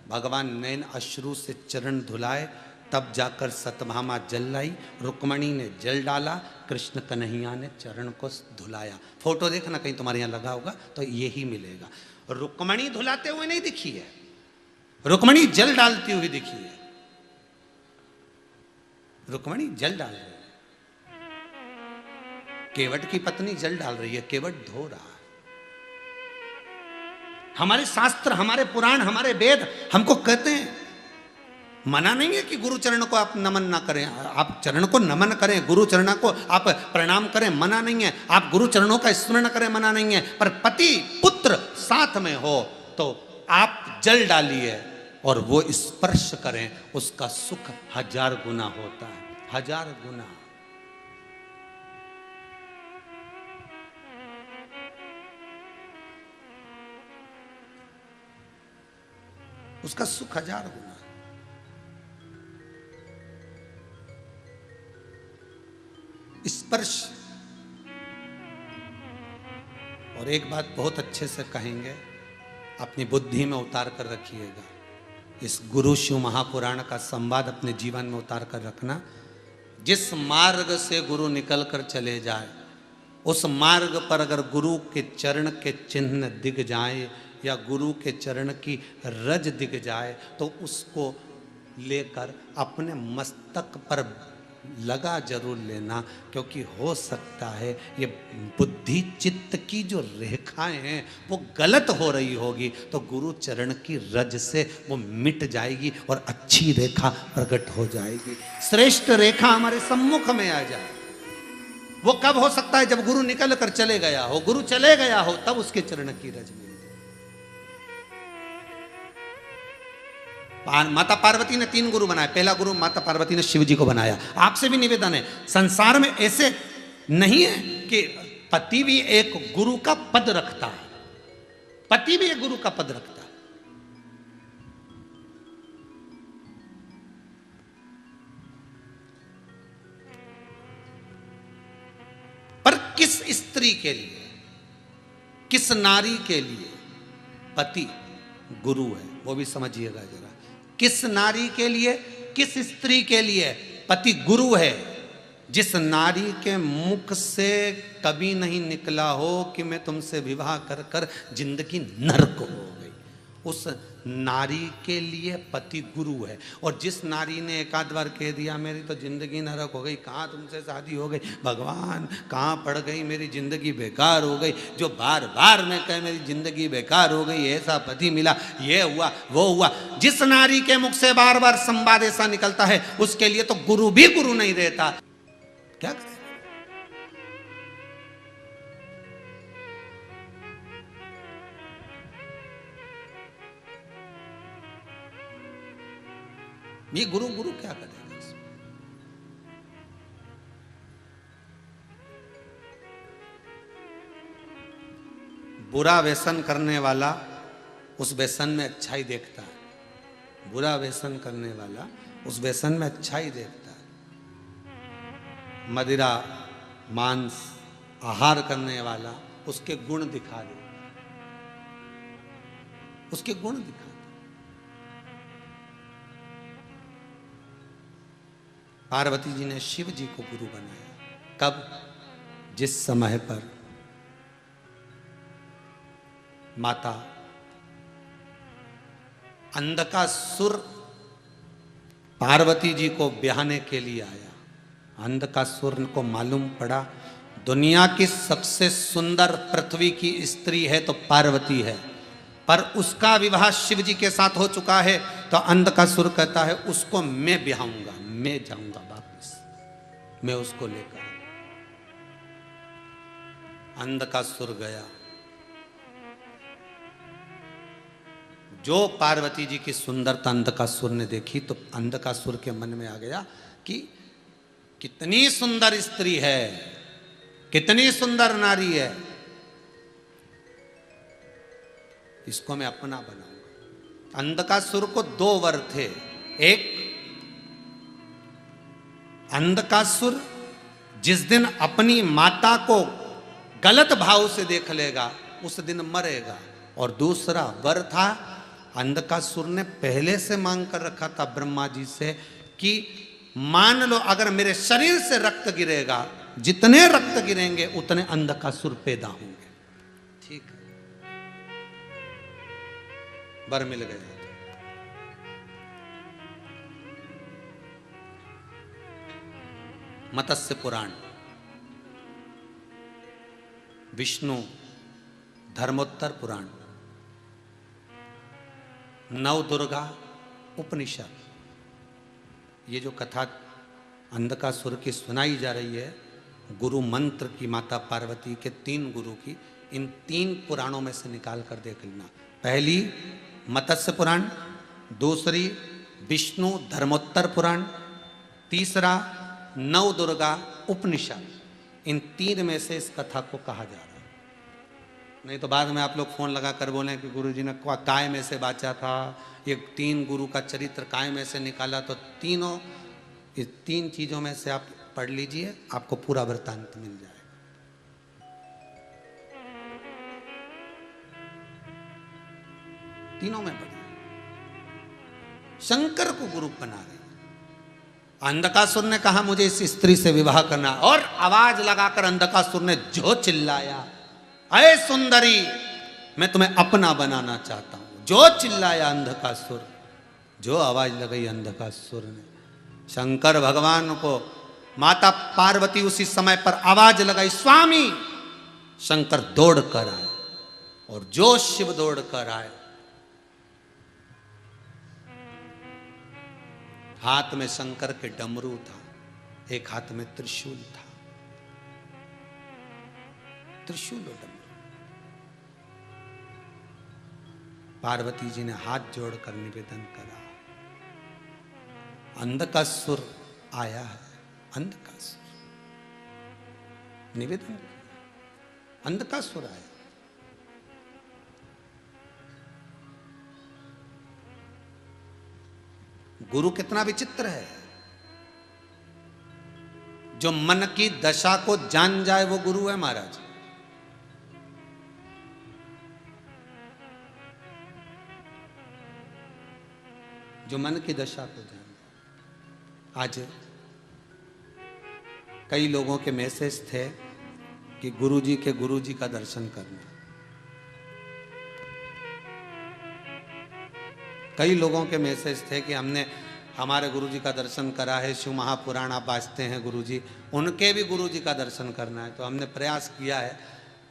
भगवान नैन अश्रु से चरण धुलाए, तब जाकर सतभामा जल लाई, रुक्मणी ने जल डाला, कृष्ण कन्हैया ने चरण को धुलाया। फोटो देखना कहीं तुम्हारे यहाँ लगा होगा तो यही मिलेगा। रुक्मणी धुलाते हुए नहीं दिखी है, रुक्मणी जल डालती हुई दिखी है। रुक्मणी जल डाल रही है, केवट की पत्नी जल डाल रही है, केवट धो रहा है। हमारे शास्त्र, हमारे पुराण, हमारे वेद हमको कहते हैं, मना नहीं है कि गुरु चरण को आप नमन ना करें, आप चरण को नमन करें, गुरु चरण को आप प्रणाम करें, मना नहीं है। आप गुरु चरणों का स्मरण करें, मना नहीं है। पर पति पुत्र साथ में हो तो आप जल डालिए और वो स्पर्श करें, उसका सुख 1000 गुना होता है, 1000 गुना। उसका सुख 1000 गुना। स्पर्श। और एक बात बहुत अच्छे से कहेंगे, अपनी बुद्धि में उतार कर रखिएगा, इस गुरु शिव महापुराण का संवाद अपने जीवन में उतार कर रखना। जिस मार्ग से गुरु निकल कर चले जाए, उस मार्ग पर अगर गुरु के चरण के चिन्ह दिख जाए या गुरु के चरण की रज दिख जाए, तो उसको लेकर अपने मस्तक पर लगा जरूर लेना, क्योंकि हो सकता है ये बुद्धि चित्त की जो रेखाएं हैं वो गलत हो रही होगी, तो गुरु चरण की रज से वो मिट जाएगी और अच्छी रेखा प्रकट हो जाएगी, श्रेष्ठ रेखा हमारे सम्मुख में आ जाए। वो कब हो सकता है? जब गुरु निकल कर चले गया हो, गुरु चले गया हो, तब उसके चरण की रज मिले। माता पार्वती ने 3 गुरु बनाए। पहला गुरु माता पार्वती ने शिव जी को बनाया। आपसे भी निवेदन है, संसार में ऐसे नहीं है कि पति भी एक गुरु का पद रखता है, पति भी एक गुरु का पद रखता है। पर किस स्त्री के लिए, किस नारी के लिए पति गुरु है, वो भी समझिएगा जरा। किस नारी के लिए, किस स्त्री के लिए पति गुरु है? जिस नारी के मुख से कभी नहीं निकला हो कि मैं तुमसे विवाह कर कर जिंदगी नरक हो गई, उस नारी के लिए पति गुरु है। और जिस नारी ने एक आध बार कह दिया मेरी तो जिंदगी नरक हो गई, कहाँ तुमसे शादी हो गई, भगवान कहाँ पड़ गई, मेरी जिंदगी बेकार हो गई, जो बार बार मैं कहे मेरी जिंदगी बेकार हो गई, ऐसा पति मिला, ये हुआ वो हुआ, जिस नारी के मुख से बार बार संवाद ऐसा निकलता है, उसके लिए तो गुरु भी गुरु नहीं रहता। क्या करें? ये गुरु गुरु क्या करेगा इसमें? बुरा व्यसन करने वाला उस व्यसन में अच्छाई देखता है, बुरा व्यसन करने वाला उस व्यसन में अच्छाई देखता है। मदिरा मांस आहार करने वाला उसके गुण दिखा दे, उसके गुण दिखा। पार्वती जी ने शिव जी को गुरु बनाया। कब? जिस समय पर माता अंधकासुर पार्वती जी को ब्याहने के लिए आया। अंधकासुर को मालूम पड़ा दुनिया की सबसे सुंदर पृथ्वी की स्त्री है तो पार्वती है, पर उसका विवाह शिव जी के साथ हो चुका है। तो अंधकासुर कहता है उसको मैं ब्याहूंगा, मैं जाऊंगा वापस, मैं उसको लेकर। अंधकासुर गया। जो पार्वती जी की सुंदरता अंधकासुर ने देखी तो अंधकासुर के मन में आ गया कि कितनी सुंदर स्त्री है, कितनी सुंदर नारी है। इसको मैं अपना बनाऊंगा। अंधकासुर को 2 वर थे। एक, अंधकासुर जिस दिन अपनी माता को गलत भाव से देख लेगा उस दिन मरेगा। और दूसरा वर था, अंधकासुर ने पहले से मांग कर रखा था ब्रह्मा जी से कि मान लो अगर मेरे शरीर से रक्त गिरेगा, जितने रक्त गिरेंगे उतने अंधकासुर पैदा होंगे। ठीक है, वर मिल गया। मत्स्य पुराण, विष्णु धर्मोत्तर पुराण, नव दुर्गा उपनिषद, ये जो कथा अंधकासुर की सुनाई जा रही है, गुरु मंत्र की माता पार्वती के 3 गुरु की, इन 3 पुराणों में से निकाल कर देख लेना। पहली मत्स्य पुराण, दूसरी विष्णु धर्मोत्तर पुराण, तीसरा नव दुर्गा उपनिषद। इन 3 में से इस कथा को कहा जा रहा है। नहीं तो बाद में आप लोग फोन लगा कर बोलें कि गुरुजी ने काय में से बाचा था, ये 3 गुरु का चरित्र काय में से निकाला। तो तीनों, इस 3 चीजों में से आप पढ़ लीजिए, आपको पूरा वृत्तांत मिल जाएगा। तीनों में पढ़िए। शंकर को गुरु बना रहे। अंधकासुर ने कहा मुझे इस स्त्री से विवाह करना, और आवाज लगाकर अंधकासुर ने जो चिल्लाया, अरे सुंदरी मैं तुम्हें अपना बनाना चाहता हूं, जो चिल्लाया अंधकासुर, जो आवाज लगाई अंधकासुर ने। शंकर भगवान को माता पार्वती उसी समय पर आवाज लगाई, स्वामी। शंकर दौड़ कर आए, और जो शिव दौड़ कर आए, हाथ में शंकर के डमरू था, एक हाथ में त्रिशूल था। त्रिशूल और डमरू। पार्वती जी ने हाथ जोड़कर निवेदन करा, अंधकासुर आया है। अंधकासुर निवेदन किया, अंधकासुर आया। गुरु कितना विचित्र है, जो मन की दशा को जान जाए वो गुरु है महाराज। जो मन की दशा को जान। आज कई लोगों के मैसेज थे कि गुरुजी का दर्शन करना। कई लोगों के मैसेज थे कि हमने हमारे गुरुजी का दर्शन करा है, शिव महापुराण आप वाचते हैं गुरुजी, उनके भी गुरुजी का दर्शन करना है। तो हमने प्रयास किया है,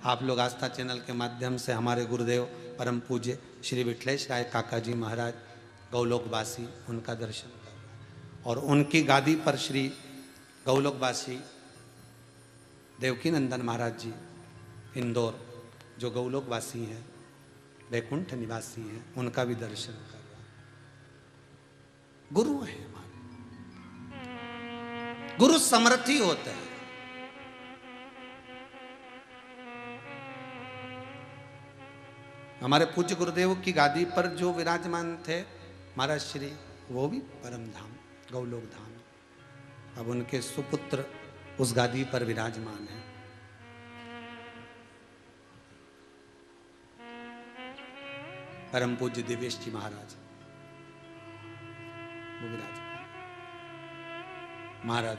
आप लोग आस्था चैनल के माध्यम से हमारे गुरुदेव परम पूज्य श्री विठलेश राय काका जी महाराज गौलोकवासी, उनका दर्शन करना। और उनकी गादी पर श्री गौलोकवासी देवकी नंदन महाराज जी इंदौर, जो गौलोकवासी हैं, वैकुंठ निवासी हैं, उनका भी दर्शन करना। गुरु है हमारे, गुरु समर्थी होते हैं। हमारे पूज्य गुरुदेव की गादी पर जो विराजमान थे महाराज श्री, वो भी परम धाम गौलोक धाम। अब उनके सुपुत्र उस गादी पर विराजमान है। परम पूज्य दिवेश जी महाराज वो विराजमान। महाराज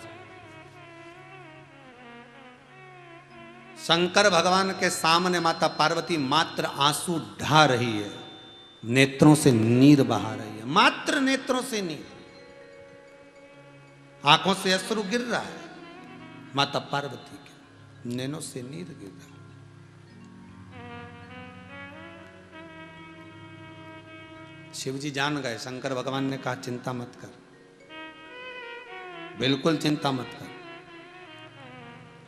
शंकर भगवान के सामने माता पार्वती मात्र आंसू ढा रही है, नेत्रों से नीर बहा रही है, मात्र नेत्रों से नीर, आंखों से अश्रु गिर रहा है। माता पार्वती के नैनों से नीर गिर रहा है। शिव जी जान गए, शंकर भगवान ने कहा चिंता मत कर, बिल्कुल चिंता मत कर,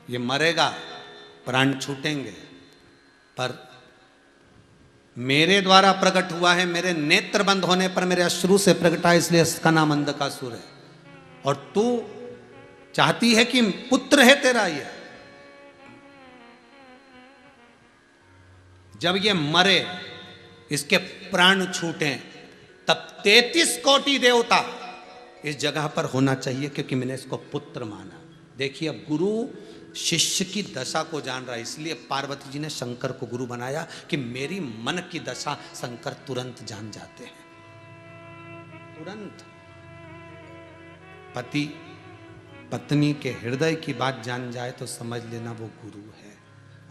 ये मरेगा, प्राण छूटेंगे, पर मेरे द्वारा प्रकट हुआ है, मेरे नेत्र बंद होने पर मेरे अश्रु से प्रकटा, इसलिए इसका नाम अंधकासुर है। और तू चाहती है कि पुत्र है तेरा ये, जब ये मरे इसके प्राण छूटे, तब 33 कोटि देवता इस जगह पर होना चाहिए, क्योंकि मैंने इसको पुत्र माना। देखिए, अब गुरु शिष्य की दशा को जान रहा है, इसलिए पार्वती जी ने शंकर को गुरु बनाया कि मेरी मन की दशा शंकर तुरंत जान जाते हैं, तुरंत। पति पत्नी के हृदय की बात जान जाए तो समझ लेना वो गुरु है।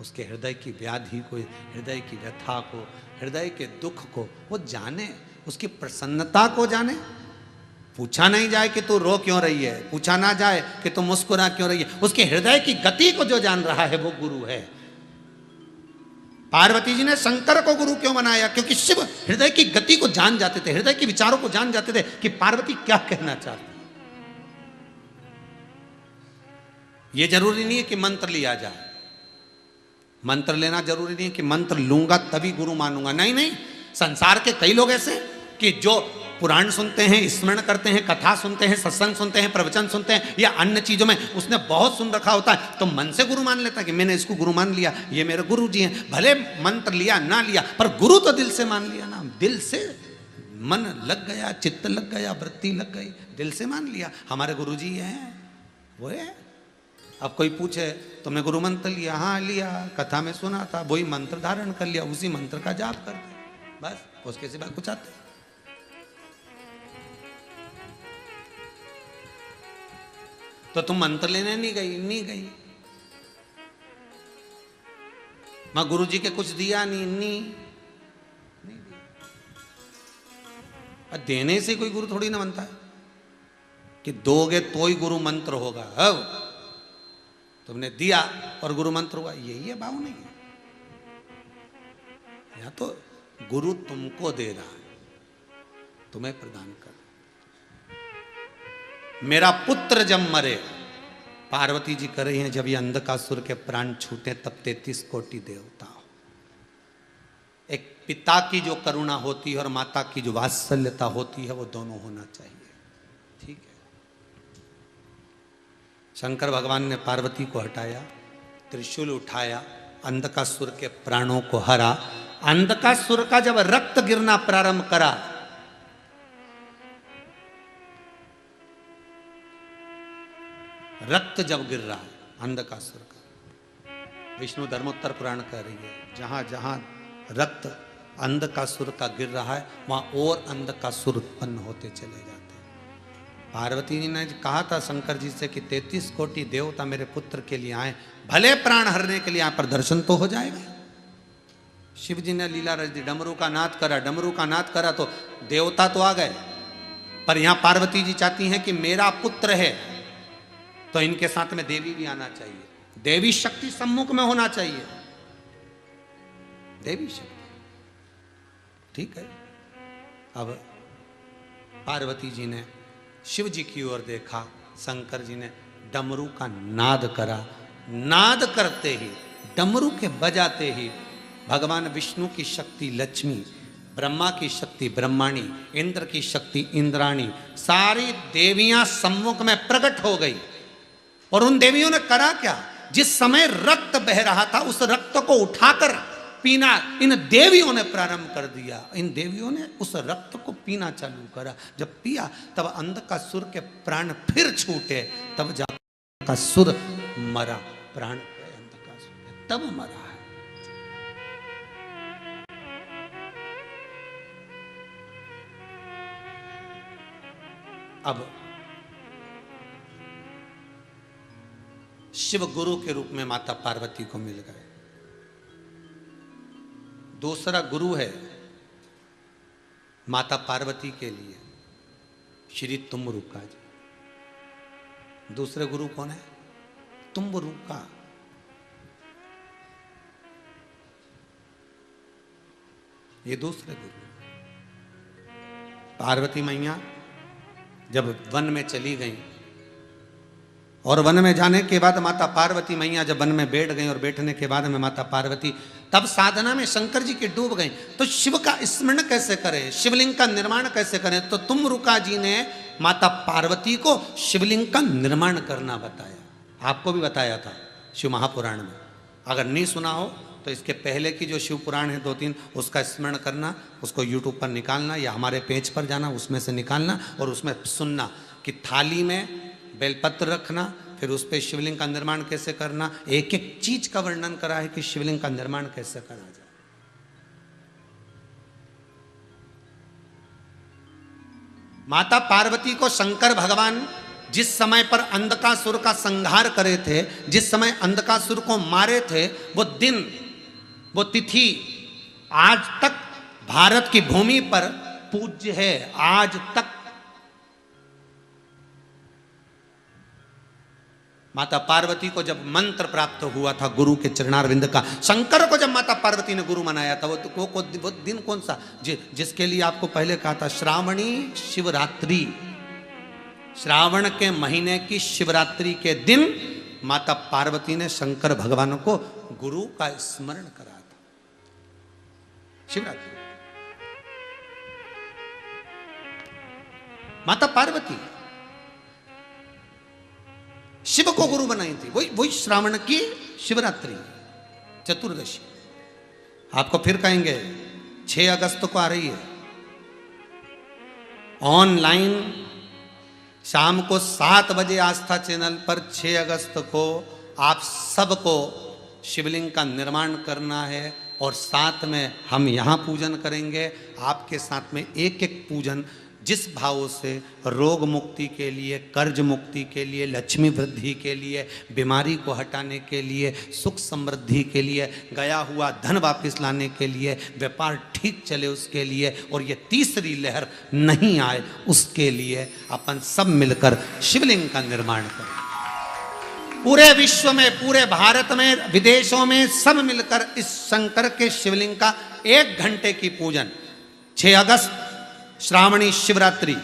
उसके हृदय की व्याधि को, हृदय की व्यथा को, हृदय के दुख को वो जाने, उसकी प्रसन्नता को जाने। पूछा नहीं जाए कि तू रो क्यों रही है, पूछा ना जाए कि तू मुस्कुरा क्यों रही है, उसके हृदय की गति को जो जान रहा है वो गुरु है। पार्वती जी ने शंकर को गुरु क्यों बनाया? क्योंकि शिव हृदय की गति को जान जाते थे, हृदय के विचारों को जान जाते थे कि पार्वती क्या कहना चाहती। ये जरूरी नहीं है कि मंत्र लिया जाए, मंत्र लेना जरूरी नहीं है कि मंत्र लूंगा तभी गुरु मानूंगा। नहीं नहीं, संसार के कई लोग ऐसे कि जो पुराण सुनते हैं, स्मरण करते हैं, कथा सुनते हैं, सत्संग सुनते हैं, प्रवचन सुनते हैं, या अन्य चीजों में उसने बहुत सुन रखा होता है, तो मन से गुरु मान लेता है कि मैंने इसको गुरु मान लिया, ये मेरे गुरु जी हैं। भले मंत्र लिया ना लिया, पर गुरु तो दिल से मान लिया ना, दिल से मन लग गया, चित्त लग गया, वृत्ति लग गई, दिल से मान लिया हमारे गुरु जी हैं वो है। अब कोई पूछे तुमने गुरु मंत्र लिया? हाँ लिया, कथा में सुना था, वही मंत्र धारण कर लिया, उसी मंत्र का जाप कर दे, बस, उसके सिवा कुछ आते। तो तुम मंत्र लेने नहीं गई? नहीं गई। मैं गुरु जी के कुछ दिया नहीं दिया। देने से कोई गुरु थोड़ी ना बनता है कि दोगे तो ही गुरु मंत्र होगा। तुमने दिया और गुरु मंत्र हुआ, यही है भाव नहीं है। या तो गुरु तुमको दे रहा है, तुम्हें प्रदान कर। मेरा पुत्र जब मरे, पार्वती जी कर रही हैं, जब ये अंधकासुर के प्राण छूटे तब 33 कोटि देवता हो। एक पिता की जो करुणा होती है और माता की जो वात्सल्यता होती है, वो दोनों होना चाहिए। ठीक है। शंकर भगवान ने पार्वती को हटाया, त्रिशूल उठाया, अंधकासुर के प्राणों को हरा। अंधकासुर का जब रक्त गिरना प्रारंभ करा, रक्त जब गिर रहा है अंधकासुर का, विष्णु धर्मोत्तर पुराण कह रही है, जहां जहां रक्त अंधकासुर का गिर रहा है वहां और अंधकासुर उत्पन्न होते चले जाते हैं। पार्वती जी ने कहा था शंकर जी से कि 33 कोटि देवता मेरे पुत्र के लिए आए, भले प्राण हरने के लिए आए, पर दर्शन तो हो जाएगा। शिव जी ने लीला रच दी, डमरू का नाद करा, डमरू का नाद करा तो देवता तो आ गए, पर यहां पार्वती जी चाहती हैं कि मेरा पुत्र है तो इनके साथ में देवी भी आना चाहिए, देवी शक्ति सम्मुख में होना चाहिए, देवी शक्ति। ठीक है। अब पार्वती जी ने शिव जी की ओर देखा, शंकर जी ने डमरू का नाद करा। नाद करते ही, डमरू के बजाते ही भगवान विष्णु की शक्ति लक्ष्मी, ब्रह्मा की शक्ति ब्रह्माणी, इंद्र की शक्ति इंद्राणी, सारी देवियां सम्मुख में प्रकट हो गई। और उन देवियों ने करा क्या? जिस समय रक्त बह रहा था उस रक्त को उठाकर पीना इन देवियों ने प्रारंभ कर दिया। इन देवियों ने उस रक्त को पीना चालू करा। जब पिया तब अंधकासुर के प्राण फिर छूटे, तब जाकर अंधकासुर मरा, प्राण गए अंधकासुर के, तब मरा है। अब शिव गुरु के रूप में माता पार्वती को मिल गए। दूसरा गुरु है माता पार्वती के लिए श्री तुम्बरुका जी। दूसरे गुरु कौन है? तुम्बरुका। ये दूसरे गुरु। पार्वती मैया जब वन में चली गई और वन में जाने के बाद माता पार्वती मैया जब वन में बैठ गई और बैठने के बाद में माता पार्वती तब साधना में शंकर जी के डूब गई, तो शिव का स्मरण कैसे करें, शिवलिंग का निर्माण कैसे करें? तो तुम्बरुका जी ने माता पार्वती को शिवलिंग का निर्माण करना बताया। आपको भी बताया था शिव महापुराण में, अगर नहीं सुना हो तो इसके पहले की जो शिव पुराण है 2-3 उसका स्मरण करना, उसको यूट्यूब पर निकालना या हमारे पेज पर जाना, उसमें से निकालना और उसमें सुनना कि थाली में बेलपत्र रखना, फिर उस पर शिवलिंग का निर्माण कैसे करना, एक एक चीज का वर्णन करा है कि शिवलिंग का निर्माण कैसे करा जाए। माता पार्वती को शंकर भगवान जिस समय पर अंधकासुर का संहार करे थे, जिस समय अंधकासुर को मारे थे, वो दिन, वो तिथि आज तक भारत की भूमि पर पूज्य है। आज तक माता पार्वती को जब मंत्र प्राप्त हुआ था गुरु के चरणारविंद का, शंकर को जब माता पार्वती ने गुरु मनाया था, वो दिन कौन सा, जिसके लिए आपको पहले कहा था श्रावणी शिवरात्रि, श्रावण के महीने की शिवरात्रि के दिन माता पार्वती ने शंकर भगवान को गुरु का स्मरण करा था। शिवरात्रि माता पार्वती शिव को गुरु बनाई थी, वही श्रावण की शिवरात्रि चतुर्दशी। आपको फिर कहेंगे 6 अगस्त को आ रही है ऑनलाइन, शाम को 7 बजे आस्था चैनल पर 6 अगस्त को आप सबको शिवलिंग का निर्माण करना है और साथ में हम यहाँ पूजन करेंगे। आपके साथ में एक एक पूजन जिस भाव से रोग मुक्ति के लिए, कर्ज मुक्ति के लिए, लक्ष्मी वृद्धि के लिए, बीमारी को हटाने के लिए, सुख समृद्धि के लिए, गया हुआ धन वापस लाने के लिए, व्यापार ठीक चले उसके लिए, और ये तीसरी लहर नहीं आए उसके लिए अपन सब मिलकर शिवलिंग का निर्माण करें। पूरे विश्व में, पूरे भारत में, विदेशों में सब मिलकर इस शंकर के शिवलिंग का 1 घंटे की पूजन 6 अगस्त श्रावणी शिवरात्रि,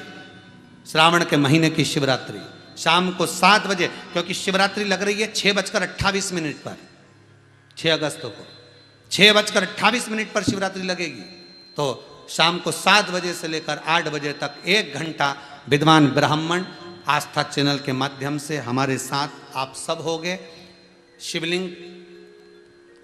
श्रावण के महीने की शिवरात्रि, शाम को 7 बजे, क्योंकि शिवरात्रि लग रही है 6:28 पर, 6 अगस्त को 6:28 पर शिवरात्रि लगेगी। तो शाम को 7 बजे से लेकर 8 बजे तक 1 घंटा विद्वान ब्राह्मण आस्था चैनल के माध्यम से हमारे साथ आप सब होंगे। शिवलिंग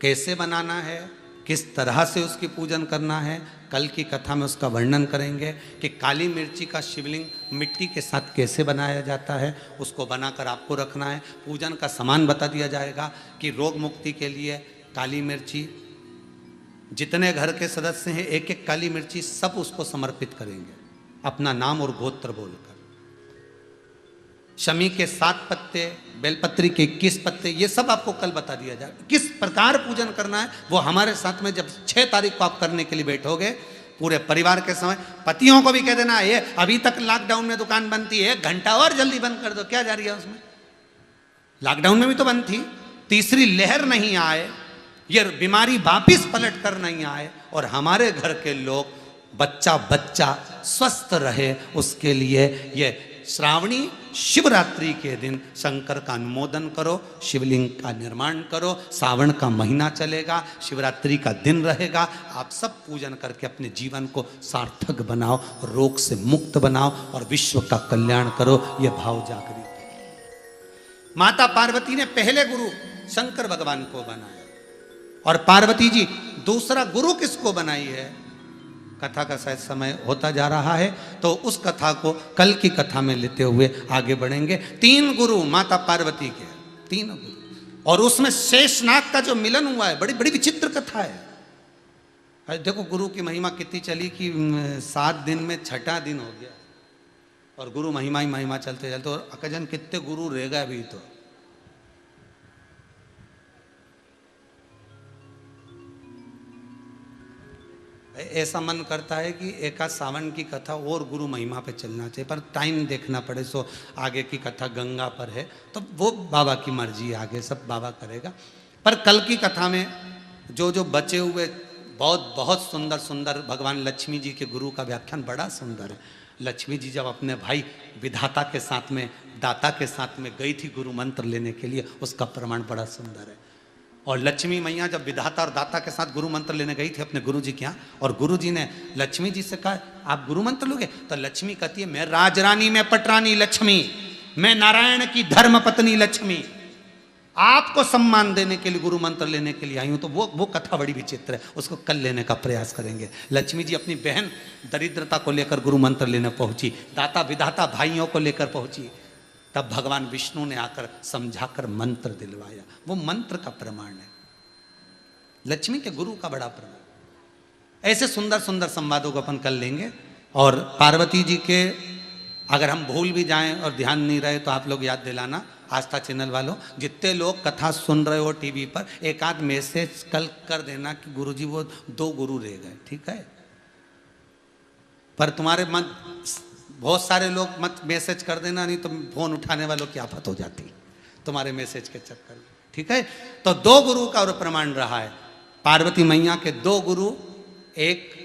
कैसे बनाना है, किस तरह से उसकी पूजन करना है, कल की कथा में उसका वर्णन करेंगे कि काली मिर्ची का शिवलिंग मिट्टी के साथ कैसे बनाया जाता है, उसको बनाकर आपको रखना है। पूजन का सामान बता दिया जाएगा कि रोग मुक्ति के लिए काली मिर्ची, जितने घर के सदस्य हैं एक एक काली मिर्ची सब उसको समर्पित करेंगे अपना नाम और गोत्र बोलकर। शमी के 7 पत्ते, बेलपत्री के 21 पत्ते, ये सब आपको कल बता दिया जाएगा। किस प्रकार पूजन करना है वो हमारे साथ में जब 6 तारीख को आप करने के लिए बैठोगे पूरे परिवार के समय, पतियों को भी कह देना ये अभी तक लॉकडाउन में दुकान बंद थी, 1 घंटा और जल्दी बंद कर दो, क्या जा रही है उसमें, लॉकडाउन में भी तो बंद थी। तीसरी लहर नहीं आए, ये बीमारी वापिस पलट कर नहीं आए और हमारे घर के लोग बच्चा स्वस्थ रहे, उसके लिए ये श्रावणी शिवरात्रि के दिन शंकर का अनुमोदन करो, शिवलिंग का निर्माण करो। सावन का महीना चलेगा, शिवरात्रि का दिन रहेगा, आप सब पूजन करके अपने जीवन को सार्थक बनाओ, रोग से मुक्त बनाओ और विश्व का कल्याण करो। यह भाव जागृत। माता पार्वती ने पहले गुरु शंकर भगवान को बनाया और पार्वती जी दूसरा गुरु किसको बनाई है। कथा का शायद समय होता जा रहा है तो उस कथा को कल की कथा में लेते हुए आगे बढ़ेंगे। 3 गुरु माता पार्वती के, 3 गुरु, और उसमें शेषनाग का जो मिलन हुआ है, बड़ी बड़ी विचित्र कथा है। अरे देखो गुरु की महिमा कितनी चली कि 7 दिन में 6ठा दिन हो गया और गुरु महिमा ही महिमा चलते चलते, और अकजन कितने गुरु रह गए अभी तो। ऐसा मन करता है कि एक सावन की कथा और गुरु महिमा पे चलना चाहिए, पर टाइम देखना पड़े। सो आगे की कथा गंगा पर है तो वो बाबा की मर्जी, आगे सब बाबा करेगा। पर कल की कथा में जो जो बचे हुए बहुत सुंदर सुंदर भगवान लक्ष्मी जी के गुरु का व्याख्यान बड़ा सुंदर है। लक्ष्मी जी जब अपने भाई विधाता के साथ में, दाता के साथ में गई थी गुरु मंत्र लेने के लिए, उसका प्रमाण बड़ा सुंदर है। और लक्ष्मी मैया जब विधाता और दाता के साथ गुरु मंत्र लेने गई थी अपने गुरु जी के यहाँ, और गुरु जी ने लक्ष्मी जी से कहा आप गुरु मंत्र लोगे, तो लक्ष्मी कहती है मैं राजरानी, मैं पटरानी लक्ष्मी, मैं नारायण की धर्म पत्नी लक्ष्मी, आपको सम्मान देने के लिए गुरु मंत्र लेने के लिए आई हूं, तो वो कथा बड़ी विचित्र है, उसको कल लेने का प्रयास करेंगे। लक्ष्मी जी अपनी बहन दरिद्रता को लेकर गुरु मंत्र लेने पहुंची, दाता विधाता भाइयों को लेकर पहुंची, तब भगवान विष्णु ने आकर समझाकर मंत्र दिलवाया। वो मंत्र का प्रमाण है, लक्ष्मी के गुरु का बड़ा प्रमाण। ऐसे सुंदर सुंदर संवादों को अपन कर लेंगे। और पार्वती जी के अगर हम भूल भी जाएं और ध्यान नहीं रहे तो आप लोग याद दिलाना, आस्था चैनल वालों, जितने लोग कथा सुन रहे हो टीवी पर, एक आध मैसेज कल कर देना कि गुरुजी वो 2 गुरु रह गए, ठीक है। पर तुम्हारे मन बहुत सारे लोग मत मैसेज कर देना, नहीं तो फोन उठाने वालों की आफत हो जाती तुम्हारे मैसेज के चक्कर में, ठीक है। तो 2 गुरु का और प्रमाण रहा है। पार्वती मैया के 2 गुरु, एक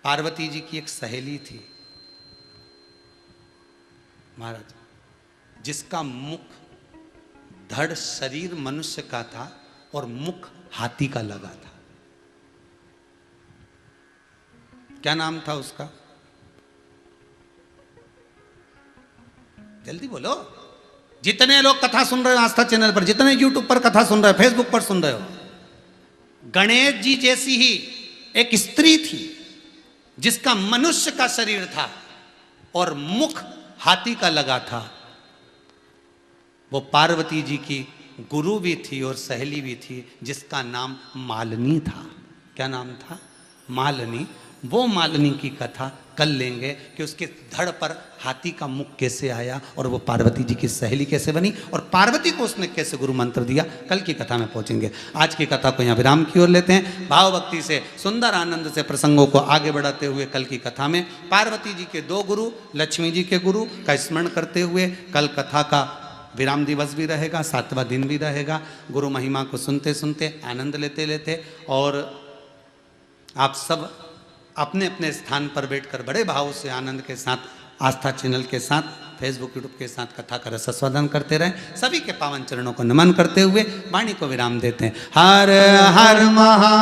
पार्वती जी की एक सहेली थी महाराज, जिसका मुख धड़ शरीर मनुष्य का था और मुख हाथी का लगा था। क्या नाम था उसका? जल्दी बोलो। जितने लोग कथा सुन रहे हो आस्था चैनल पर, जितने यूट्यूब पर कथा सुन रहे हो, फेसबुक पर सुन रहे हो, गणेश जी जैसी ही एक स्त्री थी जिसका मनुष्य का शरीर था और मुख हाथी का लगा था। वो पार्वती जी की गुरु भी थी और सहेली भी थी, जिसका नाम मालिनी था। क्या नाम था? मालिनी। वो मालिनी की कथा कल लेंगे कि उसके धड़ पर हाथी का मुख कैसे आया और वो पार्वती जी की सहेली कैसे बनी और पार्वती को उसने कैसे गुरु मंत्र दिया। कल की कथा में पहुंचेंगे। आज की कथा को यहाँ विराम की ओर लेते हैं। भाव भक्ति से सुंदर आनंद से प्रसंगों को आगे बढ़ाते हुए कल की कथा में पार्वती जी के 2 गुरु, लक्ष्मी जी के गुरु का स्मरण करते हुए कल कथा का विराम दिवस भी रहेगा, 7वां दिन भी रहेगा। गुरु महिमा को सुनते सुनते आनंद लेते लेते और आप सब अपने अपने स्थान पर बैठकर बड़े भाव से आनंद के साथ आस्था चैनल के साथ फेसबुक यूट्यूब के साथ कथा का रसास्वादन करते रहें। सभी के पावन चरणों को नमन करते हुए वाणी को विराम देते हैं। हर हर महा